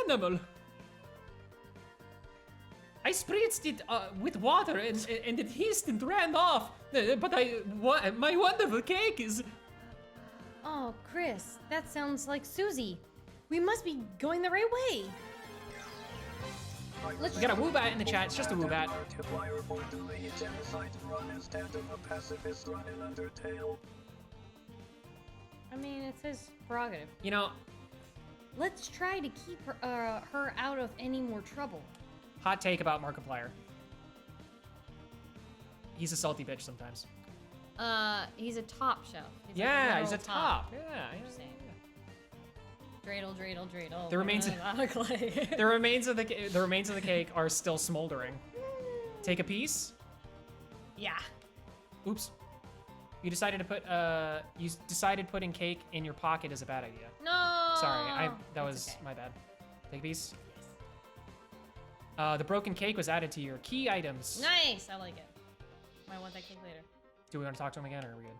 animal. I spritzed it with water and it hissed and ran off. But my wonderful cake is... Oh, Chris, that sounds like Susie. We must be going the right way. Let's We got a woobat in the chat. It's just a woobat. Markiplier for doing a genocide run instead of a pacifist run in Undertale. I mean, it's his prerogative. You know, Let's try to keep her out of any more trouble. hot take about Markiplier. He's a salty bitch sometimes. He's a top chef. He's Yeah, like he's a literal top. Yeah. Just saying. Dreidel, dreidel, dreidel. The remains of- clay. The remains of the cake are still smoldering. Take a piece. Yeah. Oops. You decided putting cake in your pocket is a bad idea. No. Sorry, that was okay. my bad. Take a piece. The broken cake was added to your key items. Nice. I like it. Might want that cake later. Do we want to talk to him again, or are we good?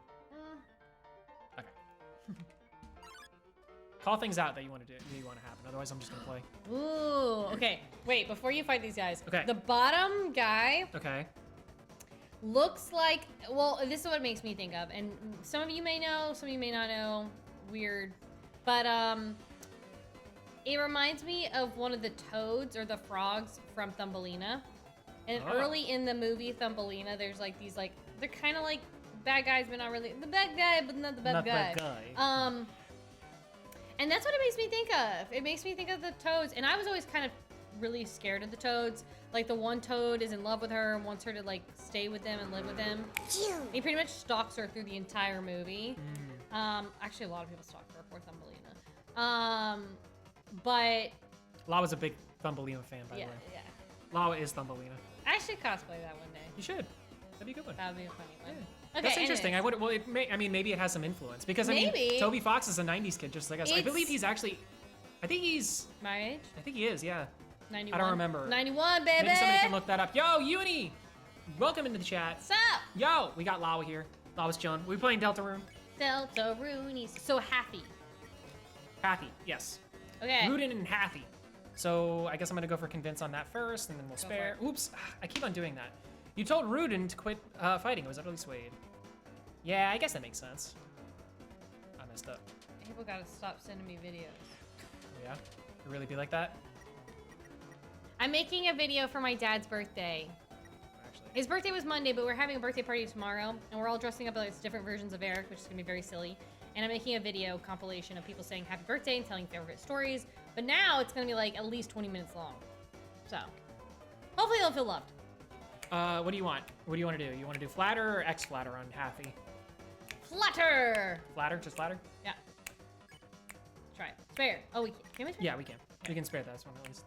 Okay. Call things out that you want to do, that you want to happen. Otherwise, I'm just gonna play. Ooh. Okay. Wait. Before you fight these guys. Okay. The bottom guy Okay. looks like. Well, this is what it makes me think of, and some of you may know, some of you may not know. Weird, but it reminds me of one of the toads or the frogs from Thumbelina. And Oh. early in the movie Thumbelina, there's like these like they're kind of like bad guys, but not really the bad guy, but not the bad Not guy. that guy. And that's what it makes me think of. It makes me think of the toads, and I was always kind of really scared of the toads. Like the one toad is in love with her and wants her to like stay with them and live with them. He pretty much stalks her through the entire movie. Actually, a lot of people stalk her. Poor Thumbelina. But Lawa's a big Thumbelina fan, by yeah, the way. yeah. Lawa is Thumbelina. I should cosplay that one day. You should. That'd be a good one. That would be a funny one. Okay, That's interesting. anyways. I mean, maybe it has some influence because I Maybe. mean, Toby Fox is a '90s kid, just like us. I It's- believe he's actually. I think he's. My age? I think he is. Yeah. 91. I don't remember. 91, baby. Maybe somebody can look that up. Yo, Uni! Welcome into the chat. What's up? Yo, we got Lawa here. Lawa's chilling. We playing Deltarune. Deltarune. So happy. Hathy, yes. Okay. Rudin and Hathy. So I guess I'm gonna go for convince on that first, and then we'll Go spare. for Oops, I keep on doing that. You told Rudin to quit fighting. It was utterly swayed. Yeah, I guess that makes sense. I messed up. People gotta stop sending me videos. Yeah, it really be like that. I'm making a video for my dad's birthday. Actually, His birthday was Monday, but we're having a birthday party tomorrow, and we're all dressing up as different versions of Eric, which is gonna be very silly. And I'm making a video compilation of people saying happy birthday and telling favorite stories. But now it's gonna be like at least 20 minutes long. So hopefully they'll feel loved. what do you want? What do you want to do? You want to do flatter or X flatter on Hathy? Flutter. Flatter, just flatter. Yeah. Try it. Spare. Oh, we can we? Yeah, we can. We can spare that one at least.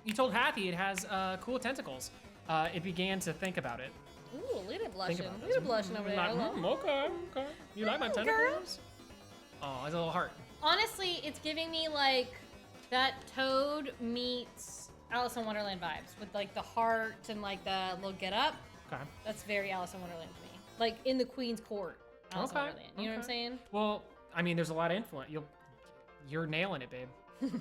You told Hathy it has cool tentacles. It began to think about it. Ooh, look at it blushing. about Look at it blushing over there. Like, I love- okay. You like my Girl. tentacles? Oh, it's a little heart. Honestly, it's giving me like that Toad meets Alice in Wonderland vibes with like the heart and like the little get up. Okay. That's very Alice in Wonderland to me. Like in the Queen's court, Alice in Wonderland. You know what I'm saying? Well, I mean, there's a lot of influence. You're nailing it, babe.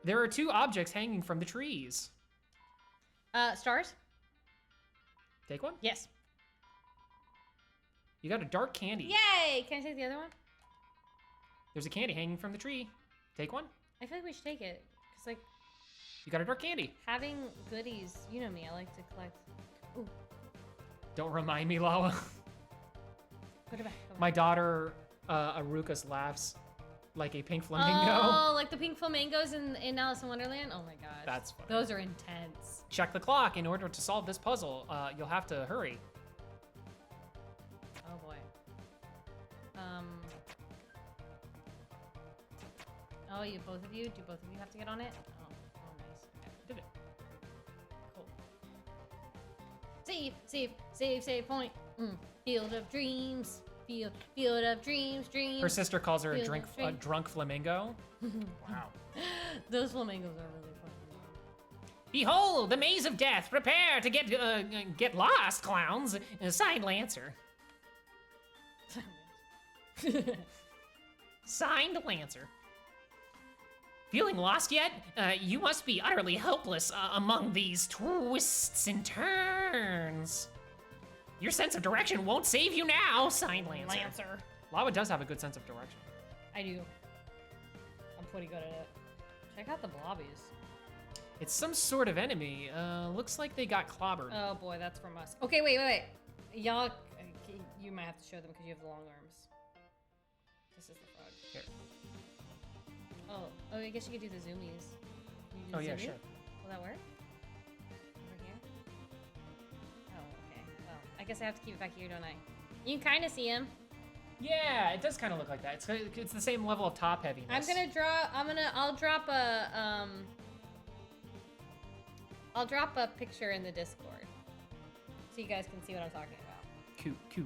There are 2 objects hanging from the trees. Stars? Take one. Yes. You got a dark candy. Yay! Can I take the other one? There's a candy hanging from the tree. Take one. I feel like we should take it. Cause like You got a dark candy. having goodies, you know me, I like to collect. Ooh, Don't remind me, Lawa. put it back. My daughter, Arukas, laughs like a pink flamingo. Oh, like the pink flamingos in Alice in Wonderland? Oh my gosh. That's funny. Those are intense. Check the clock. In order to solve this puzzle, you'll have to hurry. Oh boy. Oh, you both of you? Do both of you have to get on it? Oh, nice. Okay. Did it. Cool. Save point. Field of dreams. Field of dreams, dreams. Her sister calls her a Field of dreams. drunk flamingo. Wow. Those flamingos are really fun. Behold, the maze of death. Prepare to get lost, clowns. Signed, Lancer. Signed, Lancer. Feeling lost yet? You must be utterly helpless among these twists and turns. Your sense of direction won't save you now. Signed, Lancer. Lawa does have a good sense of direction. I do. I'm pretty good at it. Check out the blobbies. It's some sort of enemy. Looks like they got clobbered. Oh boy, that's from us. Okay, wait. Y'all, you might have to show them because you have the long arms. This is the frog. Here. Oh, I guess you could do the zoomies. Can you do Oh the yeah, zoomies? sure. Will that work? Over here? Oh, okay. Well, I guess I have to keep it back here, don't I? You can kind of see him. Yeah, it does kind of look like that. It's the same level of top heaviness. I'll drop a picture in the Discord. So you guys can see what I'm talking about. Cool.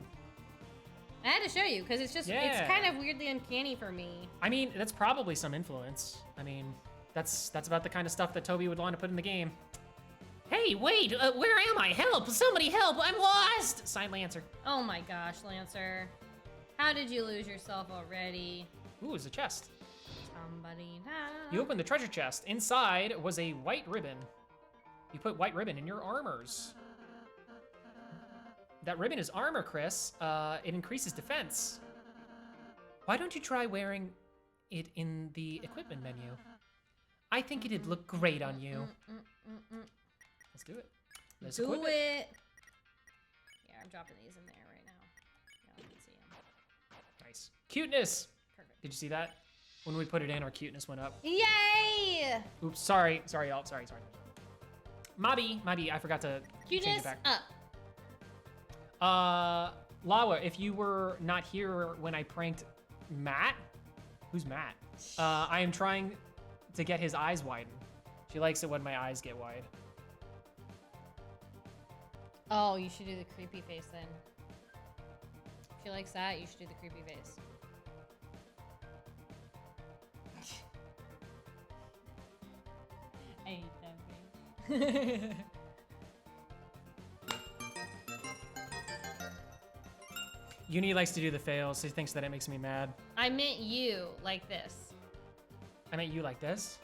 I had to show you, because it's Yeah. kind of weirdly uncanny for me. I mean, that's probably some influence. I mean, that's about the kind of stuff that Toby would want to put in the game. Hey, wait, where am I? Help! Somebody help! I'm lost! Signed, Lancer. Oh my gosh, Lancer. How did you lose yourself already? Ooh, it's a chest. Somebody now. You opened the treasure chest. Inside was a white ribbon. You put white ribbon in your armors. That ribbon is armor, Chris. It increases defense. Why don't you try wearing it in the equipment menu? I think it'd look great on you. Let's do it. Let's Do equip it. Yeah, I'm dropping these in there right now. Y'all can see them. Nice. Cuteness. Perfect. Did you see that? When we put it in, our cuteness went up. Yay! Oops, sorry, y'all. Sorry. Mabi, I forgot to change Cuteness it back. up. Lawa, if you were not here when I pranked Matt, who's Matt? I am trying to get his eyes widened. She likes it when my eyes get wide. Oh, you should do the creepy face then. If she likes that, you should do the creepy face. I hate that face. Uni likes to do the fails. He thinks that it makes me mad. I meant you like this. I meant you like this.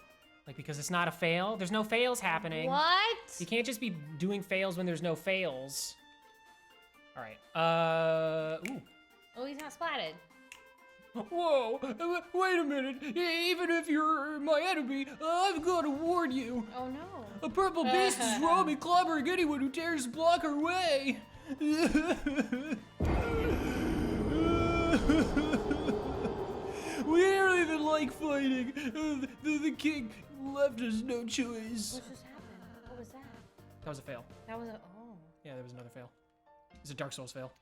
Like, because it's not a fail. There's no fails happening. What? You can't just be doing fails when there's no fails. All right. Ooh. Oh, he's not splatted. Whoa, wait a minute. Even if you're my enemy, I've got to warn you. Oh no. A purple beast is roaming, clobbering anyone who dares to block her way. We don't even like fighting. The king left us no choice. What just happened? What was that? That was a fail. That was a, oh. Yeah, there was another fail. It's a Dark Souls fail.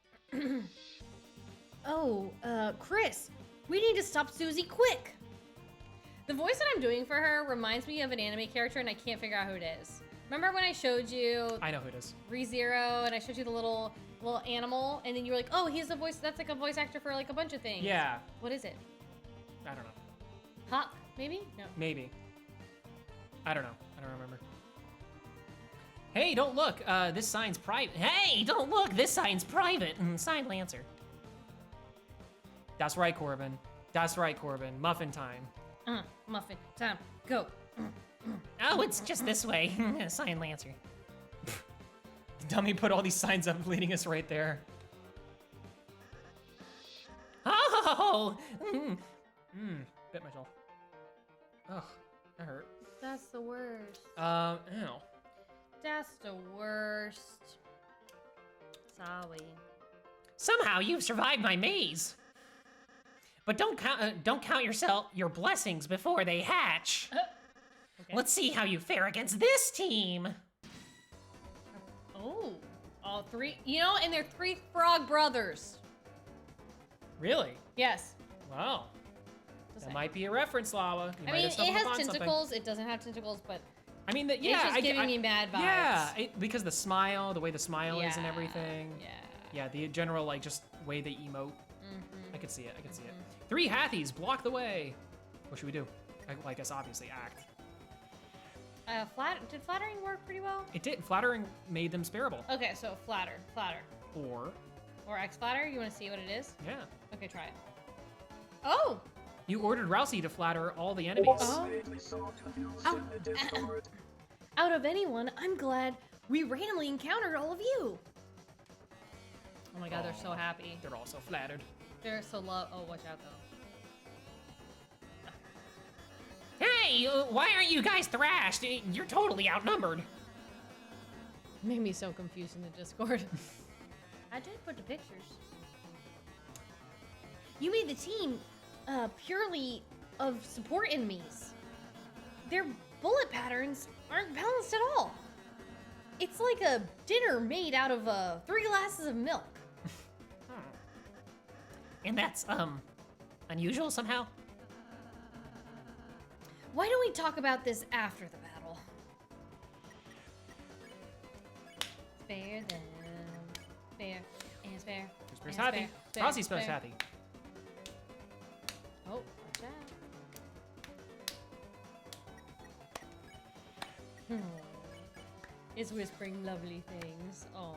Oh, Chris, we need to stop Susie quick. The voice that I'm doing for her reminds me of an anime character and I can't figure out who it is. Remember when I showed you I know who it is. ReZero and I showed you the little animal and then you were like, oh, he's the voice, that's like a voice actor for like a bunch of things. Yeah. What is it? I don't know. Hawk, maybe? No. Maybe. I don't know. I don't remember. Hey, don't look. This sign's private. Hey, don't look, this sign's private. Signed Lancer. That's right, Corbin. That's right, Corbin. Muffin time. Muffin, time, go. Oh, it's just this way. Signed Lancer. Dummy put all these signs up leading us right there. Oh! Bit myself. Ugh, that hurt. That's the worst. Ew. That's the worst. Sorry. Somehow you've survived my maze. But don't count your blessings before they hatch. Okay. Let's see how you fare against this team. Oh, all three. You know, and they're three frog brothers. Really? Yes. Wow. Just That saying. might be a reference, Lawa. You I might mean, have it stumbled has upon something. tentacles. It doesn't have tentacles, but I mean, yeah, it's just giving me bad vibes. Yeah, because the smile, the way the smile is and Yeah, everything. Yeah. Yeah, the general, like, just way they emote. I could see it, I could see it. 3 Hathies, block the way. What should we do? I guess obviously act. Did flattering work pretty well? It did. Flattering made them spareable. Okay, so flatter. Or X flatter, you want to see what it is? yeah. Okay, try it. Oh! You ordered Rousey to flatter all the enemies. Oh. Vaguely so confused Ow. in the Discord. Out of anyone, I'm glad we randomly encountered all of you. Oh my god, they're so happy. They're also flattered. They're so low. Oh, watch out though. Hey, why aren't you guys thrashed? You're totally outnumbered. Made me so confused in the Discord. I did put the pictures. You made the team purely of support enemies. Their bullet patterns aren't balanced at all. It's like a dinner made out of 3 glasses of milk. And that's, unusual somehow? Why don't we talk about this after the battle? Fair then. Fair. And it's fair. Who's and it's Hathy? fair, Rousey spells fair. Hathy. Oh, watch out. It's whispering lovely things. Aww.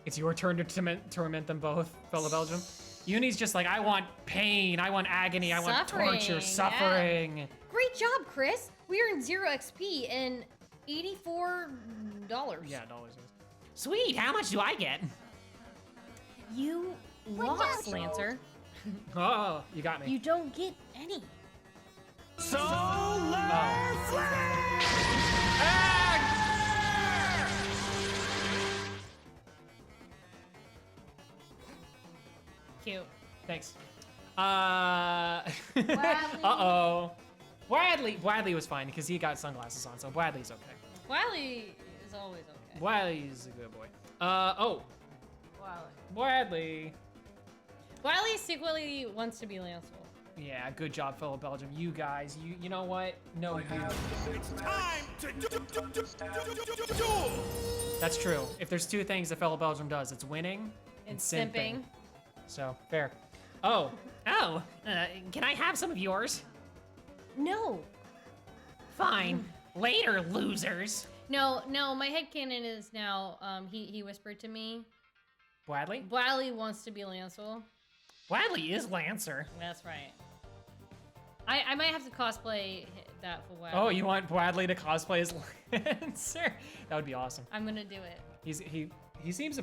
It's your turn to torment them both, fellow Belgium. Uni's just like, I want pain, I want agony, I want torture, Yeah. suffering. Great job, Chris. We earned 0 XP and $84. Yeah, dollars. Sweet, how much do I get? You lost, Lancer. Oh, you got me. You don't get any. Cute. Thanks. Uh-oh. Bradley was fine because he got sunglasses on, so Bradley's okay. Wiley is always okay. Bradley's a good boy. Oh, Bradley. Wiley secretly wants to be Lancel. Yeah, good job, fellow Belgium. You guys, you know what? No, you. It's time to duel! That's true. If there's two things the fellow Belgium does, it's winning and simping. So, fair. Oh, can I have some of yours? No. Fine. Later, losers. No, my headcanon is now, he whispered to me, Bradley? Bradley wants to be Lancel. Bradley is Lancer. That's right. I might have to cosplay that for Bradley. Oh, you want Bradley to cosplay as Lancer? That would be awesome. I'm gonna do it. He seems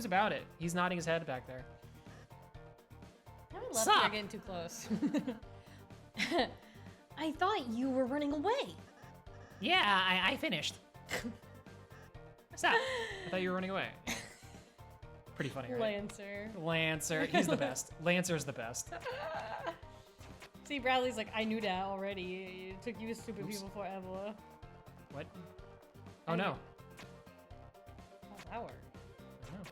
about it. He's nodding his head back there. I would love Sup? you're getting too close. I thought you were running away. Yeah, I finished. Stop. I thought you were running away. Pretty funny, right? Lancer. He's the best. Lancer's the best. See, Bradley's like, I knew that already. It took you stupid people forever. What? Oh no. How's that work? I don't know.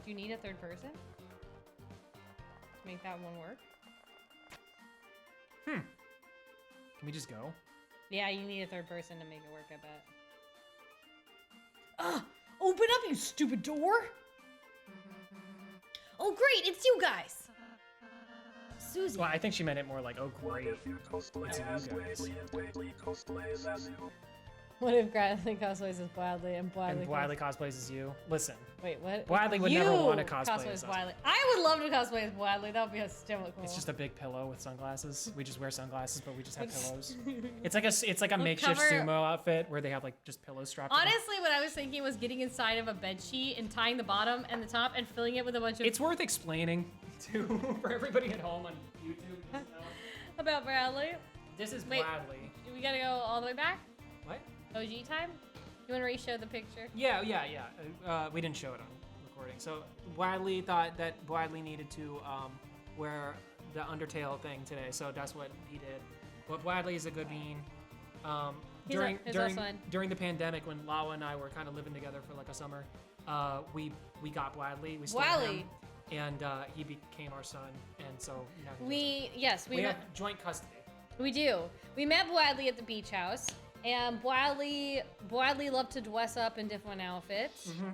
Do you need a third person to make that one work? Can we just go? Yeah, you need a third person to make it work, I bet. Open up, you stupid door! Oh, great, it's you guys! Susie. Well, I think she meant it more like, oh great. If you cosplay It's you as guys. Whaley and Whaley cosplays as you? What if Bradley cosplays as Bradley and And Bradley cosplays as you. Listen, Wait, what? Bradley would You never want to cosplay as us. Bradley. I would love to cosplay as Bradley. That would be hysterical. It's just a big pillow with sunglasses. We just wear sunglasses, but we just have pillows. It's like a We'll makeshift cover- sumo outfit where they have like just pillows strapped. to them. Honestly, what I was thinking was getting inside of a bed sheet and tying the bottom and the top and filling it with a bunch of It's worth explaining to for everybody at home on YouTube. Just know. about Bradley. This is Wait. Bradley. We gotta go all the way back. What? OG time. You want to re-show the picture? Yeah. We didn't show it on recording. So Bradley thought that Bradley needed to wear the Undertale thing today, so that's what he did. But Bradley is a good bean. During the pandemic, when Lawa and I were kind of living together for like a summer, we got Bradley. We stole him, and he became our son, and so now we have joint custody. We do. We met Bradley at the beach house, and Bradley loved to dress up in different outfits. Mm-hmm.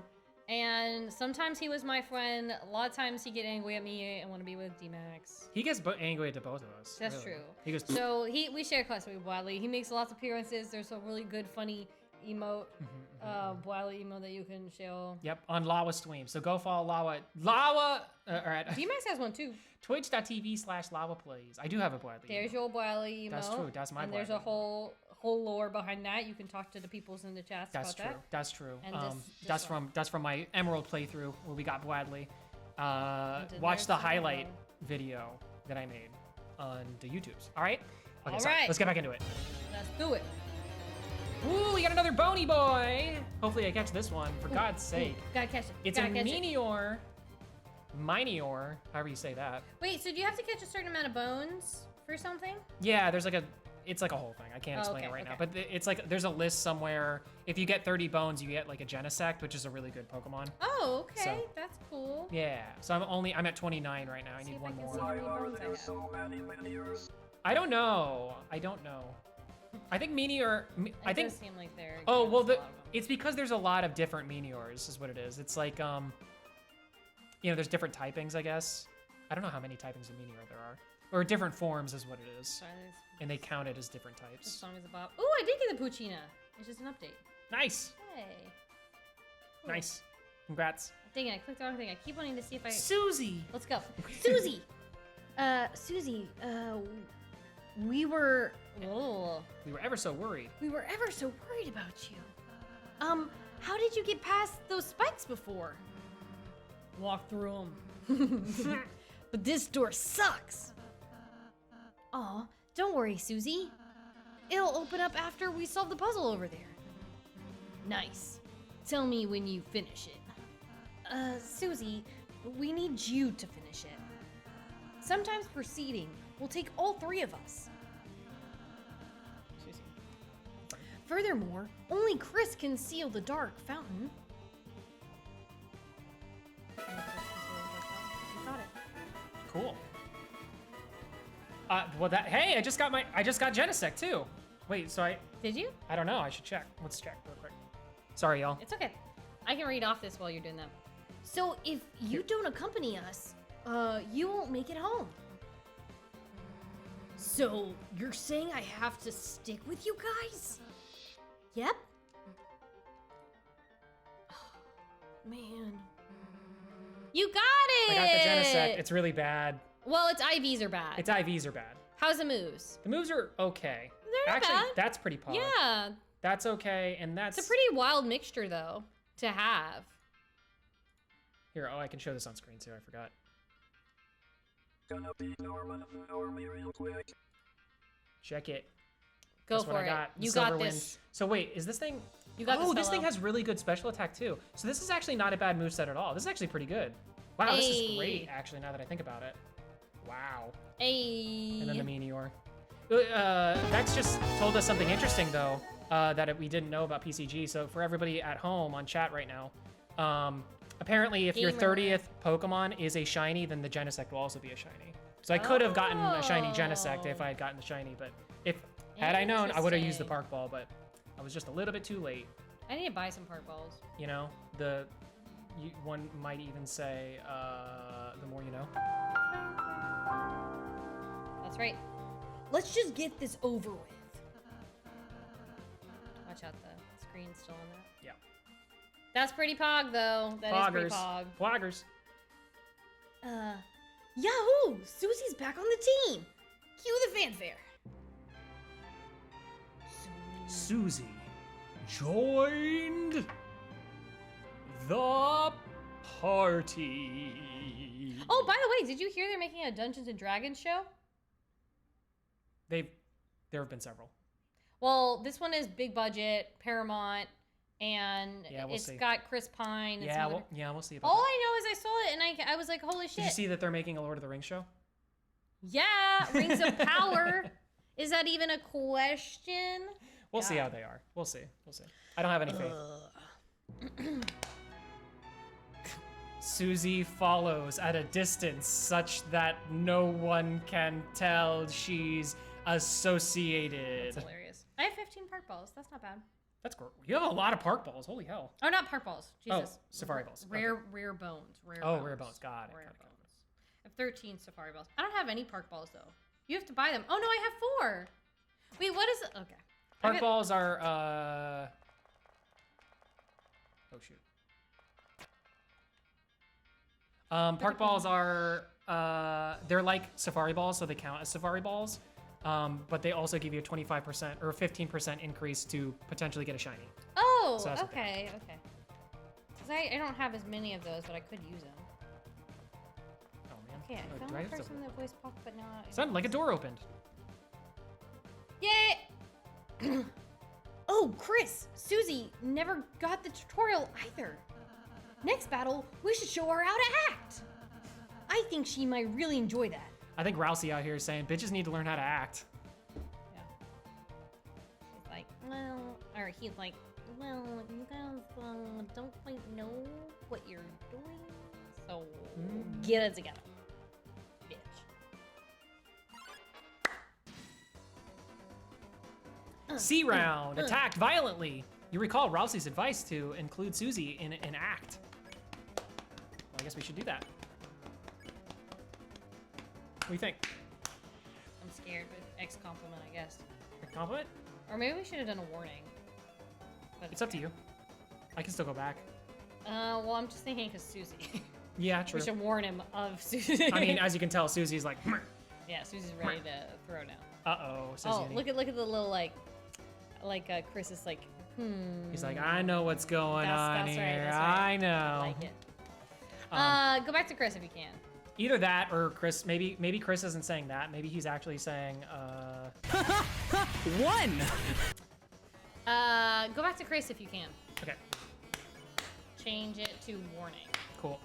And sometimes he was my friend. A lot of times he get angry at me and want to be with D-Max. He gets angry at both of us. That's really. true. He goes. So we share custody with Bradley. He makes lots of appearances. There's a really good, funny emote, Bradley emote that you can show. Yep, on Lawa stream. So go follow Lawa. Lawa. All right. D-Max has one too. Twitch.tv/LawaPlays. I do have a Bradley. There's your Bradley emote. That's true. That's my And there's a Bradley. whole lore behind that. You can talk to the peoples in the chats That's about true. that. That's true. And That's from my Emerald playthrough where we got Bradley. And Watch the there's highlight Emerald. video that I made on the YouTubes. All right. Okay. All sorry. right. Let's get back into it. Let's do it. Ooh, we got another bony boy. Hopefully I catch this one. For God's sake. Gotta catch it. It's Gotta a catch it. Minior. Minior, however you say that. Wait, so do you have to catch a certain amount of bones for something? Yeah, it's like a whole thing. I can't explain it right now, but it's like there's a list somewhere. If you get 30 bones, you get like a Genesect, which is a really good Pokemon. Oh, okay. So- That's cool. Yeah. So I'm at 29 right now. I See need if one I can more. see. Why many are bones I there have. so many Miniors? I don't know. I think Meteor. I It think. does seem like they're. Oh well, there's a lot of them. it's because there's a lot of different Meteors, is what it is. It's like there's different typings, I guess. I don't know how many typings of Meteor there are, or different forms is what it is, Sorry, and they count it as different this types. song is about. Oh, I did get the Puccina. It's just an update. Nice, Hey. Cool. nice. Congrats, Dang it! I clicked the wrong thing. I keep wanting to see if I. Susie. Let's go, Susie. Susie. We were. Oh. We were ever so worried. We were ever so worried about you. How did you get past those spikes before? Walk through them. But this door sucks. Aw, don't worry, Susie. It'll open up after we solve the puzzle over there. Nice. Tell me when you finish it. Susie, we need you to finish it. Sometimes proceeding will take all three of us. Furthermore, only Chris can seal the dark fountain. You got it. Cool. Hey, I just got Genesect too. Wait, so Did you? I don't know. I should check. Let's check real quick. Sorry, y'all. It's okay. I can read off this while you're doing that. So if you don't accompany us, you won't make it home. So you're saying I have to stick with you guys? Yep. Man. You got it! I got the Genesect. It's really bad. Well, its IVs are bad. Its IVs are bad. How's the moves? The moves are okay. They're not Actually, bad. that's pretty pog. Yeah. That's okay, and that's... It's a pretty wild mixture, though, to have. Here, oh, I can show this on screen, too. I forgot. Gonna be Norman Normie real quick. Check it. Go That's for what it. I got. You Silver got Wind. this. So wait, is this thing... You got oh, this, this thing fellow. has really good special attack, too. So this is actually not a bad moveset at all. This is actually pretty good. Wow, this is great, Hey. actually, now that I think about it. Wow. Hey. And then the Meteor. Vex just told us something interesting, though, that we didn't know about PCG. So for everybody at home on chat right now, apparently if your Gamer. 30th Pokemon is a shiny, then the Genesect will also be a shiny. So I could have gotten a shiny Genesect if I had gotten the shiny, but had I known, I would have used the Interesting. Park Ball, but I was just a little bit too late. I need to buy some park balls. You know, one might even say, the more you know. That's right. Let's just get this over with. Watch out, the screen's still on that. Yeah. That's pretty pog, though. That is pretty pog. Poggers. Yahoo! Susie's back on the team. Cue the fanfare. Susie joined the party. Oh, by the way, did you hear they're making a Dungeons and Dragons show? There have been several. Well, this one is big budget, Paramount, and Yeah, we'll it's see. got Chris Pine. And Yeah, some other- we'll see about All that. I know is I saw it and I was like, holy shit. Did you see that they're making a Lord of the Rings show? Yeah, Rings of Power. Is that even a question? We'll see how they are. We'll see. I don't have any faith. Susie follows at a distance such that no one can tell she's associated. That's hilarious. I have 15 park balls. That's not bad. That's great. You have a lot of park balls. Holy hell. Oh, not park balls. Jesus. Oh, safari balls. Rare Okay. rare bones. Rare Oh, bones. rare bones. Got it. Rare Got it. bones. I have 13 safari balls. I don't have any park balls though. You have to buy them. Oh no, I have 4. Wait, what is it? Okay. Park got- balls are oh shoot. Park balls are they're like safari balls, so they count as safari balls. But they also give you a 25% or 15% increase to potentially get a shiny. Oh, So that's okay. Because I don't have as many of those, but I could use them. Oh man. Okay, I Do found I the have to- person that voice popped, but now Sounded like a door opened. Yay! Oh, Chris, Susie never got the tutorial either. Next battle, we should show her how to act. I think she might really enjoy that. I think Rousey out here is saying bitches need to learn how to act. Yeah. She's like, well, or he's like, well, you guys don't quite know what you're doing, so get it together, bitch. C round, attacked violently. You recall Rousey's advice to include Susie in an act. Well, I guess we should do that. What do you think? I'm scared, but X compliment, I guess. A compliment? Or maybe we should have done a warning. But It's up to you. I can still go back. Well, I'm just thinking because Susie. Yeah, true. We should warn him of Susie. I mean, as you can tell, Susie's like, yeah, Susie's ready to throw down. uh-oh, says Oh, Yenny. look at the little like Chris is like, He's like, I know what's going on that's here. right, that's right. I know. like it. Go back to Chris if you can. Either that or Chris, maybe Chris isn't saying that. Maybe he's actually saying, One! Go back to Chris if you can. okay, Change it to warning. cool.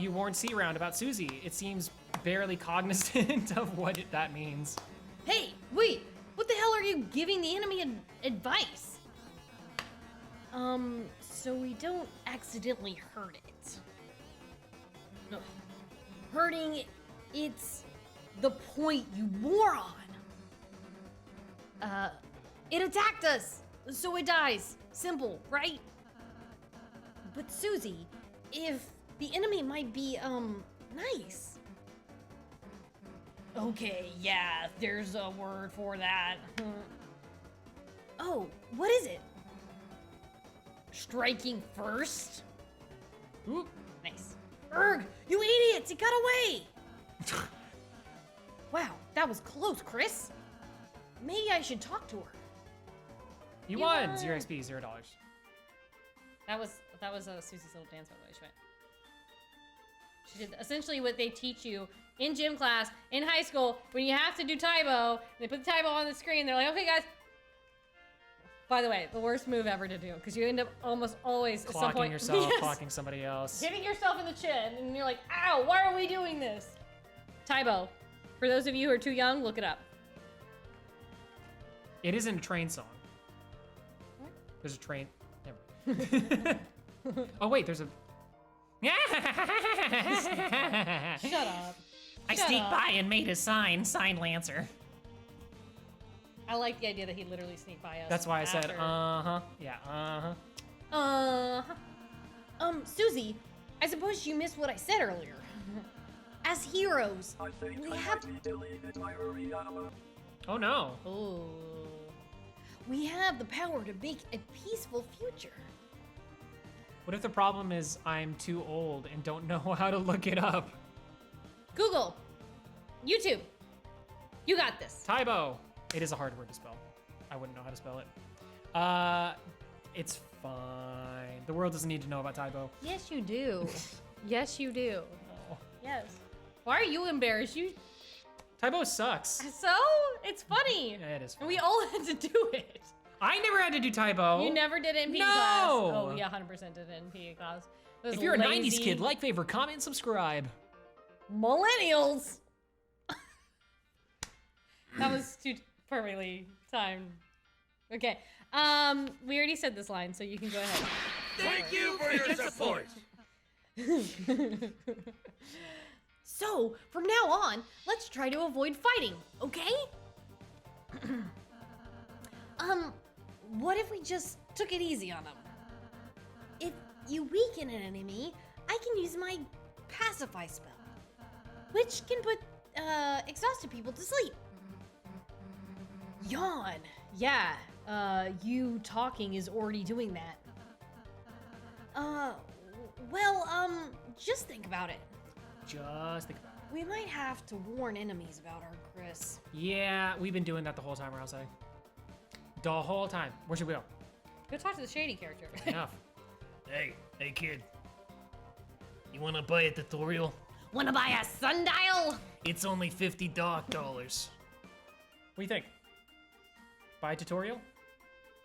You warned C round about Susie. It seems barely cognizant of what that means. Hey, wait! What the hell are you giving the enemy advice? So we don't accidentally hurt it. No. Hurting it's the point, you moron! It attacked us, so it dies. Simple, right? But Susie, if the enemy might be, nice. Okay, yeah, there's a word for that. Oh, what is it? Striking first? Oop. Nice. Erg, you idiots, it got away! Wow, that was close, Chris. Maybe I should talk to her. You won! 0 XP, $0. That was Susie's little dance, by the way. She did essentially what they teach you in gym class in high school when you have to do Taibo. They put the Taibo on the screen. They're like, okay, guys. By the way, the worst move ever to do because you end up almost always at some Clocking point yourself, yes, clocking somebody else. hitting yourself in the chin, and you're like, ow, why are we doing this? Taibo. For those of you who are too young, look it up. It isn't a train song. There's a train. Never mind. Oh wait, there's a. Shut up. I Shut sneaked up. by and made a sign, signed Lancer. I like the idea that he literally sneaked by us. That's why I said, after. yeah, Susie, I suppose you missed what I said earlier. As heroes, I think we I have. might be deleted my Uriyama. Oh no. Oh. We have the power to make a peaceful future. What if the problem is I'm too old and don't know how to look it up? Google, YouTube, you got this. Taibo. It is a hard word to spell. I wouldn't know how to spell it. It's fine. The world doesn't need to know about Taibo. Yes, you do. Yes, you do. Oh. Yes. Why are you embarrassed? You. Taibo sucks. So it's funny. Yeah, it is And we funny. all had to do it. I never had to do Taibo. You never did it in PE No! class. Oh yeah, 100% did it in PE class. It was If you're a lazy. 90s kid, like, favorite, comment, subscribe. Millennials. That was too perfectly timed. Okay. We already said this line, so you can go ahead. Thank you for your support. So, from now on, let's try to avoid fighting, okay? What if we just took it easy on them? If you weaken an enemy, I can use my pacify spell, which can put exhausted people to sleep. Yawn. Yeah, you talking is already doing that. Just think about it. Just think about it. We might have to warn enemies about her, Chris. Yeah, we've been doing that the whole time, Rouse. The whole time. Where should we go? Go talk to the Shady character. Enough. Hey kid. You wanna buy a tutorial? Wanna buy a sundial? It's only $50. What do you think? Buy a tutorial?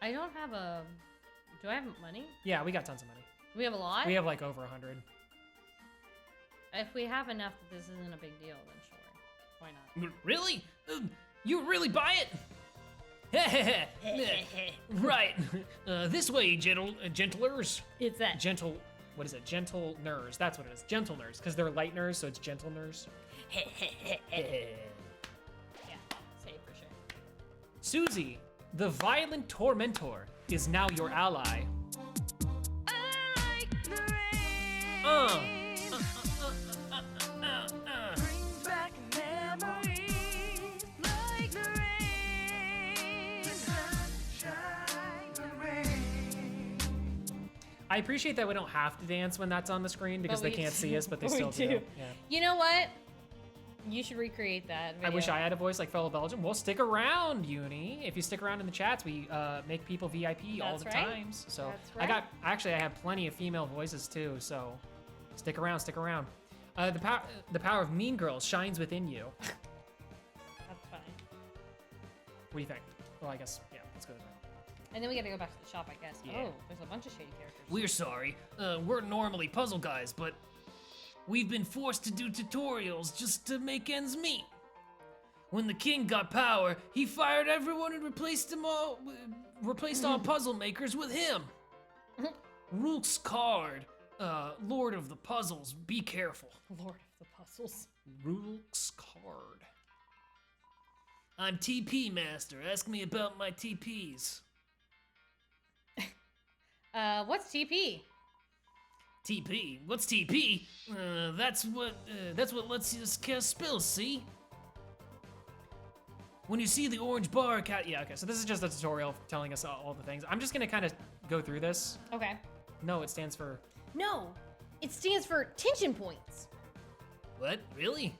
I don't have a... Do I have money? Yeah, we got tons of money. Do we have a lot? We have like over 100. If we have enough that this isn't a big deal, then sure. Why not? Really? You really buy it? Right. This way, gentlers. It's that. Gentle, what is it? Gentle nurs. That's what it is. Gentle nurs, because they're light nurs, so it's gentle nurs. Yeah, say for sure. Susie, the violent tormentor, is now your ally. I appreciate that we don't have to dance when that's on the screen because But they we- can't see us, but they we still do. do. Yeah. You know what? You should recreate that video. I wish I had a voice like fellow Belgian. Well, stick around, Uni. If you stick around in the chats, we make people VIP all That's the right. times. So That's right. I have plenty of female voices too. So stick around, stick around. The power of Mean Girls shines within you. That's fine. What do you think? Well, I guess yeah. Let's go there. And then we gotta go back to the shop, I guess. Yeah. Oh, there's a bunch of shady characters. We're sorry. We're normally puzzle guys, but we've been forced to do tutorials just to make ends meet. When the king got power, he fired everyone and replaced all puzzle makers with him. Rook's card, Lord of the Puzzles, be careful. Lord of the Puzzles. Rook's card. I'm TP master. Ask me about my TPs. What's TP? TP? What's TP? That's what lets us cast spells, see? When you see the orange bar Yeah, okay, so this is just a tutorial telling us all the things. I'm just gonna kind of go through this. Okay. No, it stands for... No, it stands for tension points. What? Really?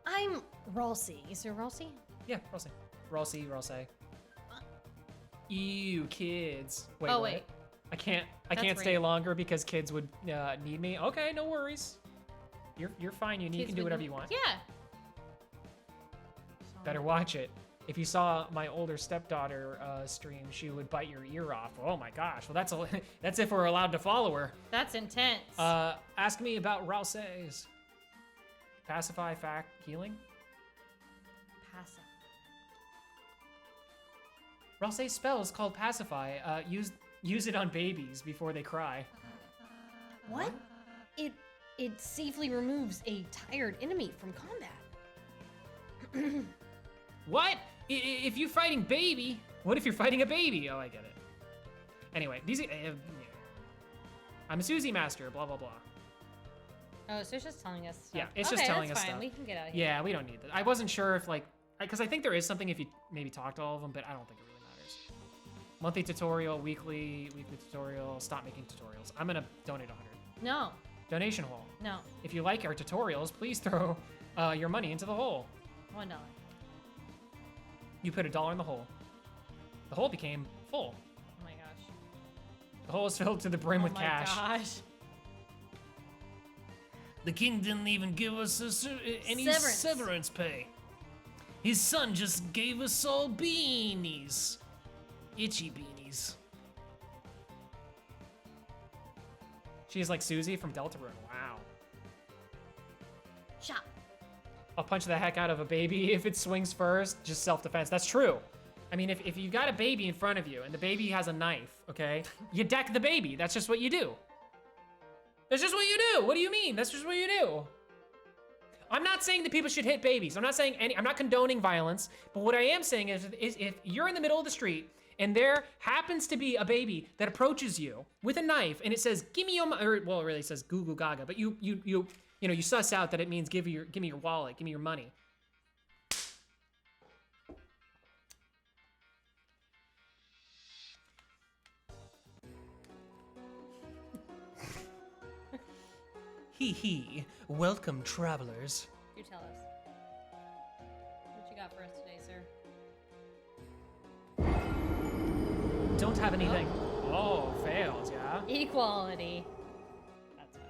I'm Ralsei. Is there Ralsei? Yeah, Ralsei. You kids. Wait, Oh, what? wait. I can't That's stay random. longer because kids would need me. Okay, no worries. You're fine, you Kids can do would- whatever you want. Yeah. Better watch it. If you saw my older stepdaughter stream, she would bite your ear off. Oh my gosh. Well, that's if we're allowed to follow her. That's intense. Ask me about Ralsei's. Pacify, fact, healing. Passive. Ralsei's spell is called Pacify. Use it on babies before they cry. What? It safely removes a tired enemy from combat. What? If you're fighting baby, what if you're fighting a baby? Oh, I get it. Anyway, these. I'm a Susie master. Blah blah blah. Oh, so it's just telling us stuff. Yeah, it's just telling that's us fine. stuff. We can get out of here. Yeah, we don't need that. I wasn't sure if because I think there is something if you maybe talk to all of them, but I don't think it really matters. Monthly tutorial, weekly tutorial. Stop making tutorials. I'm gonna donate 100. No. Donation hole. No. If you like our tutorials, please throw your money into the hole. $1. You put $1 in the hole. The hole became full. Oh my gosh. The hole is filled to the brim with cash. Oh my gosh. The king didn't even give us any severance pay. His son just gave us all beanies. Itchy beanies. She's like Susie from Deltarune. Wow. Shot. I'll punch the heck out of a baby if it swings first. Just self-defense. That's true. I mean, if you got a baby in front of you and the baby has a knife, okay, you deck the baby. That's just what you do. That's just what you do. What do you mean? That's just what you do. I'm not saying that people should hit babies. I'm not saying I'm not condoning violence. But what I am saying is if you're in the middle of the street and there happens to be a baby that approaches you with a knife and it says, "Give me your," or well, it really says "Goo Goo Gaga," but you suss out that it means give me your wallet, give me your money. Hee hee. Welcome, travelers. You tell us. What you got for us today, sir? Don't have anything. Oh, fails, yeah? Equality. That's funny.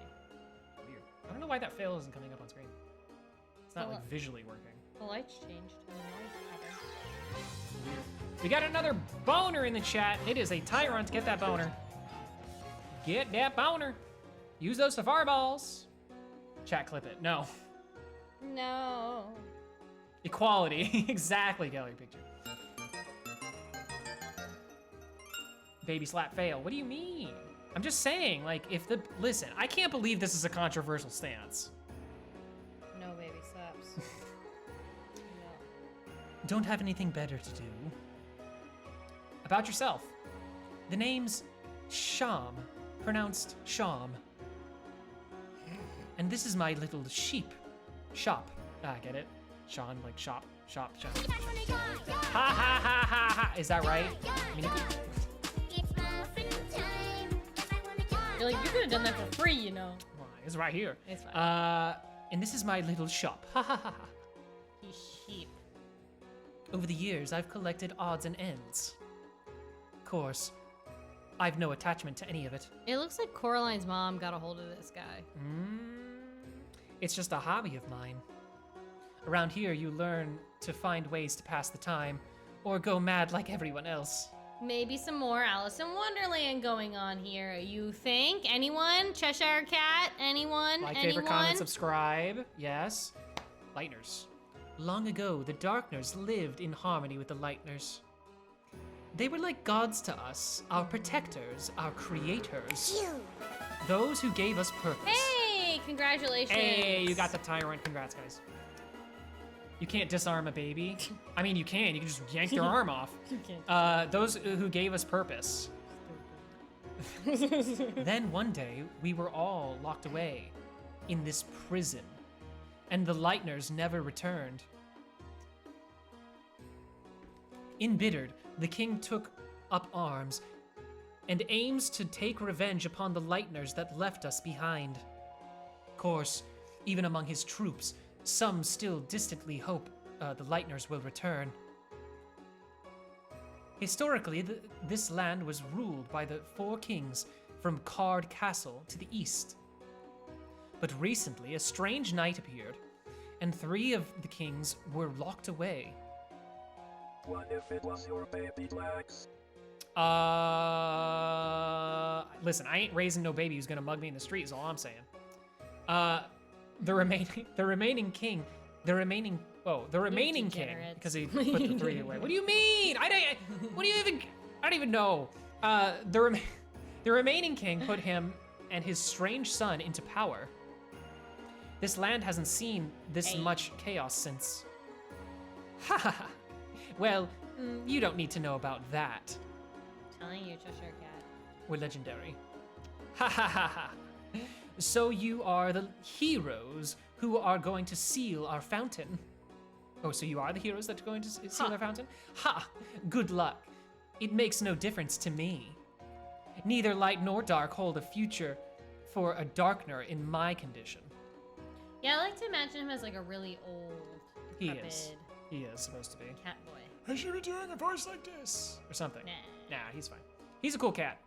Weird. I don't know why that fail isn't coming up on screen. It's not Well, like visually working. The lights changed and the noise happened. We got another boner in the chat. It is a tyrant. Get that boner. Get that boner. Use those safari balls. Chat, clip it. No. No. Equality. Exactly, gallery picture. Baby slap fail. What do you mean? I'm just saying, like, listen, I can't believe this is a controversial stance. No baby slaps. No. Don't have anything better to do. About yourself. The name's Sham, pronounced Sham. And this is my little sheep. Shop. Ah, get it? Sean, like shop. Ha ha ha ha ha. Is that right? I mean, You're like, you could have done that for free, you know. well, it's right here. It's fine. And this is my little shop. Ha ha ha ha. He's sheep. Over the years, I've collected odds and ends. Of course, I've no attachment to any of it. It looks like Coraline's mom got a hold of this guy. It's just a hobby of mine. Around here, you learn to find ways to pass the time, or go mad like everyone else. Maybe some more Alice in Wonderland going on here. You think? Anyone? Cheshire Cat? Anyone? Like, Anyone? favorite, comment, subscribe. Yes. Lightners. Long ago, the Darkners lived in harmony with the Lightners. They were like gods to us, our protectors, our creators. Those who gave us purpose. Hey, congratulations. Hey, you got the tyrant. Congrats, guys. You can't disarm a baby. I mean, you can. You can just yank their arm off. You can't. Those who gave us purpose. Then one day, we were all locked away in this prison, and the Lightners never returned. Embittered, the king took up arms and aims to take revenge upon the Lightners that left us behind. Of course, even among his troops, some still distantly hope the Lightners will return. Historically, this land was ruled by the 4 kings from Card Castle to the east. But recently, a strange night appeared, and 3 of the kings were locked away. What if it was your baby Lex? Listen, I ain't raising no baby who's gonna mug me in the street, is all I'm saying. The remaining king, because he put the 3 away. What do you mean? I don't even know. The remaining king put him and his strange son into power. This land hasn't seen this much chaos since. Ha ha ha. Well, you don't need to know about that. I'm telling you, Cheshire Cat. We're legendary. Ha ha ha ha. So you are the heroes who are going to seal our fountain. Oh, so you are the heroes that are going to seal our fountain? Ha! Good luck. It makes no difference to me. Neither light nor dark hold a future for a darkner in my condition. Yeah, I like to imagine him as like a really old, He decrepit is. He is supposed to be. cat boy. I should be doing a voice like this. Or something. Nah. Nah, he's fine. He's a cool cat.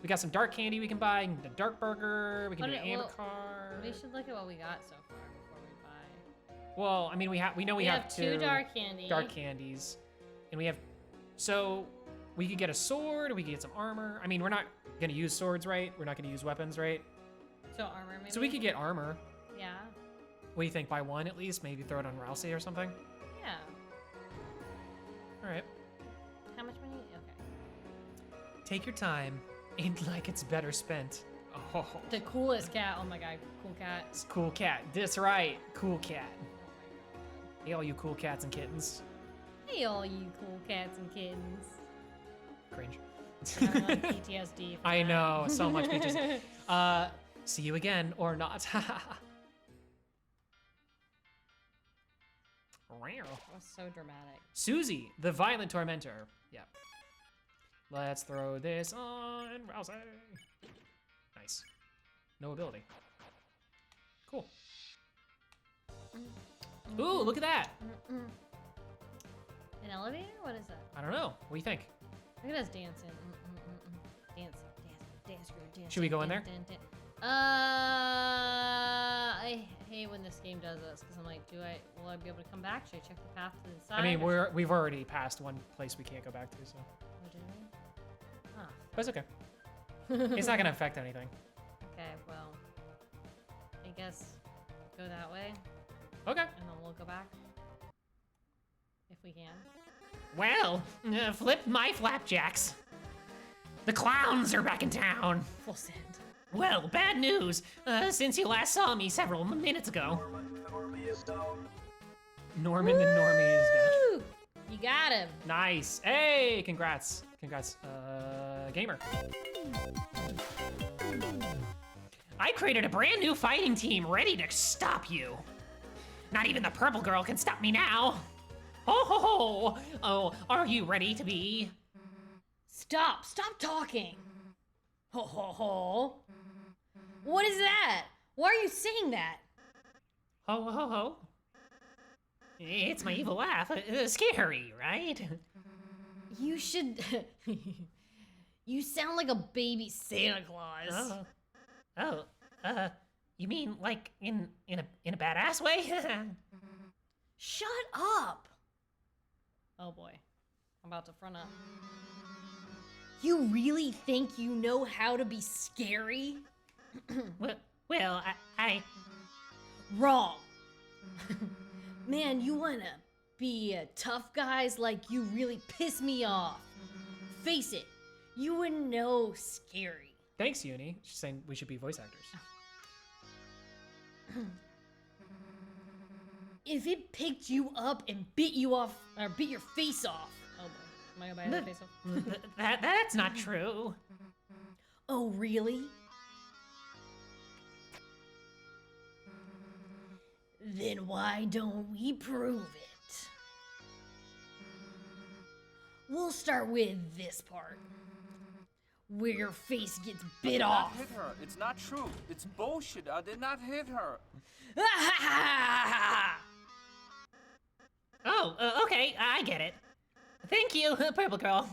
We got some dark candy we can buy, the dark burger, we can do an amber card. We should look at what we got so far before we buy. Well, I mean, we know we have 2 dark candy. dark candies, and we have, so we could get a sword, or we could get some armor. I mean, we're not gonna use swords, right? We're not gonna use weapons, right? So armor maybe? So we could get armor. Yeah. What do you think? Buy 1 at least? Maybe throw it on Rousey or something? Yeah. All right. How much money? Okay. Take your time, and like it's better spent. Oh, The coolest cat. Oh my god, cool cat. it's cool cat. That's right, cool cat. Oh my Hey, all you cool cats and kittens. god. Hey, all you cool cats and kittens. Cringe. I'm on PTSD. from I that. know, so much PTSD. See you again, or not. That was so dramatic. Susie, the violent tormentor. Yep. Let's throw this on Rousey. Nice. No ability. Cool. Ooh, look at that. An elevator? What is that? I don't know. What do you think? Look at us dancing. Dance, dance. Should we go in there? I hate when this game does this because I'm like, will I be able to come back? Should I check the path to the side? I mean, we've already passed one place we can't go back to, so. Oh, did we? Oh. But it's okay. It's not gonna affect anything. Okay, well, I guess go that way Okay. and then we'll go back if we can. Well, flip my flapjacks. The clowns are back in town. Full send. Well, bad news. Since you last saw me several minutes ago. Normie is down. Norman the Normie is dead. Woo! You got him. Nice. Hey, congrats. Congrats, gamer. I created a brand new fighting team ready to stop you. Not even the purple girl can stop me now. Ho ho ho! Oh, are you ready to be? Stop talking. Ho ho ho. What is that? Why are you saying that? Ho ho ho. It's my evil laugh. Scary, right? You should. You sound like a baby Santa Claus. You mean like in a badass way? Shut up. Oh boy, I'm about to front up. You really think you know how to be scary? well, I Wrong. Man, you wanna be tough guys like you really piss me off. Face it, you wouldn't know scary. Thanks, Uni. She's saying we should be voice actors. if it picked you up and bit you off, or bit your face off. Oh boy, am I gonna bite my face off? That's not true. Oh, really? Then why don't we prove it? We'll start with this part. Where your face gets bit off. I did not hit her. It's not true. It's bullshit. I did not hit her. Oh, okay, I get it. Thank you, Purple Girl.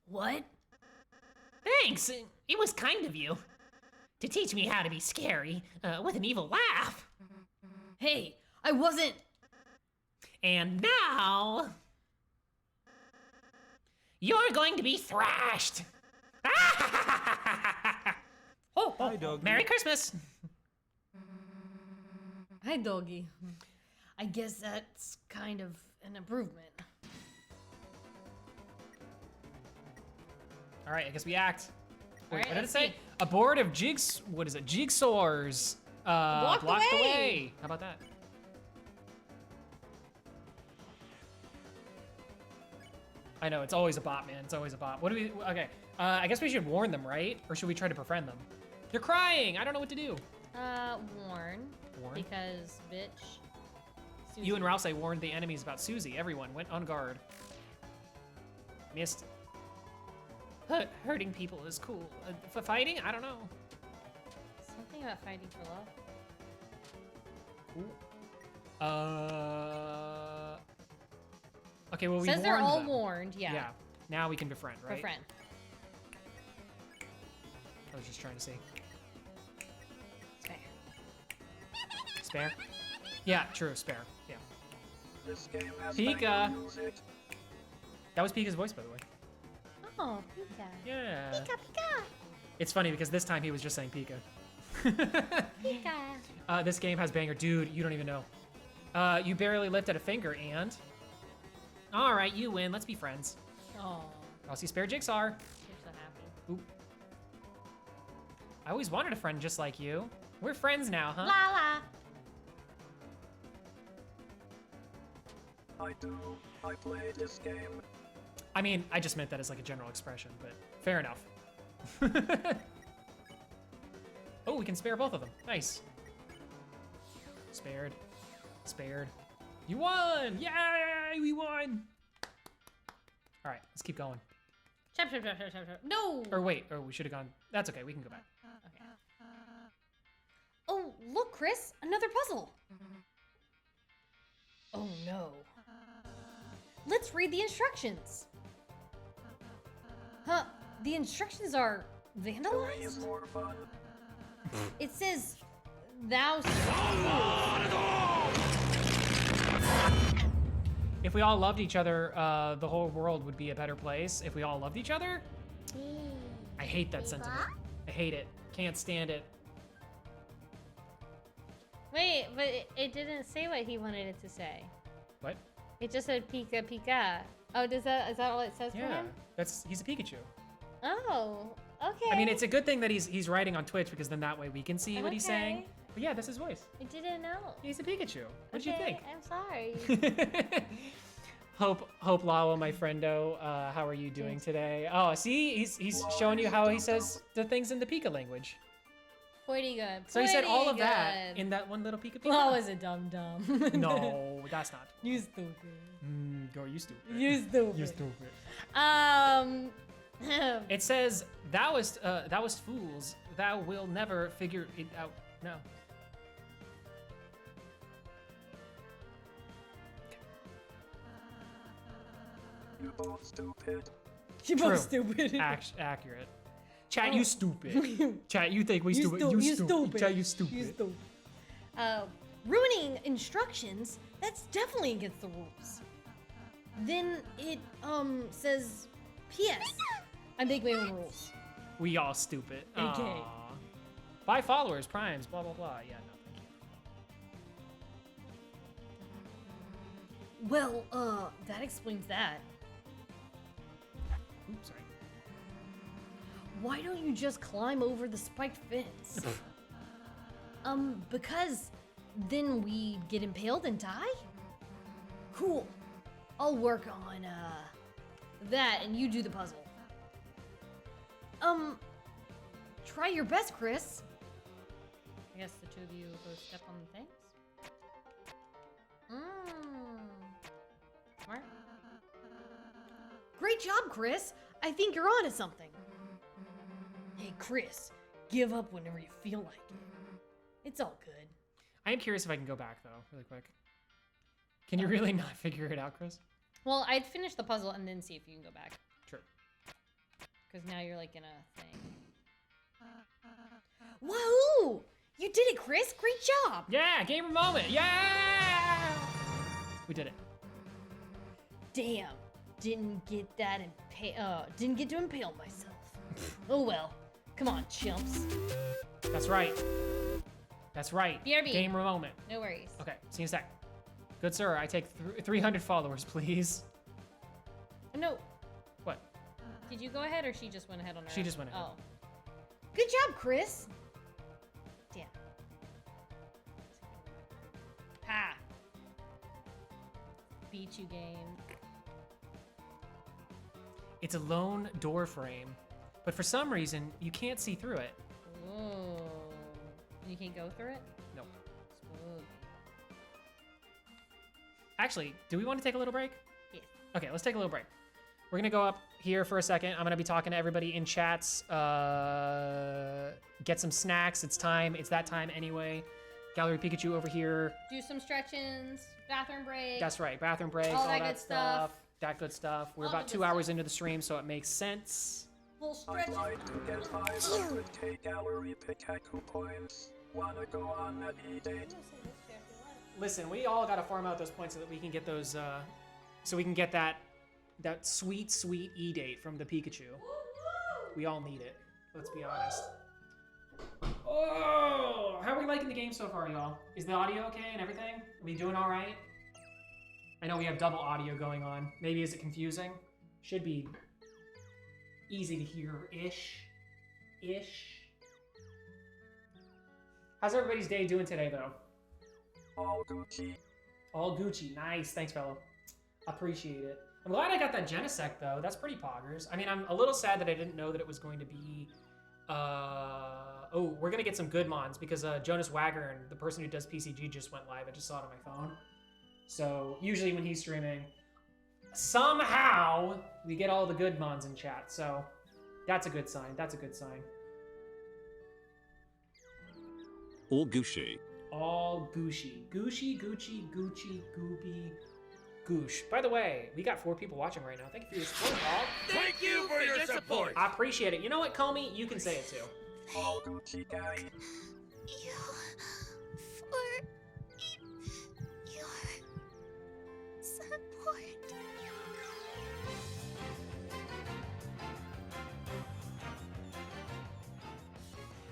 What? Thanks. It was kind of you to teach me how to be scary with an evil laugh. Hey, I wasn't. And now you're going to be thrashed. Oh, Hi, doggy. Merry Christmas. Hi, doggy. I guess that's kind of an improvement. All right, I guess we act. Wait, Alright, what did it let's say? see. A board of what is it? Jigsaws blocked the the way. way. How about that? I know, it's always a bot, man. It's always a bot. What do we, okay. I guess we should warn them, right? Or should we try to befriend them? They're crying. I don't know what to do. Warn. Warn? Because, bitch. Susie. You and Rouse warned the enemies about Susie. Everyone went on guard. Missed. Hurting people is cool. For fighting, I don't know. Something about fighting for love. Okay, well, we Says they're warned all them. warned, yeah. Yeah. Now we can befriend, right? Befriend. I was just trying to see. Spare. Spare? Yeah, true, spare. Yeah. This game has Pika. banger music. That was Pika's voice, by the way. Oh, Pika. Yeah. Pika, Pika. It's funny because this time he was just saying Pika. Pika. This game has banger. Dude, you don't even know. You barely lifted a finger and... All right, you win. Let's be friends. Oh, I'll see spare Jigsaw. you're so happy. Oop. I always wanted a friend just like you. We're friends now, huh? Lala. I do. I play this game. I mean, I just meant that as like a general expression, but fair enough. Oh, we can spare both of them. Nice. Spared. Spared. You won! Yay! We won! All right, let's keep going. Chop. No. Or wait, we should have gone. That's okay, we can go back. Okay. Oh, look, Chris, another puzzle. Oh no. Let's read the instructions. Huh? The instructions are Three is vandalized. more fun. It says, "Thou." If we all loved each other, the whole world would be a better place. If we all loved each other? I hate that sentiment. I hate it. Can't stand it. Wait, but it didn't say what he wanted it to say. What? It just said Pika Pika. Oh, is that all it says for Yeah, him? he's a Pikachu. Oh, okay. I mean, it's a good thing that he's writing on Twitch because then that way we can see what he's saying. Okay. But yeah, that's his voice. I didn't know. He's a Pikachu. What did you Okay, think? I'm sorry. Hope Lawa, my friendo, how are you doing today? Oh, see, he's showing you how he says the things in the Pika language. Pretty good. So he said all of Pretty that good. in that one little Pika Pika. Well, was a dum dum. No, that's not. You stupid. Girl, you stupid. You stupid. You stupid. It It says, thou wast fools, thou will never figure it out. No. You both stupid. You True. both stupid. Accurate. Chat, you stupid. Chat, you think we stupid. You You stupid. stupid. Chat, you stupid. You stupid. Ruining instructions, that's definitely against the rules. Then it, says, P.S. I make my own rules. We all stupid. Okay. Aw. Buy followers, primes, blah, blah, blah. Yeah, no, thank you. Well, that explains that. Oops, sorry. Why don't you just climb over the spiked fence? Because then we get impaled and die? Cool. I'll work on, that and you do the puzzle. Try your best, Chris. I guess the two of you go step on the things. Smart. Great job, Chris. I think you're onto something. Hey, Chris, give up whenever you feel like it. It's all good. I am curious if I can go back, though, really quick. Can you really not figure it out, Chris? Well, I'd finish the puzzle and then see if you can go back. True. Because now you're like in a thing. Whoa! You did it, Chris! Great job! Yeah, gamer moment! Yeah! We did it. Damn. Didn't get to impale myself. Oh well. Come on, chumps. That's right. That's right. BRB. Gamer moment. No worries. Okay, see you in a sec. Good sir, I take 300 followers, please. No. What? Did you go ahead or she just went ahead on her She own? just went ahead. Oh. Good job, Chris. Damn. Ha. Beat you game. It's a lone door frame, but for some reason, you can't see through it. Whoa. You can't go through it? No. Smooth. Actually, do we want to take a little break? Yes. Okay, let's take a little break. We're gonna go up here for a second. I'm gonna be talking to everybody in chats. Get some snacks. It's time. It's that time anyway. Gallery Pikachu over here. Do some stretch-ins, bathroom break. That's right. Bathroom break. All that good stuff. That good stuff. We're All about the 2 good hours stuff. into the stream, so it makes sense. Full stretch. I'd like to get 500k gallery Pikachu points. Wanna go on that e-date? Listen, we all gotta farm out those points so that we can get those. So we can get that sweet, sweet E-date from the Pikachu. We all need it. Let's be honest. Oh, how are we liking the game so far, y'all? Is the audio okay and everything? Are we doing all right? I know we have double audio going on. Maybe is it confusing? Should be easy to hear-ish. How's everybody's day doing today, though? All Gucci. All Gucci. Nice. Thanks, fellow. Appreciate it. I'm glad I got that Genesect, though. That's pretty poggers. I mean, I'm a little sad that I didn't know that it was going to be... Oh, we're going to get some good mons because Jonas Wagern, the person who does PCG, just went live. I just saw it on my phone. So usually when he's streaming, somehow we get all the good mons in chat. So that's a good sign. That's a good sign. All Gucci. All Gucci. Gucci, Gucci, Gucci, Gooby, Goosh. By the way, we got 4 people watching right now. Thank you for your support, Paul. Thank you for your support. I appreciate it. You know what, Comey? You can say it too. All Gucci guy. You for your support.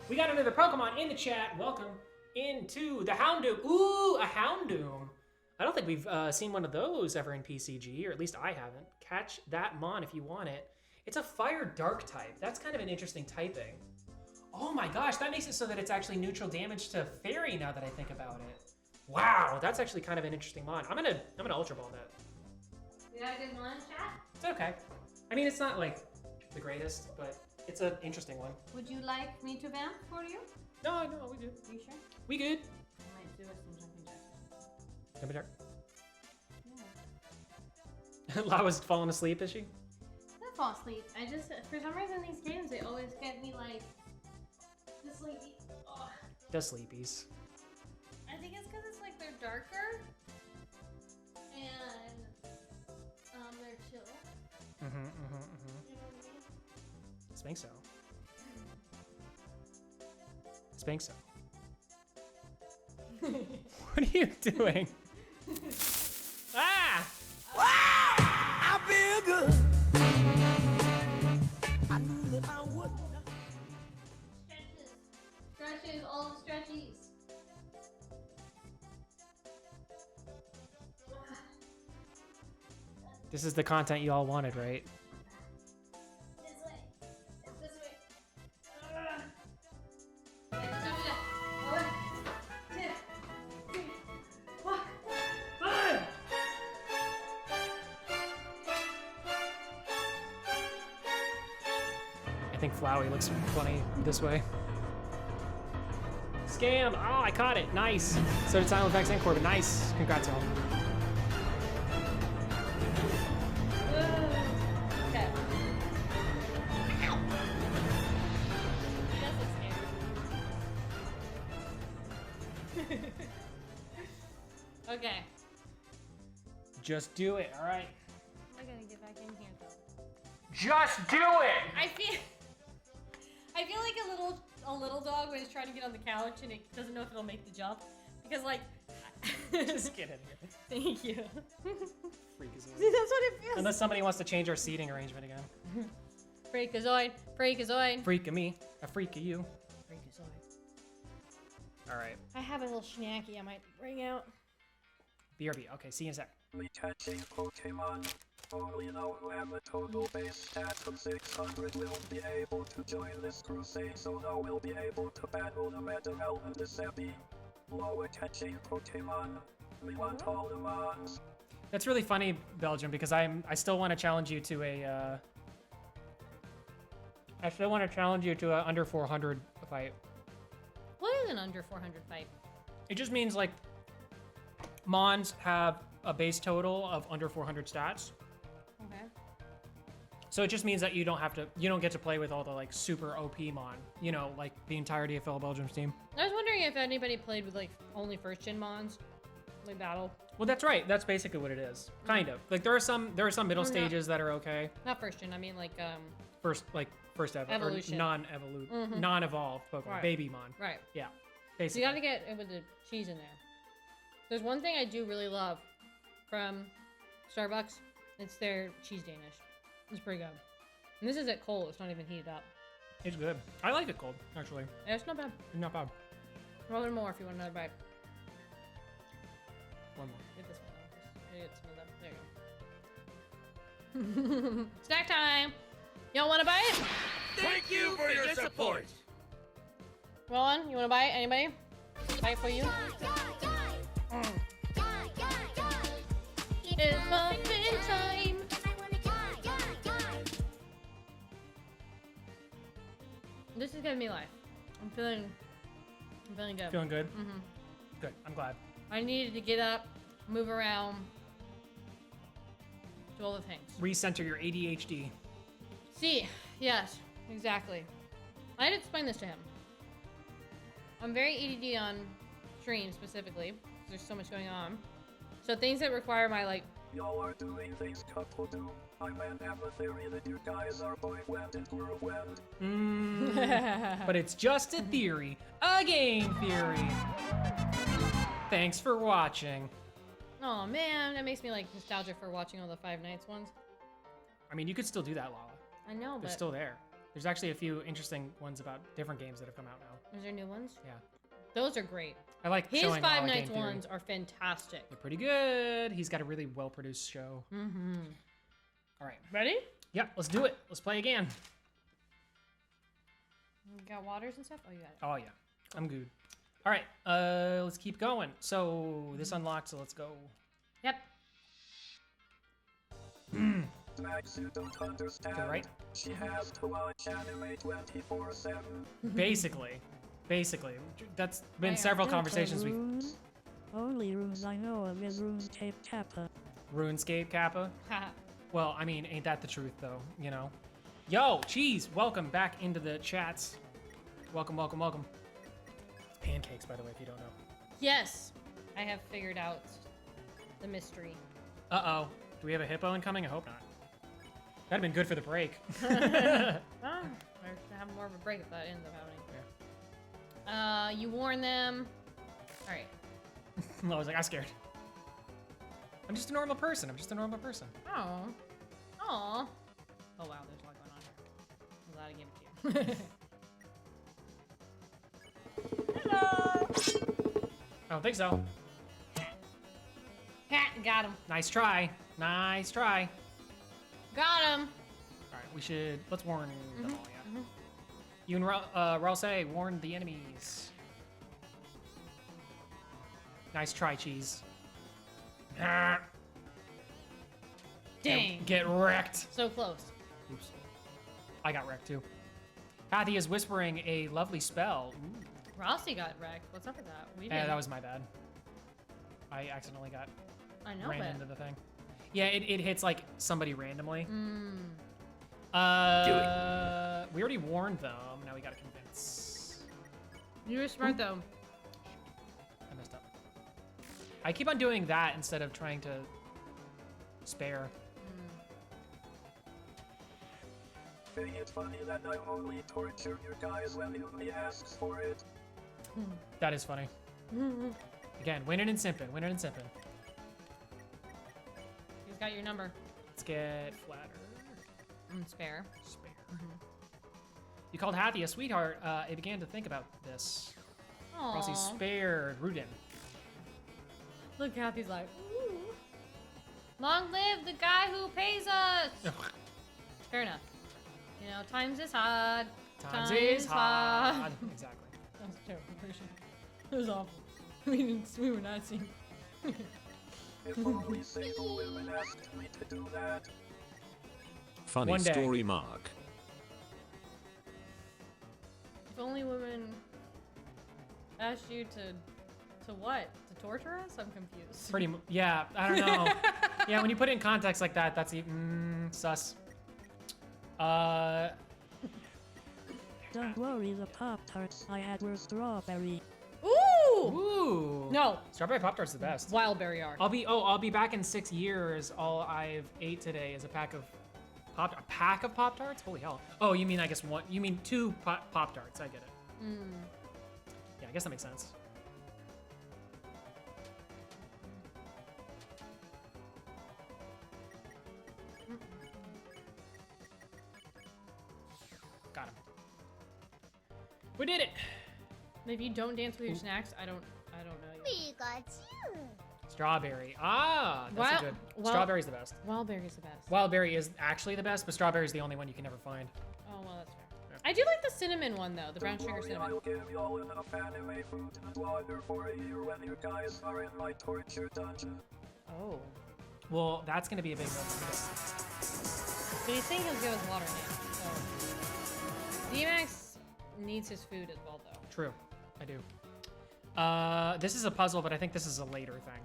We got another Pokemon in the chat. Welcome into the Houndoom. Ooh, a Houndoom. I don't think we've seen one of those ever in PCG, or at least I haven't. Catch that mon if you want it. It's a Fire Dark type. That's kind of an interesting typing. Oh my gosh, that makes it so that it's actually neutral damage to Fairy now that I think about it. Wow, that's actually kind of an interesting mon. I'm gonna Ultra Ball that. You got a good one, chat? It's okay. I mean, it's not like the greatest, but it's an interesting one. Would you like me to vamp for you? No, we good. You sure? We good. I might do some jumping jacks. Jumping jack. Lawa's falling asleep, is she? I fall asleep. I just, for some reason, these games, they always get me like, just sleepy. Oh. The sleepies. I think it's because it's like they're darker and they're chill. You know what I mean? Spank so. Spank so. What are you doing? Ah! Wow! I feel good. I knew that I would. Stretches, all the stretchies. This is the content you all wanted, right? This way. This way. One, two, three. think Flowey looks funny this way. Scam! Oh, I caught it. Nice. So did Silent Vex and Corbin. Nice. Congrats, y'all. Okay. Okay. Just do it. All right. I gotta get back in here though. Just do it. I feel like a little dog when it's trying to get on the couch and it doesn't know if it'll make the jump because like. Just get in here. Thank you. Freakazoid. That's what it feels. Unless somebody wants to change our seating arrangement again. Freakazoid. Freakazoid. Freak of me. A freak of you. Freakazoid. All right. I have a little snacky I might bring out. BRB. Okay, see you in a sec. We catching Pokemon. Only now who have a total base stats of 600 will be able to join this crusade, so now we'll be able to battle the Metal and the Seppi. Lawa catching Pokemon. We want all the mons. That's really funny, Belgium, because I still want to challenge you to a under 400 fight. What is an under 400 fight? It just means like Mons have a base total of under 400 stats. Okay. So it just means that you don't get to play with all the like super OP Mon, you know, like the entirety of fellow Belgium's team. I was wondering if anybody played with like only first gen mons, like battle. Well, that's right. That's basically what it is. Kind of. Like there are some middle stages that are okay. Not first gen. I mean like First ever evolution. or non-evolved Pokemon, Right. baby Mon. Right. Yeah. So Basically. you gotta get it with the cheese in there. There's one thing I do really love from Starbucks. It's their cheese Danish. It's pretty good. And this is at cold. It's not even heated up. It's good. I like it cold, actually. Yeah, it's not bad. Not bad. Roll in more if you want another bite. One more. Get this one. Get some of them. There you go. Snack time. Y'all want to bite? Thank you for your support. Roland, you want to bite? Anybody? Bite for you? It's muffin time. This is giving me life. I'm feeling good. Feeling good? Mm-hmm. Good. I'm glad. I needed to get up, move around, do all the things. Recenter your ADHD. See, yes, exactly. I had to explain this to him. I'm very ADD on stream specifically, because there's so much going on. So things that require my like... Y'all are doing things couple do. I might have a theory that you guys are boyfriend and girlfriend. But it's just a theory. A game theory. Thanks for watching. Oh man, that makes me like nostalgic for watching all the Five Nights ones. I mean, you could still do that, Lawa. I know, They're but... still there. There's actually a few interesting ones about different games that have come out now. Is there new ones? Yeah. Those are great. I like his showing Five Lawa Nights game theory. ones are fantastic. They're pretty good. He's got a really well-produced show. Mm-hmm. All right. Ready? Yeah, let's do it. Let's play again. You got waters and stuff? Oh, you got it. Oh, yeah. I'm good. All right. Let's keep going. So this unlocked, so let's go. Yep. Max, you don't understand. Okay, right? She has to watch anime 24/7. Basically. That's been several conversations we've... Only runes I know of is RuneScape Kappa. RuneScape Kappa? Well, I mean, ain't that the truth, though, you know? Yo, Cheese, welcome back into the chats. Welcome. It's pancakes, by the way, if you don't know. Yes, I have figured out the mystery. Uh-oh. Do we have a hippo incoming? I hope not. That'd have been good for the break. Well, I should have more of a break if that ends up happening. Yeah. You warn them. All right. I was like, I'm scared. I'm just a normal person. Oh. Oh, wow, there's a lot going on here. I'm glad I gave it to you. Hello! I don't think so. Cat, got him. Nice try. Got him. All right, we should, let's warn them all, yeah. You and Ralsei, warn the enemies. Nice try, Cheese. Dang. Get wrecked. So close. Oops. I got wrecked too. Kathy is whispering a lovely spell. Ooh. Rossi got wrecked. What's up with that? We Yeah, did. that was my bad. I accidentally got I know, ran but into the thing. Yeah, it hits like somebody randomly. Do We already warned them. Now we gotta convince. you were smart though. I messed up. I keep on doing that instead of trying to spare. Find it funny that I only torture your guys when he asks for it. That is funny. Again, winning and simping, winning and simping. He's got your number. Let's get flatter. Spare. Spare. You called Hattie a sweetheart. I began to think about this. Rossi Aww. spared Rudin. Look, Kathy's like, ooh. Long live the guy who pays us. Fair enough. You know, times is hard. Times is hard. Exactly. That was a terrible version. It was awful. We were not seeing. If only single women asked me to do that. Funny One day. story, Mark. If only women asked you to what? To torture us? I'm confused. Pretty yeah, I don't know. Yeah, when you put it in context like that, that's sus. Don't worry, the Pop-Tarts I had were strawberry. Ooh! Ooh. No. Strawberry Pop-Tart's the best. Wildberry are. I'll be back in 6 years. All I've ate today is a pack of Pop-Tarts? Holy hell. Oh, you mean I guess one? You mean 2 Pop-Tarts? I get it. Yeah, I guess that makes sense. Got him. We did it. If you don't dance with your snacks, I don't know you. We got you. Strawberry. Ah, that's a good. Strawberry's the best. Wildberry's the best. Wildberry is actually the best, but strawberry's the only one you can never find. Oh, well, that's fair. I do like the cinnamon one, though. The brown sugar cinnamon. I'll give y'all enough anime food and water for a year when you guys are in my torture dungeon. Oh. Well, that's gonna be a big one. But he's saying he'll give us water now, so... D-Max needs his food as well, though. True, I do. This is a puzzle, but I think this is a later thing.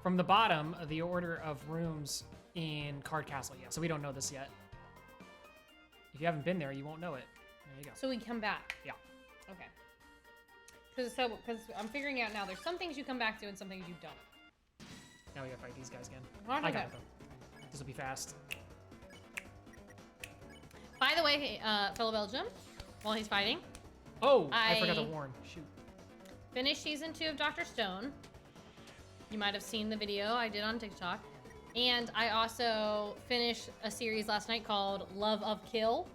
From the bottom, the order of rooms in Card Castle. Yeah, so we don't know this yet. If you haven't been there, you won't know it. There you go. So we come back. Yeah. Okay. Because I'm figuring out now, there's some things you come back to and some things you don't. Now we gotta fight these guys again. Hard I to got go. it though. This will be fast. By the way, fellow Belgium, while he's fighting. Oh, I forgot to warn. Shoot. Finished season 2 of Dr. Stone. You might have seen the video I did on TikTok. And I also finished a series last night called Love of Kill.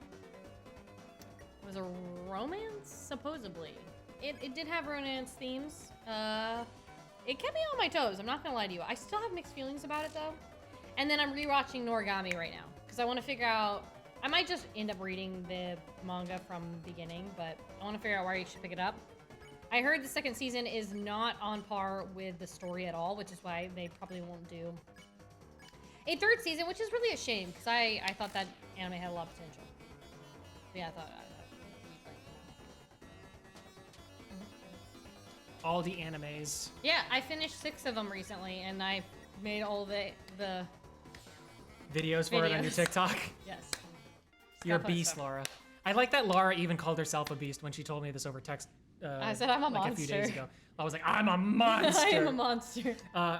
It was a romance, supposedly. It did have romance themes. It kept me on my toes, I'm not gonna lie to you. I still have mixed feelings about it though. And then I'm rewatching Noragami right now. Because I want to figure out, I might just end up reading the manga from the beginning, but I want to figure out where you should pick it up. I heard the second season is not on par with the story at all, which is why they probably won't do a third season, which is really a shame, because I thought that anime had a lot of potential. But yeah, I thought All the animes. yeah, I finished 6 of them recently, and I made all the Videos for it on your Videos. TikTok. yes. You're a Stuff like beast, stuff. Laura. I like that Laura even called herself a beast when she told me this over text. I said I'm a like a few days monster. ago. I was like, I'm a monster. I am a monster.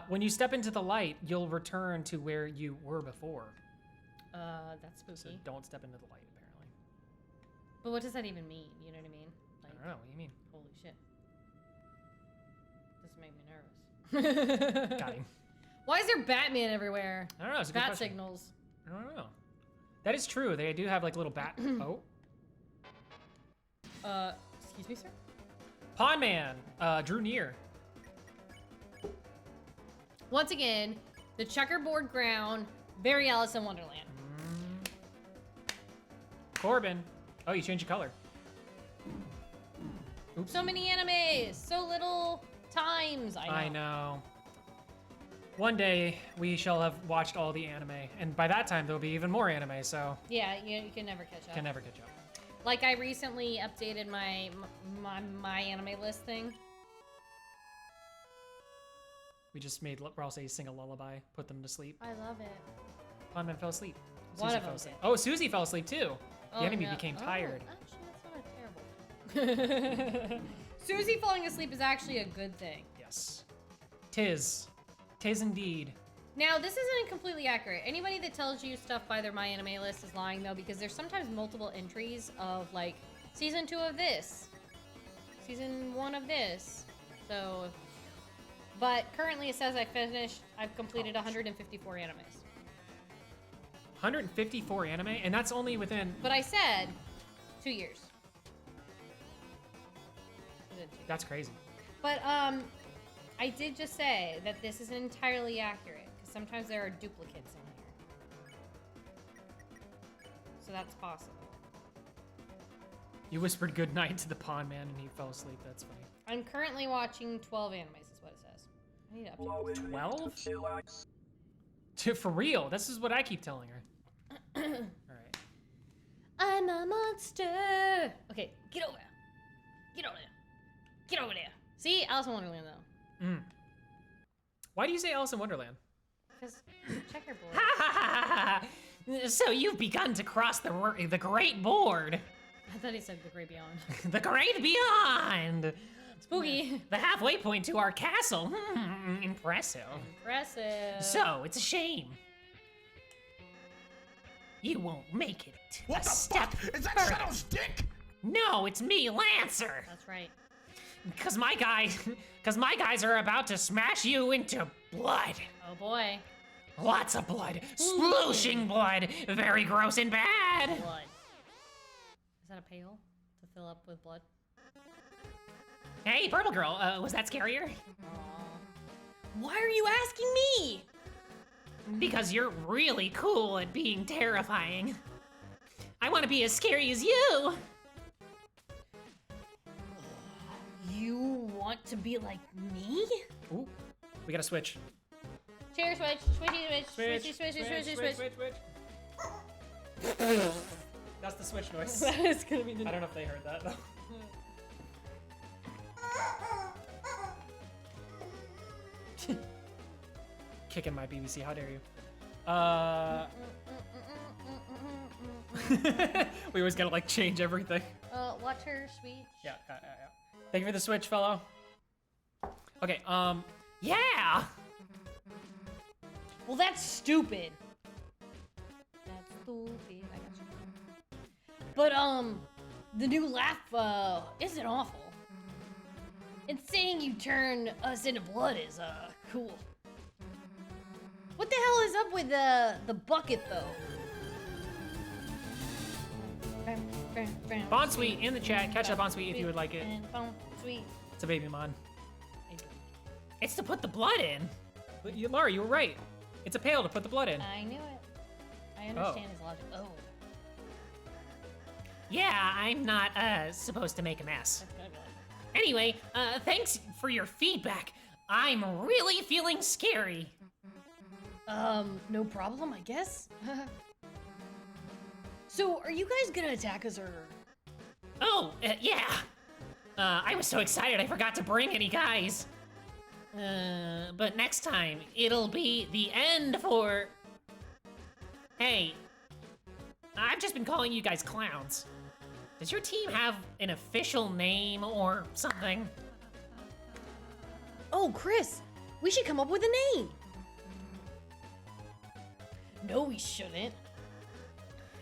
When you step into the light, you'll return to where you were before. That's So spooky. don't step into the light, apparently. But what does that even mean? You know what I mean? Like, I don't know. What do you mean? holy shit. This make me nervous. Got him. Why is there Batman everywhere? I don't know. It's a good Bat question. signals. I don't know. That is true. They do have like little bat. Oh. Excuse me, sir? Pawn Man drew near. Once again, the checkerboard ground, very Alice in Wonderland. Corbin. Oh, you changed your color. Oops. So many animes, so little times. I know. One day we shall have watched all the anime, and by that time there will be even more anime. So Yeah, you can never catch up. can never catch up. Like I recently updated my anime list thing. We just made Ralsei sing a lullaby, put them to sleep. I love it. Hawkman fell asleep. One Susie of fell them asleep. did. Oh, Susie fell asleep too. Oh, The enemy no. became tired. Actually, that's not a terrible thing. Susie falling asleep is actually a good thing. Yes. Tis indeed. Now, this isn't completely accurate. Anybody that tells you stuff by their My Anime list is lying, though, because there's sometimes multiple entries of, like, season 2 of this, season 1 of this. So, but currently it says I've completed 154 animes. 154 anime, and that's only within. But I said 2 years. That's crazy. But, I did just say that this isn't entirely accurate, because sometimes there are duplicates in here. So that's possible. You whispered good night to the pond man and he fell asleep. That's funny. I'm currently watching 12 animes, is what it says. I need to update 12? For real, this is what I keep telling her. Alright. I'm a monster! Okay, get over there. Get over there. Get over there. See? Alice in Wonderland, though. Why do you say Alice in Wonderland? Because checkerboard. So you've begun to cross the great board. I thought he said the great beyond. The great beyond. Spooky. The halfway point to our castle. Impressive. Impressive. So, it's a shame. You won't make it What the fuck? Is that further. Shadow's dick? No, it's me, Lancer. That's right. Cause my guys are about to smash you into blood. Oh boy. Lots of blood. Splooshing blood. Very gross and bad. Blood. Is that a pail to fill up with blood? Hey, Purple Girl, was that scarier? Why are you asking me? Because you're really cool at being terrifying. I want to be as scary as you. You want to be like me? Ooh, we gotta switch. Chair switch, switchy switch, switchy switch. That's the switch noise. That is gonna be the. I don't know if they heard that though. Kicking my BBC, how dare you? We always gotta like change everything. Watch her switch. Yeah. Thank you for the switch, fellow. Okay, yeah! Well, that's stupid. That's stupid. I got you. But, the new laugh, isn't awful. And saying you turn us into blood is, cool. What the hell is up with, the bucket, though? Bonsweet in the chat. Catch up Bonsweet if you would like it. Sweet. It's a baby mon. It's to put the blood in. But Laura, you were right. It's a pail to put the blood in. I knew it. I understand his logic. Oh. Yeah, I'm not, supposed to make a mess. Anyway, thanks for your feedback. I'm really feeling scary. No problem, I guess. So, are you guys gonna attack us, or? Oh, yeah. I was so excited I forgot to bring any guys. But next time, it'll be the end for... Hey, I've just been calling you guys clowns. Does your team have an official name or something? Oh, Chris, we should come up with a name. No, we shouldn't.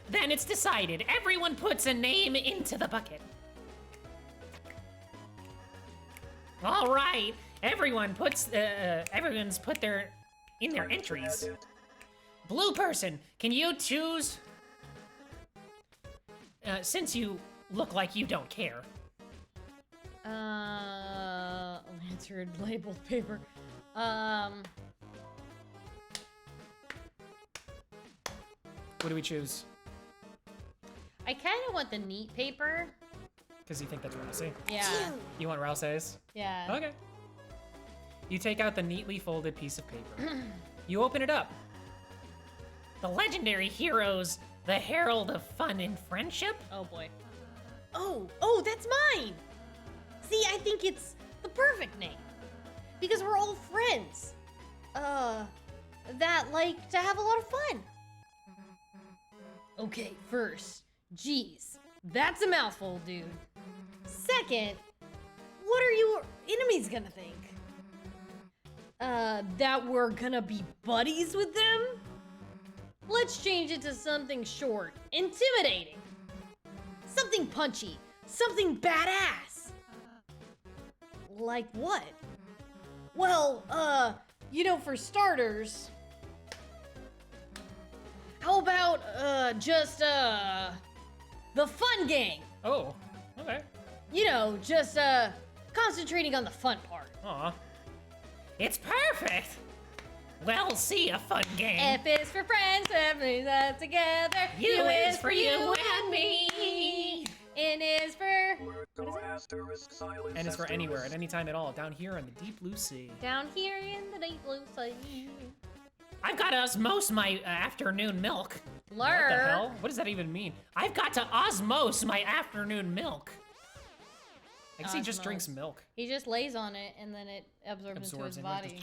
Then it's decided. Everyone puts a name into the bucket. All right. Everyone's put their entries. Blue person, can you choose? Since you look like you don't care. Answered labeled paper. What do we choose? I kind of want the neat paper. Because you think that's Rousey. Yeah. You want Rousey's? Yeah. Okay. You take out the neatly folded piece of paper. You open it up. The legendary heroes, the herald of fun and friendship. Oh boy. Oh, that's mine. See, I think it's the perfect name. Because we're all friends. That like to have a lot of fun. Okay, first, geez, that's a mouthful, dude. Second, what are your enemies gonna think? That we're gonna be buddies with them? Let's change it to something short, intimidating. Something punchy, something badass. Like what? Well, for starters, how about, the fun gang? Oh, okay. Just, concentrating on the fun part. Aw. It's perfect. Well, see ya, fun gang. F is for friends, families that together. U is for you and me. N is for... N is for anywhere, at any time at all, down here in the deep blue sea. Down here in the deep blue sea. I've got to osmose my afternoon milk. What the hell? What does that even mean? I've got to osmose my afternoon milk. I guess he just drinks milk. He just lays on it and then it absorbs into his body.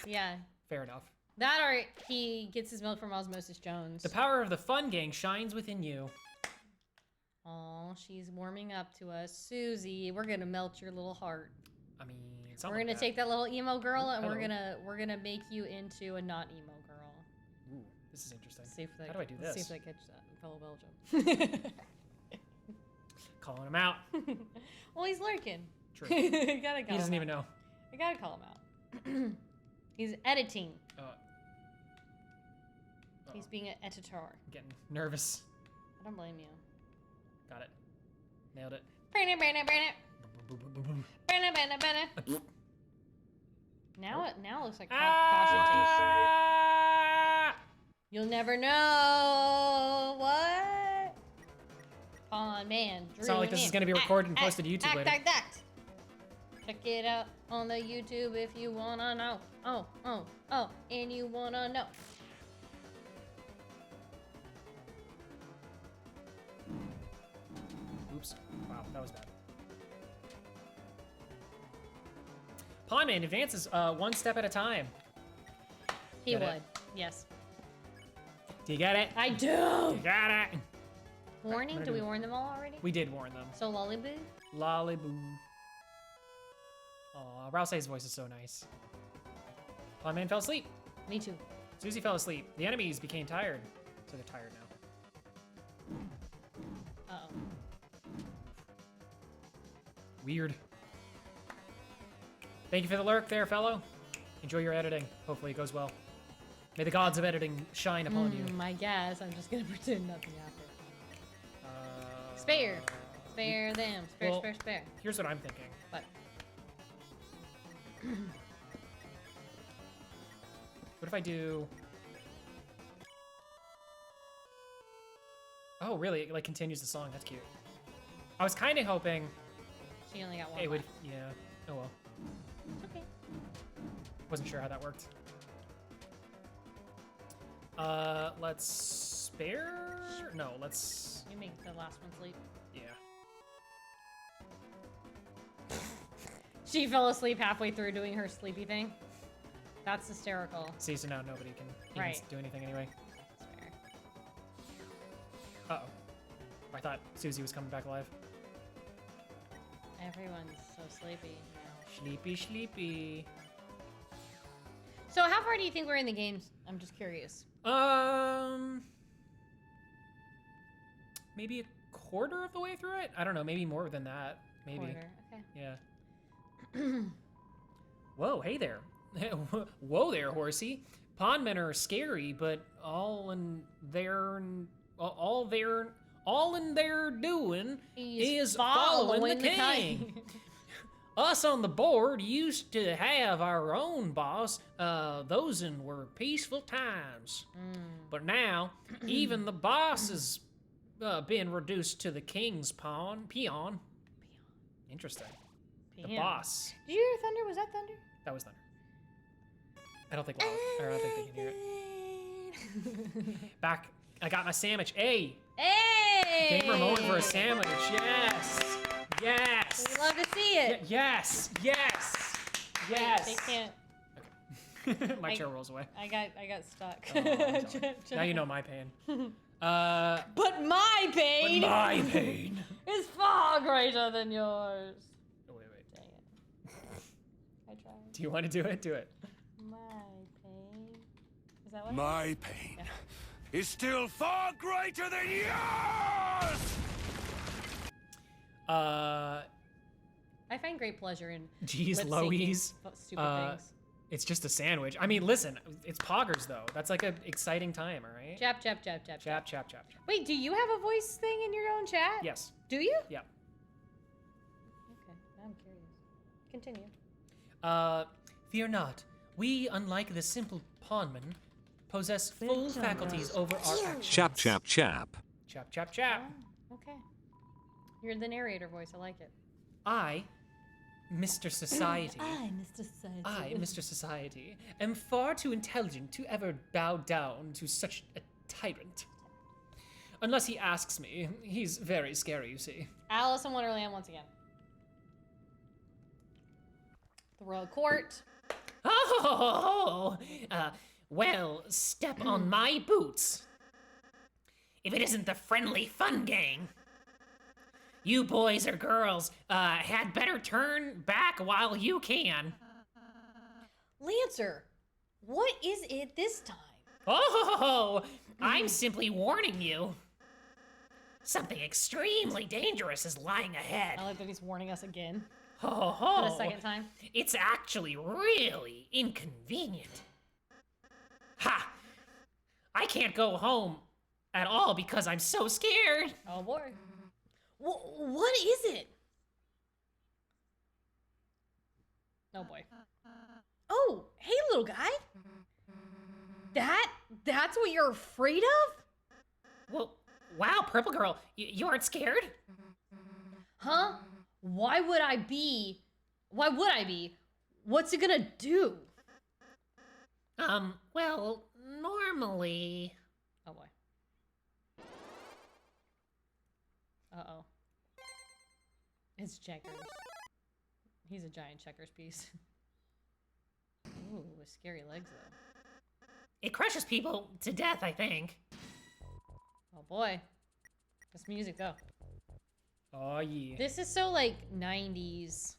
Yeah. Fair enough. That or he gets his milk from Osmosis Jones. The power of the fun gang shines within you. Oh, she's warming up to us. Susie, we're gonna melt your little heart. I mean, we're gonna take that little emo girl and Hello. we're gonna make you into a not emo girl. Ooh, this is interesting. See if that, How do I do this? See if that catches that. Fellow Belgium. Calling him out. Well, he's lurking. True. You gotta call He doesn't him even know. out. I gotta call him out. He's editing. He's being an editor. I'm getting nervous. I don't blame you. Got it. Nailed it. Burn it. Now it looks like caution tape. You'll never know what. On man. It's not like this is gonna be recorded and posted to YouTube later. Check it out on the YouTube if you wanna know. Oh, and you wanna know. Oops. Wow, that was bad. Pawnman advances one step at a time. He Get would. it? Yes. Do you get it? I do. You got it. Warning? Right, Did we warn them all already? We did warn them. So Lollyboo? Lollyboo. Aw, Rousey's voice is so nice. Pawnman fell asleep. Me too. Susie fell asleep. The enemies became tired. So they're tired now. Uh-oh. Weird. Thank you for the lurk there, fellow. Enjoy your editing. Hopefully it goes well. May the gods of editing shine upon you. I guess. I'm just gonna pretend nothing happened. Spare. Spare them. Spare, well, spare. Here's what I'm thinking. What? What if I do... Oh, really? It like continues the song. That's cute. I was kind of hoping... She only got one it would... left. Yeah. Oh well. It's okay. Wasn't sure how that worked. Let's spare... No, let's... You make the last one sleep. Yeah. She fell asleep halfway through doing her sleepy thing. That's hysterical. See, so now nobody can even do anything anyway. That's fair. Uh-oh. I thought Susie was coming back alive. Everyone's so sleepy now. Sleepy, sleepy. So how far do you think we're in the games? I'm just curious. Maybe a quarter of the way through it? I don't know, maybe more than that. Maybe. Quarter, okay. Yeah. Whoa, hey there. Whoa there, horsey. Pondmen are scary, but all in their doing is following the king. Us on the board used to have our own boss. Those were peaceful times. But now, even the boss has been reduced to the king's peon. Interesting. The boss. Did you hear thunder? Was that thunder? That was thunder. I don't think they can hear it. Back. I got my sandwich. Hey. Hey! Gamer moment for a sandwich. Yes. Yes. We love to see it. Yes. Yes. Wait, Yes. they can't. My chair rolls away. I got stuck. Oh, I'm sorry. Now you know my pain. But my pain. But my pain. is far greater than yours. Oh, wait. Dang it. I tried. Do you want to do it? Do it. My pain. Is that what? My pain is still far greater than yours! I find great pleasure in Jeez lip-syncing Louise. stupid things. It's just a sandwich. I mean, listen, it's poggers though. That's like an exciting time, all right? Chap. Chap. Wait, do you have a voice thing in your own chat? Yes. Do you? Yeah. Okay, now I'm curious. Continue. Fear not. We, unlike the simple pawnman, possess full faculties over our actions. Chap. Chap. Oh, okay. You're the narrator voice. I like it. I, Mr. Society. Mr. Society. I, Mr. Society, am far too intelligent to ever bow down to such a tyrant. Unless he asks me. He's very scary, you see. Alice in Wonderland once again. The Royal Court. Oh, well, step on my boots. If it isn't the friendly fun gang. You boys or girls, had better turn back while you can. Lancer, what is it this time? Oh, I'm simply warning you. Something extremely dangerous is lying ahead. I like that he's warning us again. Oh, For the second time. It's actually really inconvenient. Ha! I can't go home at all because I'm so scared. Oh boy. What is it? Oh boy. Oh, hey little guy. That's what you're afraid of? Well, wow, Purple Girl, you aren't scared? Huh? Why would I be? What's it gonna do? Well, normally... Oh boy. Uh-oh. It's checkers. He's a giant checkers piece. Ooh, with scary legs though. It crushes people to death, I think. Oh boy. This music though. Oh yeah. This is so like 90s.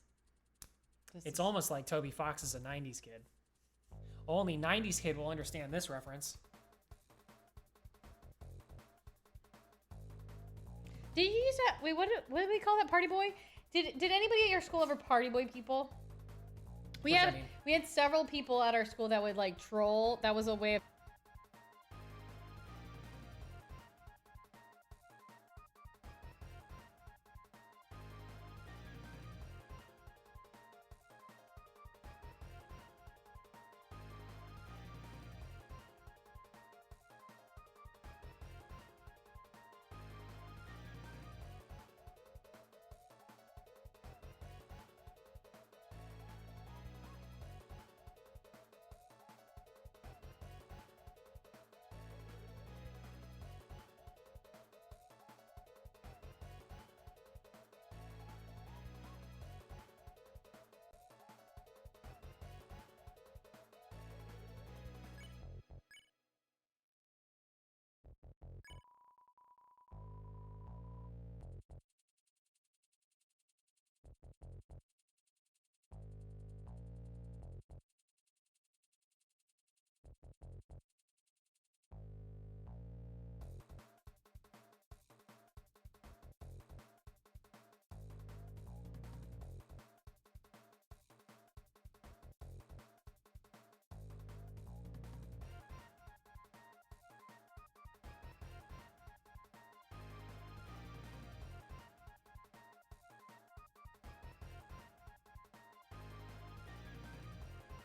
It's almost like Toby Fox is a 90s kid. Only 90s kid will understand this reference. Did you use that? Wait, what did we call that? Party boy? Did anybody at your school ever party boy people? We had several people at our school that would like troll. That was a way of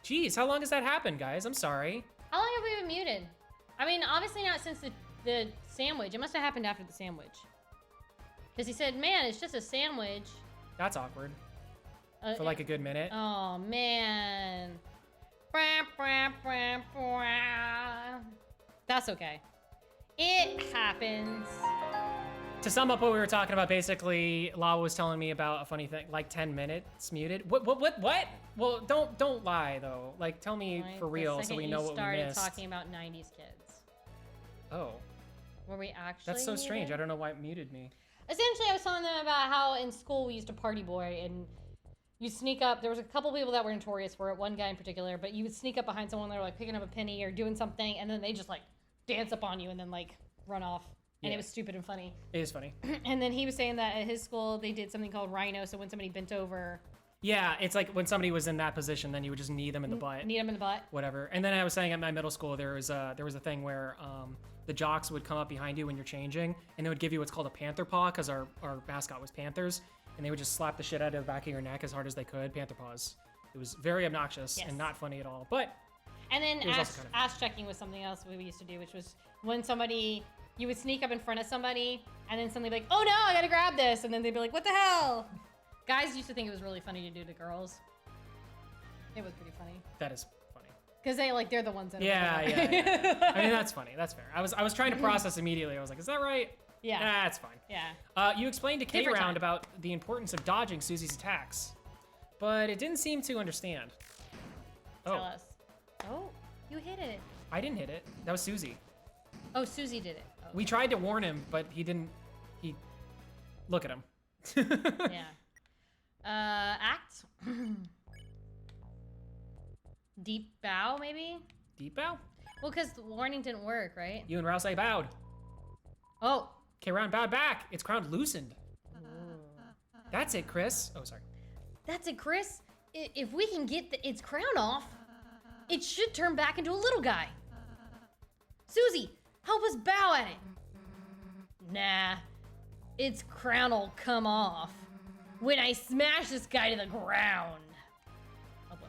Jeez, how long has that happened, guys? I'm sorry. How long have we been muted? I mean, obviously not since the sandwich. It must have happened after the sandwich. Because he said, man, it's just a sandwich. That's awkward. For like a good minute. Oh, man. That's okay. It happens. To sum up what we were talking about, basically, Lawa was telling me about a funny thing, like 10 minutes muted. What? Well, don't lie though. Like, tell me Right, for the real, so second we know you what we started missed. talking about 90s kids. Oh, Were we actually that's so strange. muted? I don't know why it muted me. Essentially, I was telling them about how in school we used to party boy, and you sneak up. There was a couple people that were notorious for it, one guy in particular, but you would sneak up behind someone, they were like picking up a penny or doing something, and then they just like dance up on you and then like run off. And Yeah. it was stupid and funny. It is funny. And then he was saying that at his school, they did something called Rhino, so when somebody bent over, Yeah, it's like when somebody was in that position, then you would just knee them in the butt. knee them in the butt. Whatever. And then I was saying at my middle school, there was a thing where the jocks would come up behind you when you're changing, and they would give you what's called a panther paw, because our mascot was panthers, and they would just slap the shit out of the back of your neck as hard as they could. Panther paws. It was very obnoxious Yes. and not funny at all. But And then It was also kind of- ass checking was something else we used to do, which was when somebody, you would sneak up in front of somebody, and then somebody would be like, oh no, I gotta grab this, and then they'd be like, what the hell? Guys used to think it was really funny to do to girls. It was pretty funny. that is funny. Because they're the ones that Yeah, are yeah. I mean, that's funny. That's fair. I was trying to process immediately. I was like, is that right? Yeah. That's fine. Yeah. You explained to Different K-Round time. about the importance of dodging Susie's attacks, but it didn't seem to understand. Tell Oh, us. Oh, you hit it. I didn't hit it. That was Susie. Oh, Susie did it. Oh, We tried to warn him, but he didn't. Look at him. yeah. Act. Deep bow, maybe? Deep bow? Well, because the warning didn't work, right? You and Rouse bowed. Oh. K-Round bowed back. Its crown loosened. That's it, Chris. Oh, sorry. That's it, Chris. If we can get its crown off, it should turn back into a little guy. Susie, help us bow at it. Nah, its crown'll come off when I smash this guy to the ground. Oh boy.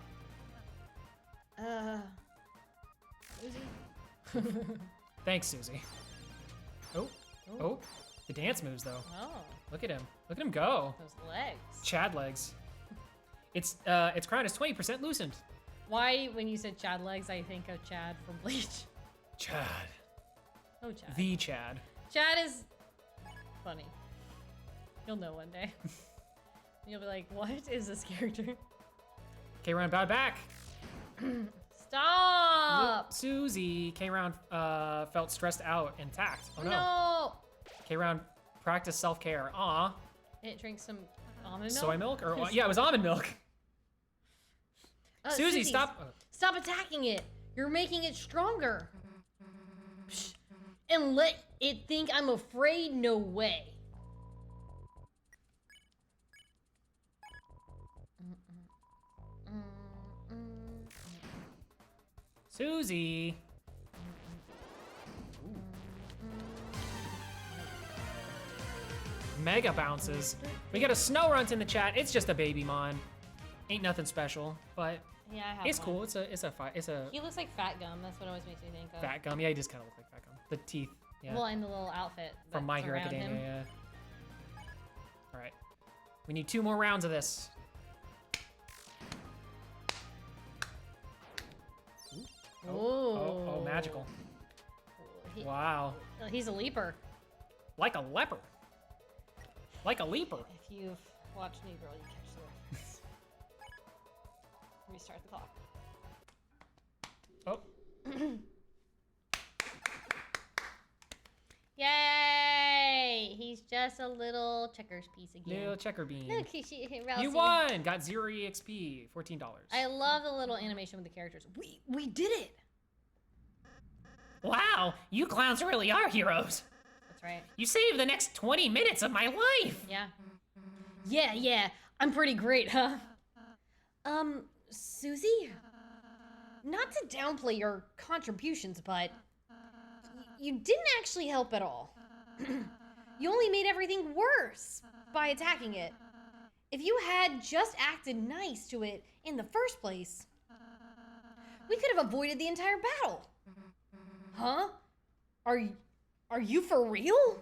Susie? Thanks, Susie. Oh, the dance moves though. Oh, Look at him. Look at him go. those legs. Chad legs. Its crown is 20% loosened. Why, when you said Chad legs, I think of Chad from Bleach. Chad. Oh, Chad. The Chad. Chad is funny. You'll know one day. You'll be like, what is this character? K-Round bowed back. Stop! Susie. K-Round felt stressed out and attacked. Oh no. No! K-Round practiced self-care. Aw. It drinks some almond milk? Soy milk? Or yeah, it was almond milk. Susie, stop. Stop attacking it. You're making it stronger. Psh, and let it think I'm afraid? No way. Susie. Mega bounces. We got a snow runt in the chat. It's just a baby mon. Ain't nothing special, but Yeah, I have it's one. cool. It's a He looks like Fat Gum. That's what always makes me think of. fat gum. Yeah, he does kind of look like fat gum. The teeth. Yeah. Well, and the little outfit From My that's Hero around Academia. him. Yeah. All right. We need 2 more rounds of this. Ooh. Oh, magical. He- Wow. He's a leaper. Like a leopard. Like a leaper. If you've watched New Girl, you catch the reference. Restart the clock. Oh. Yay! He's just a little checkers piece again. Little checker bean. Look, Ralphie. You won! Got 0 EXP. $14. I love the little animation with the characters. We did it! Wow, you clowns really are heroes. That's right. You saved the next 20 minutes of my life. Yeah. Yeah, I'm pretty great, huh? Susie? Not to downplay your contributions, but you didn't actually help at all. You only made everything worse by attacking it. If you had just acted nice to it in the first place, we could have avoided the entire battle. Huh? Are you for real?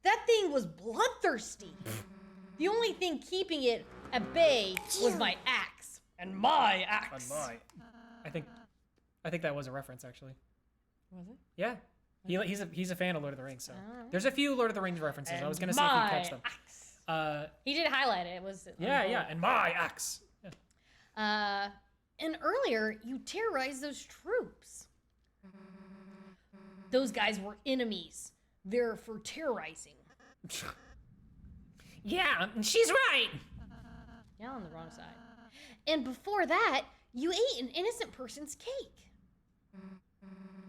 That thing was bloodthirsty. The only thing keeping it at bay was my axe. And my axe. I think that was a reference, actually. Was it? Yeah. He's a fan of Lord of the Rings, so Oh. there's a few Lord of the Rings references. I was gonna say if you catch them. He did highlight it. It was Yeah, and my axe. Yeah. And earlier you terrorized those troops. Those guys were enemies. They're for terrorizing. Yeah, she's right. Yeah, on the wrong side. And before that, you ate an innocent person's cake.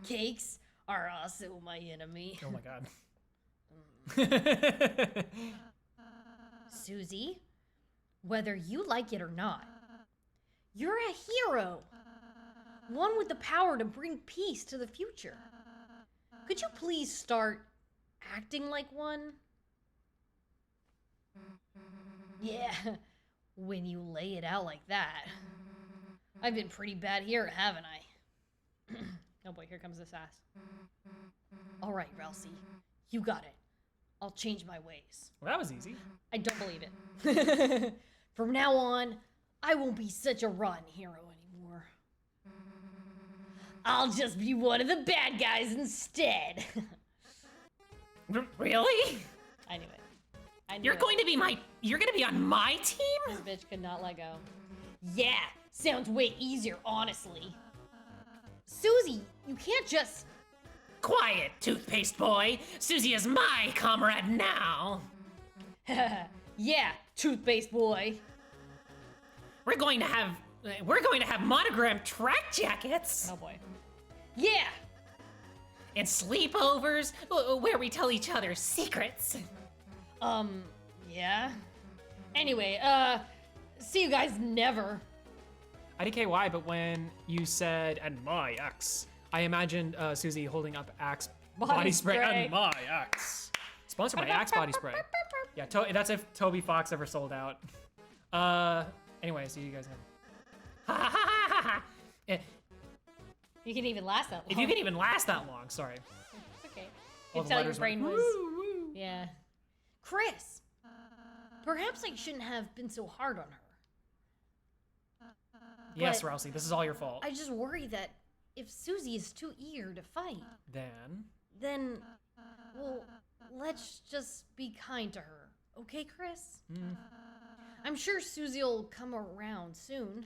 Cakes are also my enemy. Oh my god. Susie, whether you like it or not, you're a hero. One with the power to bring peace to the future. Could you please start acting like one? Yeah, when you lay it out like that. I've been pretty bad here, haven't I? Oh boy, here comes the sass. All right, Ralsei, you got it. I'll change my ways. Well, that was easy. I don't believe it. From now on, I won't be such a rotten hero anymore. I'll just be one of the bad guys instead. Really? I knew it. I knew You're it. going to be on my team? This bitch could not let go. Yeah, sounds way easier, honestly. Susie, you can't just... Quiet, toothpaste boy. Susie is my comrade now. Yeah, toothpaste boy. We're going to have monogrammed track jackets. Oh boy. Yeah. And sleepovers where we tell each other secrets. Yeah. Anyway, see you guys never. IDKY, but when you said, and my axe, I imagined Susie holding up Axe body spray. And my axe. Sponsored by Axe Body Spray. Yeah, that's if Toby Fox ever sold out. Anyway, so you guys have. You can even last that long. If you can even last that long, sorry. It's okay. All You the tell your letters brain went, was. "Woo, woo." Yeah. Chris, perhaps I shouldn't have been so hard on her. Yes, But Ralsei, this is all your fault. I just worry that if Susie is too eager to fight, then, well, let's just be kind to her. Okay, Chris? I'm sure Susie will come around soon.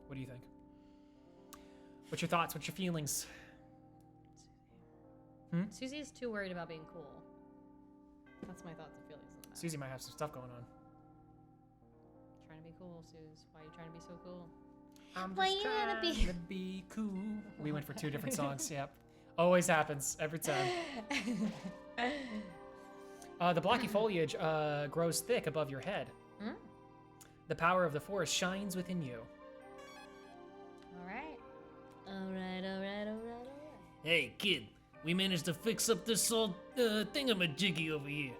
What do you think? What's your thoughts? What's your feelings? Susie is too worried about being cool. That's my thoughts and feelings on that. Susie might have some stuff going on. Trying to be cool, Suze. Why are you trying to be so cool? Why you gonna be? To be cool. We went for 2 different songs. Yep. Always happens every time. The blocky foliage grows thick above your head. The power of the forest shines within you. Alright. Alright. Hey, kid, we managed to fix up this old thingamajiggy over here.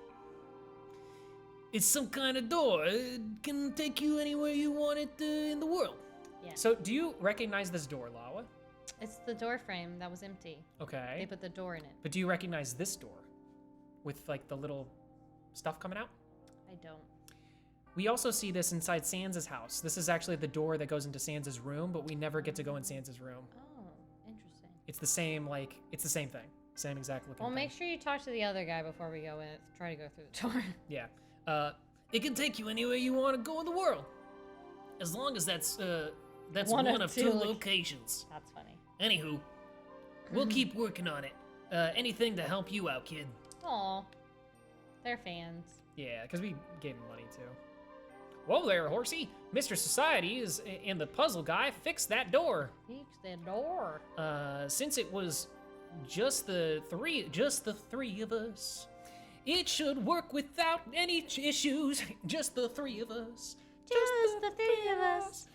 It's some kind of door. It can take you anywhere you want it in the world. Yeah. So, do you recognize this door, Lawa? It's the door frame that was empty. Okay. They put the door in it. But do you recognize this door? With, like, the little stuff coming out? I don't. We also see this inside Sans' house. This is actually the door that goes into Sans' room, but we never get to go in Sans' room. Oh, interesting. It's the same, it's the same thing. Same exact looking Well, thing. make sure you talk to the other guy before we go in. Try to go through the door. Yeah. It can take you anywhere you want to go in the world, as long as that's One one of of two two loc- locations. That's funny. Anywho, we'll keep working on it. Anything to help you out, kid. Aw. They're fans. Yeah, because we gave him money, too. Whoa there, horsey. Mr. Society and the puzzle guy fixed that door. Fix the door. Since it was just the three of us, it should work without any issues. Just the 3 of us. Just the 3 of us.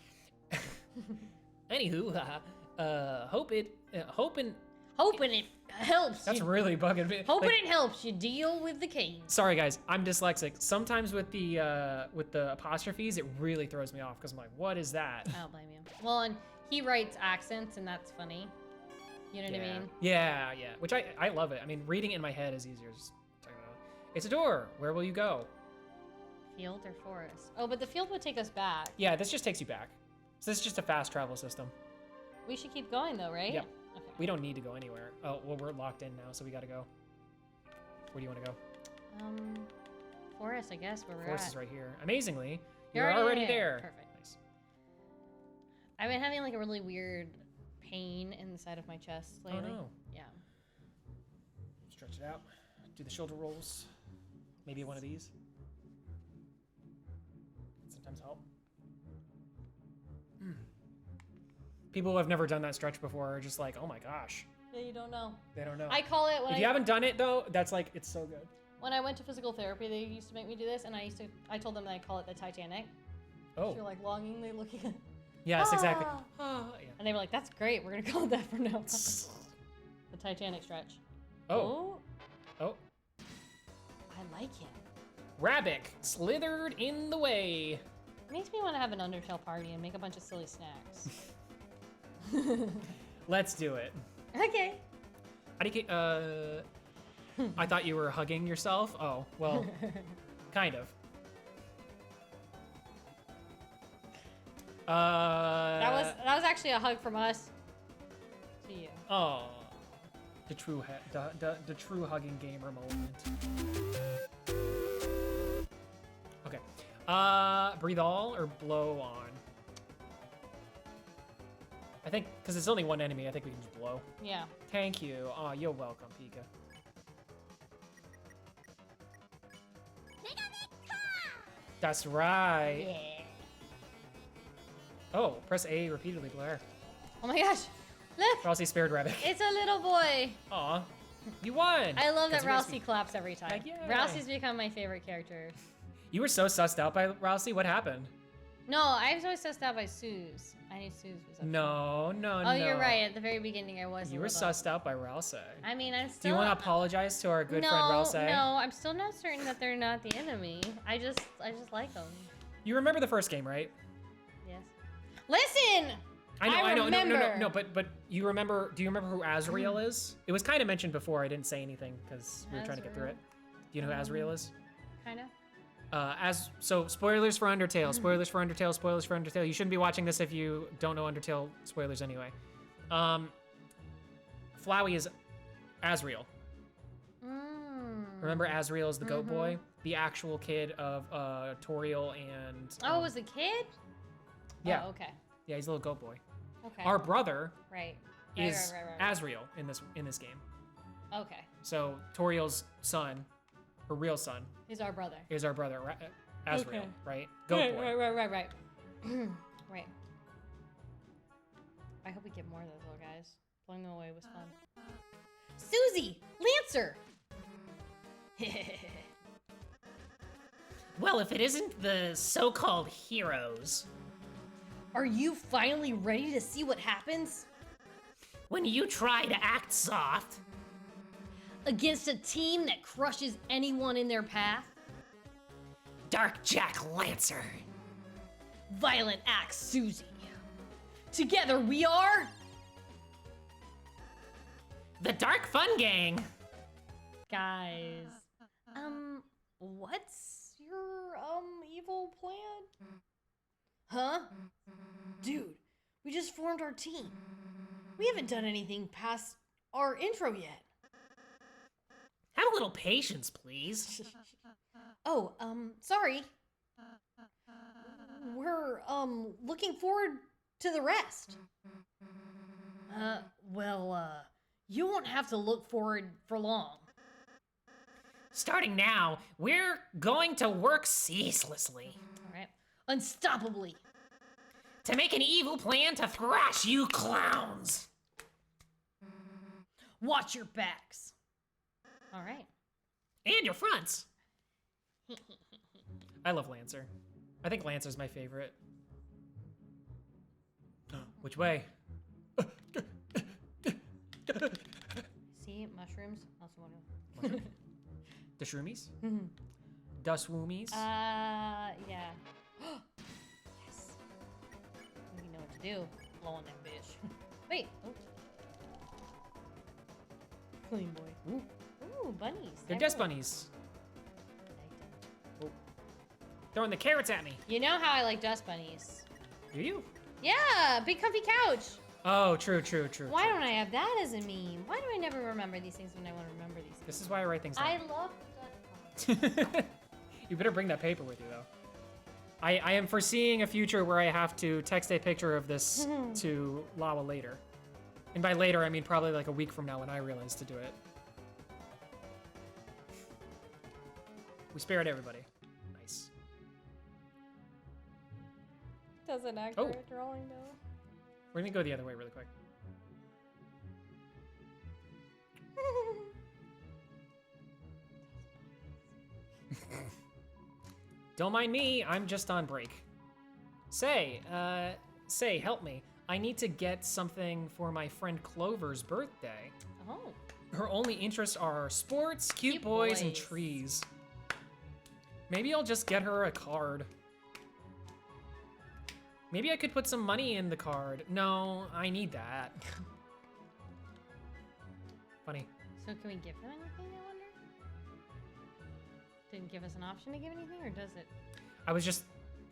Anywho, hoping it helps that's you. really bugging me. Hoping Like, it helps you deal with the cane. sorry guys, I'm dyslexic. Sometimes with the apostrophes, it really throws me off because I'm like, what is that? I don't blame you. Well, and he writes accents, and that's funny. You know what I mean? Yeah. Which I love it. I mean, reading it in my head is easier. Just talking about it. It's a door. Where will you go? Field or forest? Oh, but the field would take us back. Yeah, this just takes you back. So this is just a fast travel system. We should keep going, though, right? Yep. Okay. We don't need to go anywhere. Oh, well, we're locked in now, so we gotta go. Where do you want to go? Forest, I guess, where we're Forest at. is right here. Amazingly, You're you're already there. Perfect. Nice. I've been having like a really weird pain in the side of my chest lately. Oh no. Yeah. Stretch it out. Do the shoulder rolls. Maybe one of these. Sometimes help. People who have never done that stretch before are just like, oh my gosh. Yeah, you don't know. They don't know. I call it when if you haven't done it though, that's like, it's so good. When I went to physical therapy, they used to make me do this, and I told them that I call it the Titanic. Oh. So you're like longingly looking at. Yes, exactly. Yeah. And they were like, "That's great. We're gonna call it that from now on." The Titanic stretch. Oh. Oh. I like it. Rabbit slithered in the way. Makes me want to have an Undertale party and make a bunch of silly snacks. Let's do it. Okay. How do you get, I thought you were hugging yourself. Oh, well, kind of. That was actually a hug from us to you. Oh, the true hugging gamer moment. Okay. Breathe all or blow on? I think because it's only one enemy, I think we can just blow. Yeah. Thank you. Oh, you're welcome, Pika. That's right. Yeah. Oh, press A repeatedly, Blair. Oh my gosh. Look. Rousey spared rabbit. It's a little boy. Aw. You won. I love that 'Cause Rousey claps every time. Like, yay. Rousey's become my favorite character. You were so sussed out by Rousey. What happened? No, I was always sussed out by Suze. I knew Suze was up. No, no, no. Oh, you're right. At the very beginning, I was. You were sussed out by Rousey. I mean, I'm still. Do you want to apologize to our good friend Rousey? No, I'm still not certain that they're not the enemy. I just like them. You remember the first game, right? Yes. Listen. I know. Remember. No. But you remember? Do you remember who Azrael is? It was kind of mentioned before. I didn't say anything because we were trying to get through it. Do you know who Azrael is? Kind of. So spoilers for Undertale. Spoilers for Undertale. Spoilers for Undertale. You shouldn't be watching this if you don't know Undertale spoilers anyway. Flowey is Azrael. Remember Azrael is the goat boy, the actual kid of Toriel and. Oh, it was a kid? Yeah. Oh, okay. Yeah, he's a little goat boy. Okay. Our brother. Right. Is Right. Azrael in this game. Okay. So Toriel's son, her real son, Is our brother. is our brother, Azrael, Okay. right? Goat boy. Right. Right. I hope we get more of those little guys. Blowing them away was fun. Susie! Lancer! Well, if it isn't the so-called heroes. Are you finally ready to see what happens? When you try to act soft. Against a team that crushes anyone in their path? Dark Jack Lancer. Violent Axe Susie. Together we are... The Dark Fun Gang. Guys. What's your, evil plan? Huh? Dude, we just formed our team. We haven't done anything past our intro yet. Have a little patience, please. Oh, sorry. We're, looking forward to the rest. You won't have to look forward for long. Starting now, we're going to work ceaselessly. All right. Unstoppably. To make an evil plan to thrash you clowns. Watch your backs. All right. And your fronts. I love Lancer. I think Lancer's my favorite. Which way? See, mushrooms. Also want to. The shroomies? The swoomies? Yeah. Yes. We know what to do. Blow on that bitch. Wait. Oh. Clean boy. Ooh, bunnies. They're dust bunnies. Oh. Throwing the carrots at me. You know how I like dust bunnies. Do you? Yeah, big comfy couch. Oh, true. Why don't I have that as a meme? Why do I never remember these things when I want to remember these things? This is why I write things down. I love You better bring that paper with you, though. I am foreseeing a future where I have to text a picture of this to Lawa later. And by later, I mean probably like a week from now when I realize to do it. We spared everybody. Nice. Does an accurate drawing, though. We're gonna go the other way really quick. Don't mind me, I'm just on break. Say, help me. I need to get something for my friend Clover's birthday. Oh. Her only interests are sports, cute boys, and trees. Maybe I'll just get her a card. Maybe I could put some money in the card. No, I need that. Funny. So can we give him anything, I wonder? Didn't give us an option to give anything, or does it?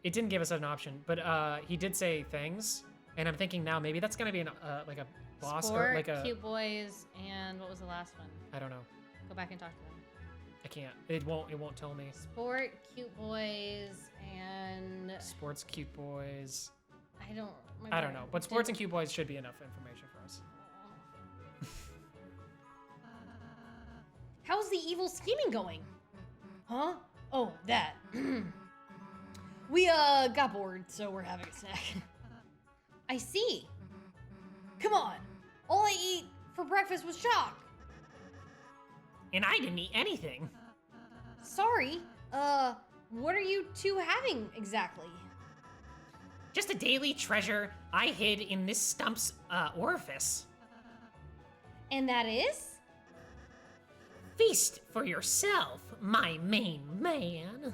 It didn't give us an option, but he did say things, and I'm thinking now maybe that's gonna be an like a boss Sport, or like a cute boys, and what was the last one? I don't know. Go back and talk to them. I can't. It won't tell me. Sport, cute boys, and Sports, cute boys. I don't remember. I don't know, but sports and cute boys should be enough information for us. How's the evil scheming going? Huh? Oh, that. We got bored, so we're having a snack. I see. Come on. All I ate for breakfast was chalk. And I didn't eat anything. Sorry. What are you two having exactly? Just a daily treasure I hid in this stump's orifice. And that is? Feast for yourself, my main man.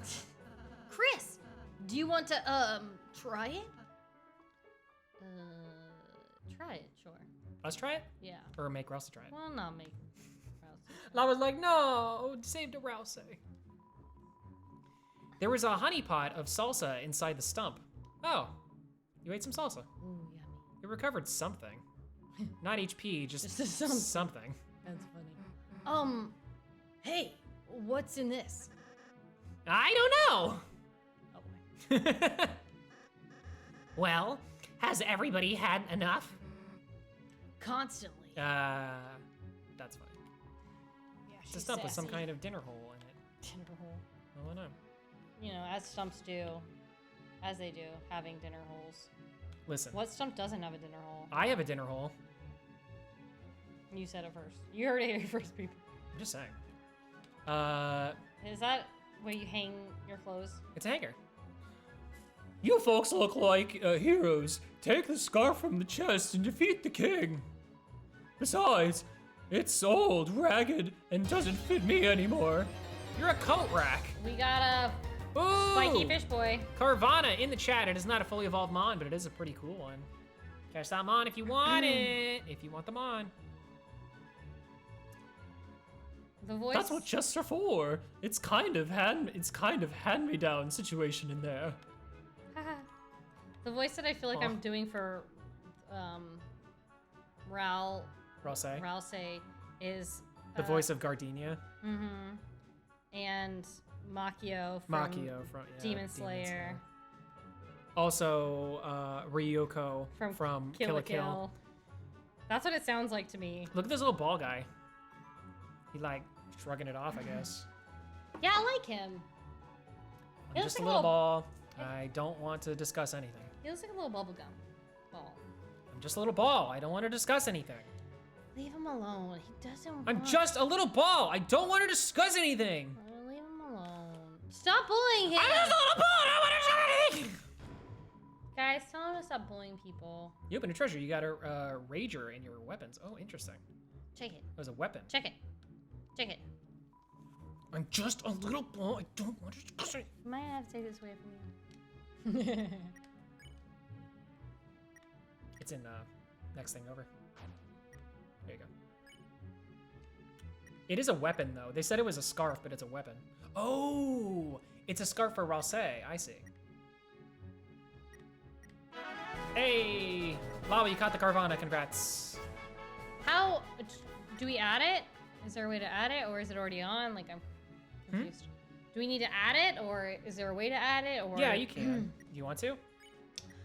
Chris, do you want to, try it? Try it, sure. Let's try it? Yeah. Or make Rouse try it. Well, not make. Lawa's like, no, saved a Rouse. There was a honey pot of salsa inside the stump. Oh, you ate some salsa. Ooh, yummy. You recovered something. Not HP, just something. That's funny. Hey, what's in this? I don't know. Oh boy. Well, has everybody had enough? Constantly. That's fine. Yeah, It's a stump with some kind of dinner hole in it. Dinner hole. I don't know. You know, as stumps do, as they do, having dinner holes. Listen. What stump doesn't have a dinner hole? I have a dinner hole. You said it first. You heard it here first, people. I'm just saying. Is that where you hang your clothes? It's a hanger. You folks look like heroes. Take the scarf from the chest and defeat the king. Besides, it's old, ragged, and doesn't fit me anymore. You're a coat rack. We got a Ooh! spiky fish boy. Carvana in the chat. It is not a fully evolved Mon, but it is a pretty cool one. Catch that Mon if you want it. If you want the Mon. The voice. That's what chests are for. It's kind of hand-me-down situation in there. The voice that I feel like I'm doing for Rouse is the voice of Gardenia. Mm-hmm. And Makio from Demon Slayer. Also, Ryoko from Kill la Kill. That's what it sounds like to me. Look at this little ball guy. He like shrugging it off, I guess. Yeah, I like him. I'm just a little ball. I don't want to discuss anything. He looks like a little bubblegum ball. I'm just a little ball. I don't want to discuss anything. Leave him alone. He doesn't want... I'm just a little ball. I don't want to discuss anything. Leave him alone. Stop bullying him. I'm just a little ball. I don't want to discuss anything. Guys, tell him to stop bullying people. You opened a treasure. You got a rager in your weapons. Oh, interesting. Check it. It was a weapon. Check it. Check it. I'm just a little ball. I don't want to discuss it. I might have to take this away from you. It's in next thing over. There you go. It is a weapon, though. They said it was a scarf, but it's a weapon. Oh, it's a scarf for Rouse. I see. Hey, Lawa, you caught the Carvana. Congrats. How do we add it? Is there a way to add it, or is it already on? Like, I'm confused. Do we need to add it, or is there a way to add it? Or Yeah, you can. Do you want to?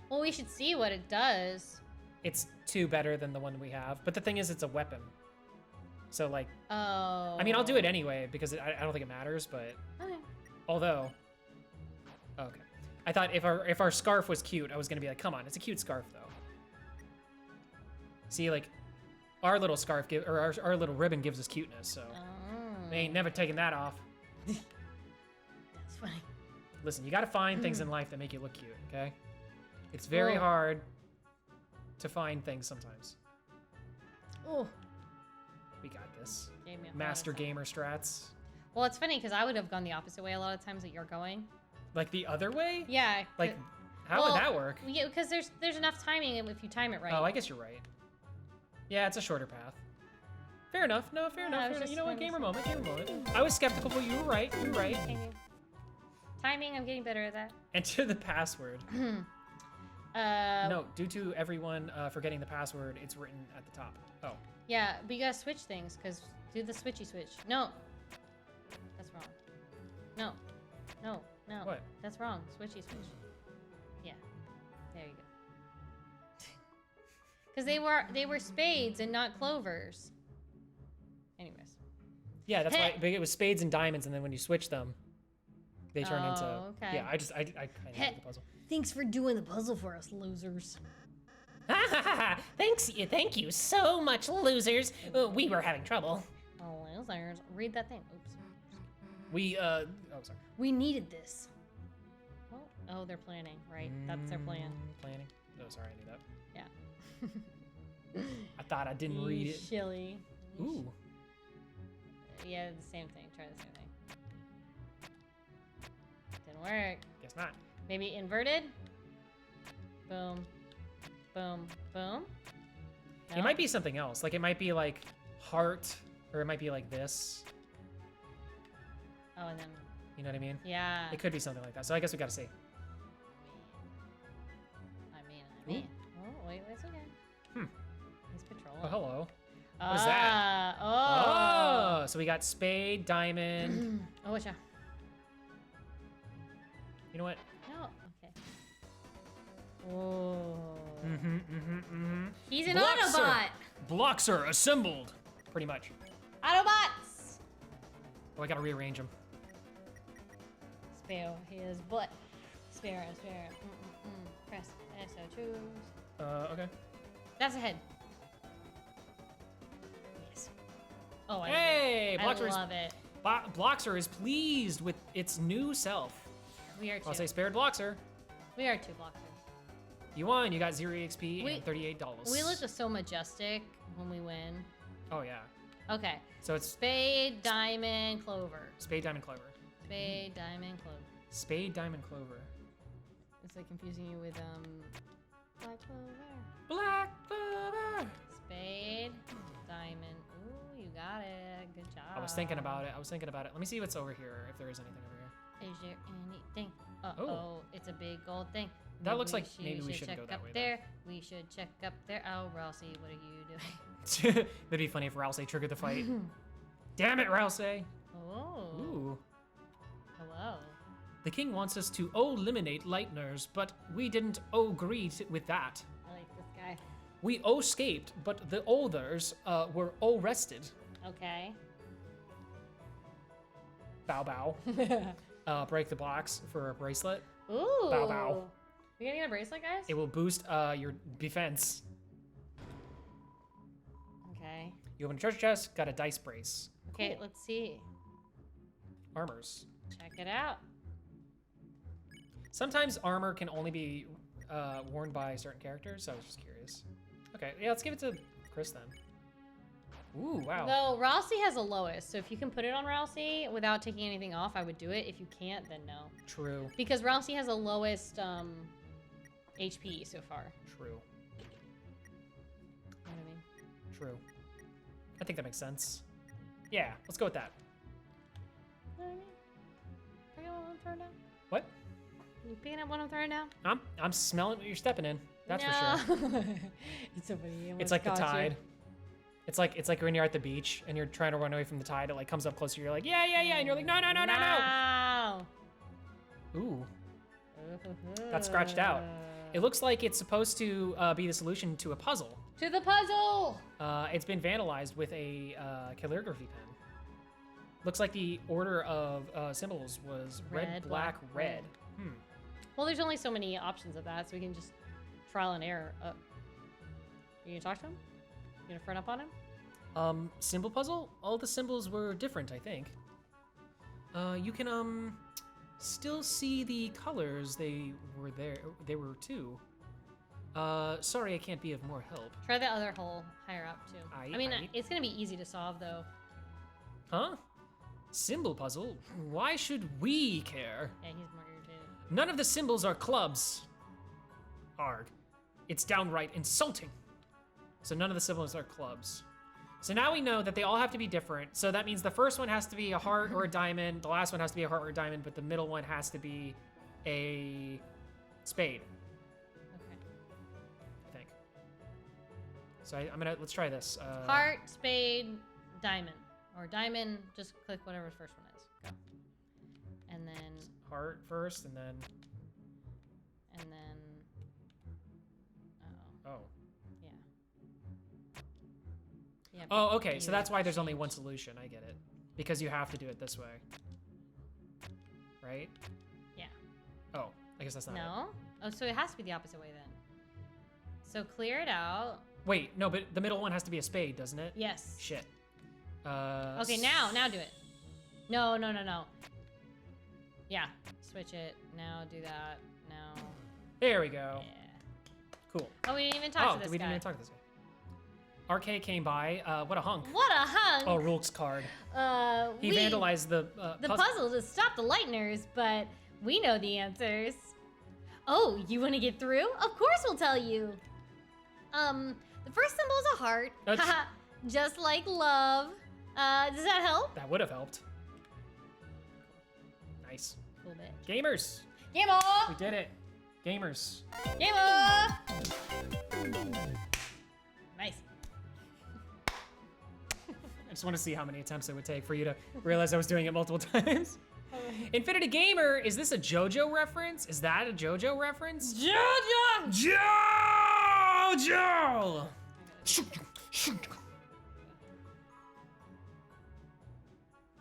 Well, we should see what it does. It's 2 better than the one we have, but the thing is, it's a weapon. So like, Oh. I mean, I'll do it anyway because I don't think it matters. But Okay. although, okay, I thought if our scarf was cute, I was gonna be like, come on, it's a cute scarf though. See, like, our little scarf our little ribbon gives us cuteness, so we ain't never taking that off. That's funny. Listen, you gotta find things in life that make you look cute, okay? It's very hard to find things sometimes. Oh. We got this. Gave me a Master heart attack. gamer strats. Well, it's funny because I would have gone the opposite way a lot of times that you're going. Like the other way? Yeah. Like, how would that work? Yeah, because there's enough timing if you time it right. Oh, I guess you're right. Yeah, it's a shorter path. Fair enough. No, fair enough. Fair enough. You know what? Gamer moment. Gamer moment. I was skeptical, but you were right. You were right. Timing, I'm getting better at that. Enter the password. No, due to everyone forgetting the password, it's written at the top. Oh. Yeah, but you gotta switch things, because do the switchy switch. No. That's wrong. No. No. No. What? That's wrong. Switchy switch. Yeah. There you go. Because they were spades and not clovers. Anyways. Yeah, that's why but it was spades and diamonds, and then when you switch them, they turn into. Okay. Yeah, I kind of like the puzzle. Thanks for doing the puzzle for us, losers. Thank you so much, losers. We were having trouble. Oh, losers. Read that thing. Oops. We oh sorry. We needed this. Oh, they're planning, right? That's their plan. Planning. Oh, sorry, I knew that. Yeah. I thought I didn't read it. Shilly. Ooh. Yeah, the same thing. Try the same thing. Didn't work. Guess not. Maybe inverted? Boom. Boom. Boom. No? It might be something else. Like, it might be like heart, or it might be like this. Oh, and then. You know what I mean? Yeah. It could be something like that. So I guess we gotta see. I mean. Oh, wait, it's okay. He's patrolling. Oh, hello. What is that? Oh, so we got spade, diamond. Oh, watch out. You know what? No. Okay. Oh. He's an Blocks Autobot. Blocks are assembled. Pretty much. Autobots. Oh, I gotta rearrange them. Spare his butt. Spare. Press SO choose. Okay. That's a head. Yes. Oh, I Hey, Bloxer love it. Bloxer is pleased with its new self. We are two. I'll say spared Bloxer. We are two blockers. You won. You got 0 EXP and $38. We look so majestic when we win. Oh, yeah. Okay. So it's spade, diamond, clover. Spade, diamond, clover. Spade, diamond, clover. Spade, diamond, clover. It's like confusing you with black clover. Black clover. Spade, diamond. Ooh, you got it. Good job. I was thinking about it. Let me see what's over here, if there is anything over here. Is there anything? Uh-oh, it's a big gold thing. That looks like maybe we shouldn't go that way. There. We should check up there. Oh, Ralsei, what are you doing? That'd be funny if Ralsei triggered the fight. Damn it, Ralsei. Oh. Ooh. Hello. The king wants us to eliminate Lightners, but we didn't agree with that. I like this guy. We escaped, but the others were arrested. Okay. Bow bow. Break the blocks for a bracelet. Ooh. Bow bow. We gonna get a bracelet, guys? It will boost your defense. Okay. You open a treasure chest, got a dice brace. Okay, Cool. let's see. Armors. Check it out. Sometimes armor can only be worn by certain characters, so I was just curious. Okay, yeah, let's give it to Chris then. Ooh, wow. Though Ralsei has the lowest, so if you can put it on Ralsei without taking anything off, I would do it. If you can't, then no. True. Because Ralsei has the lowest HP so far. True. You know what I mean? True. I think that makes sense. Yeah, let's go with that. You know what I mean? Picking up what I'm throwing down? What? You picking up what I'm throwing down? I'm smelling what you're stepping in. That's for sure. It's so funny. It's like the tide. It's like when you're at the beach and you're trying to run away from the tide. It like comes up closer. You're like, yeah, and you're like, no. Ooh, got scratched out. It looks like it's supposed to be the solution to a puzzle. To the puzzle. It's been vandalized with a calligraphy pen. Looks like the order of symbols was red, black, red. Well, there's only so many options of that, so we can just trial and error. You gonna talk to him? You gonna front up on him? Symbol puzzle? All the symbols were different, I think. You can still see the colors. They were there. They were too. Sorry, I can't be of more help. Try the other hole higher up too. I mean, it's gonna be easy to solve though. Huh? Symbol puzzle? Why should we care? Yeah, he's more irritated. None of the symbols are clubs. Arg. It's downright insulting. So none of the symbols are clubs. So now we know that they all have to be different. So that means the first one has to be a heart or a diamond. The last one has to be a heart or a diamond, but the middle one has to be a spade. Okay. I think. So let's try this. Heart, spade, diamond. Or diamond, just click whatever the first one is. Go. And then... Heart first, and then... Uh-oh. Oh. Yeah. Yeah. Oh, okay, so that's why there's only one solution. I get it. Because you have to do it this way. Right? Yeah. Oh, I guess that's not it. No? Oh, so it has to be the opposite way then. So clear it out. Wait, no, but the middle one has to be a spade, doesn't it? Yes. Shit. Okay, now do it. No. Yeah, switch it. Now do that. Now. There we go. Yeah. Cool. Oh, we didn't even talk to this we guy. didn't even talk to this guy. RK came by. What a hunk. What a hunk. Oh, Rourke's card. He we vandalized the puzzle to stop the Lightners, but we know the answers. Oh, you want to get through? Of course we'll tell you. The first symbol is a heart. Haha, just like love. Does that help? That would have helped. Nice. A little bit. Gamers. Gamer. We did it. Gamers. Gamer. Nice. I just want to see how many attempts it would take for you to realize I was doing it multiple times. Infinity Gamer, is this a JoJo reference? Is that a JoJo reference? JoJo! JoJo!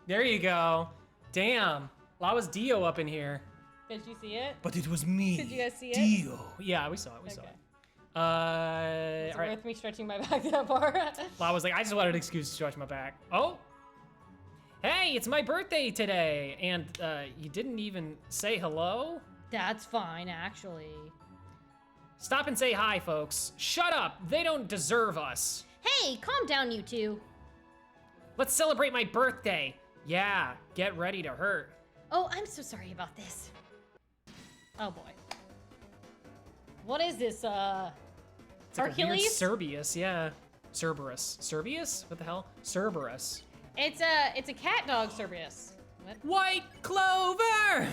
There you go. Damn. Lawa's Dio up in here. Did you see it? But it was me. Did you guys see it? Dio. Yeah, we saw it. We saw it. Is it all right. worth me stretching my back that far? Lawa's like, I just wanted an excuse to stretch my back. Oh. Hey, it's my birthday today. And you didn't even say hello? That's fine, actually. Stop and say hi, folks. Shut up. They don't deserve us. Hey, calm down, you two. Let's celebrate my birthday. Yeah, get ready to hurt. Oh, I'm so sorry about this. Oh boy. What is this, It's like Hercules? a weird Cerberus, yeah. Cerberus. Cerberus? What the hell? Cerberus. It's a cat dog Cerberus. What? White Clover!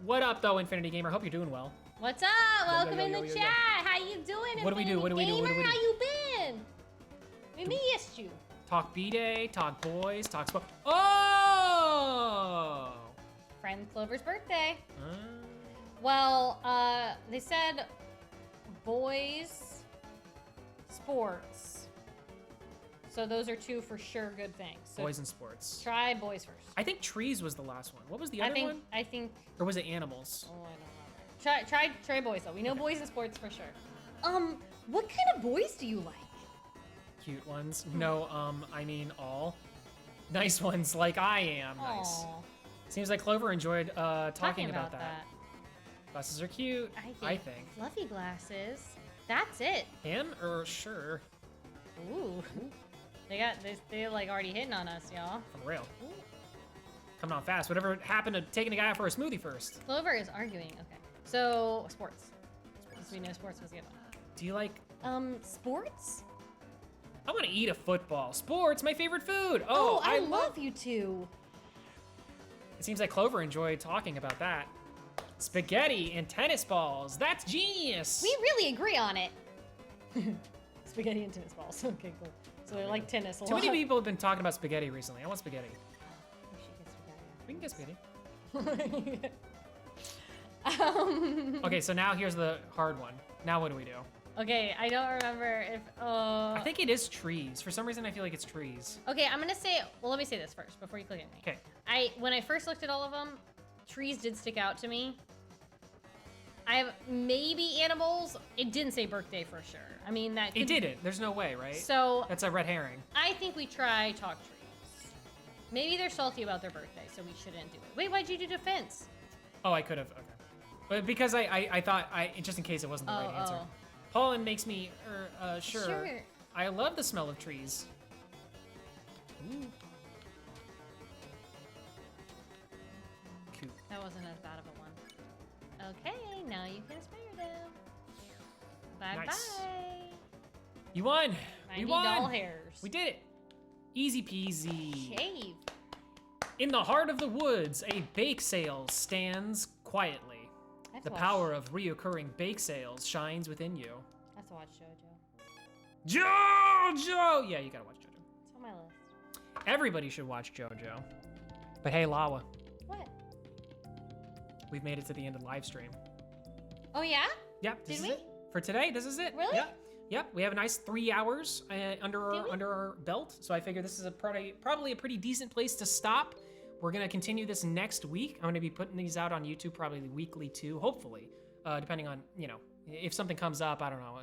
What up, though, Infinity Gamer? Hope you're doing well. What's up? Welcome in the chat. How you doing, What do we do? What do we do? What do we do? How you been? We missed you. Talk B-Day, talk boys, talk sport. Oh! Friend Clover's birthday. Well, they said boys, sports. So those are two for sure good things. So Boys and sports. try boys first. I think trees was the last one. What was the other one? I think. Or was it animals? Oh, I don't remember. Try boys though. We know boys and sports for sure. What kind of boys do you like? Cute ones. No, I mean all. Nice ones like I am. Nice. Aw. Seems like Clover enjoyed talking about that. Glasses are cute, I think. Fluffy glasses. That's it. Him or sure? Ooh. They like already hitting on us, y'all. For real. Coming on fast. Whatever happened to taking a guy out for a smoothie first? Clover is arguing. Okay. So sports. Because we know sports was a good one. Do you like sports? I want to eat a football. Sports, my favorite food. Oh, I love you two. It seems like Clover enjoyed talking about that. Spaghetti and tennis balls. That's genius. We really agree on it. Spaghetti and tennis balls. Okay, cool. So they're like tennis. Too many people have been talking about spaghetti recently. I want spaghetti. We can get spaghetti. Okay, so now here's the hard one. Now what do we do? Okay, I don't remember if. I think it is trees. For some reason, I feel like it's trees. Okay, I'm gonna say. Well, let me say this first before you click at me. Okay. When I first looked at all of them, trees did stick out to me. I have maybe animals. It didn't say birthday for sure. I mean that. It didn't. There's no way, right? So that's a red herring. I think we try talk trees. Maybe they're salty about their birthday, so we shouldn't do it. Wait, why'd you do defense? Oh, I could have. Okay. But because I thought just in case it wasn't the right answer. Pollen makes me sure. I love the smell of trees. Ooh. Cute. That wasn't as bad of a one. Okay, now you can spare them. Bye Nice. bye. You won. We won. doll hairs. We did it. Easy peasy. Shave. In the heart of the woods, a bake sale stands quietly. The power of reoccurring bake sales shines within you. I have to watch JoJo. JoJo! Yeah, you gotta watch JoJo. It's on my list. Everybody should watch JoJo. But hey, Lawa, What? we've made it to the end of the live stream. Oh yeah? Yep, this Did is we? it. For today, this is it. Really? Yep. Yep, we have a nice 3 hours under our belt, so I figure this is probably a pretty decent place to stop. We're gonna continue this next week. I'm gonna be putting these out on YouTube probably weekly too, hopefully, depending on, if something comes up, I don't know.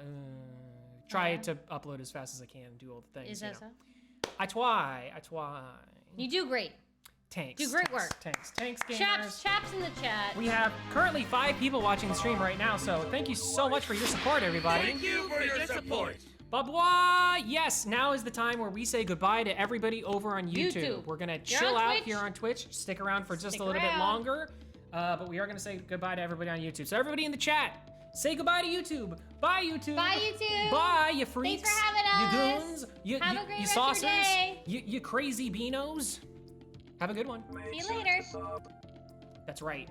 Try to upload as fast as I can, do all the things. Is that so? I try. You do great. Tanks. Do great work. Tanks gamers. Chaps in the chat. We have currently 5 people watching the stream right now, so thank you so much for your support, everybody. Thank you for your support. Bye-bye! Yes, now is the time where we say goodbye to everybody over on YouTube. We're gonna chill out here on Twitch. Stick around for just a little bit longer, but we are gonna say goodbye to everybody on YouTube. So everybody in the chat, say goodbye to YouTube. Bye, YouTube. Bye, YouTube. Bye, you freaks. Thanks for having us. You goons. Have a great you rest saucers. of your day. You crazy beanos. Have a good one. See you later. That's right.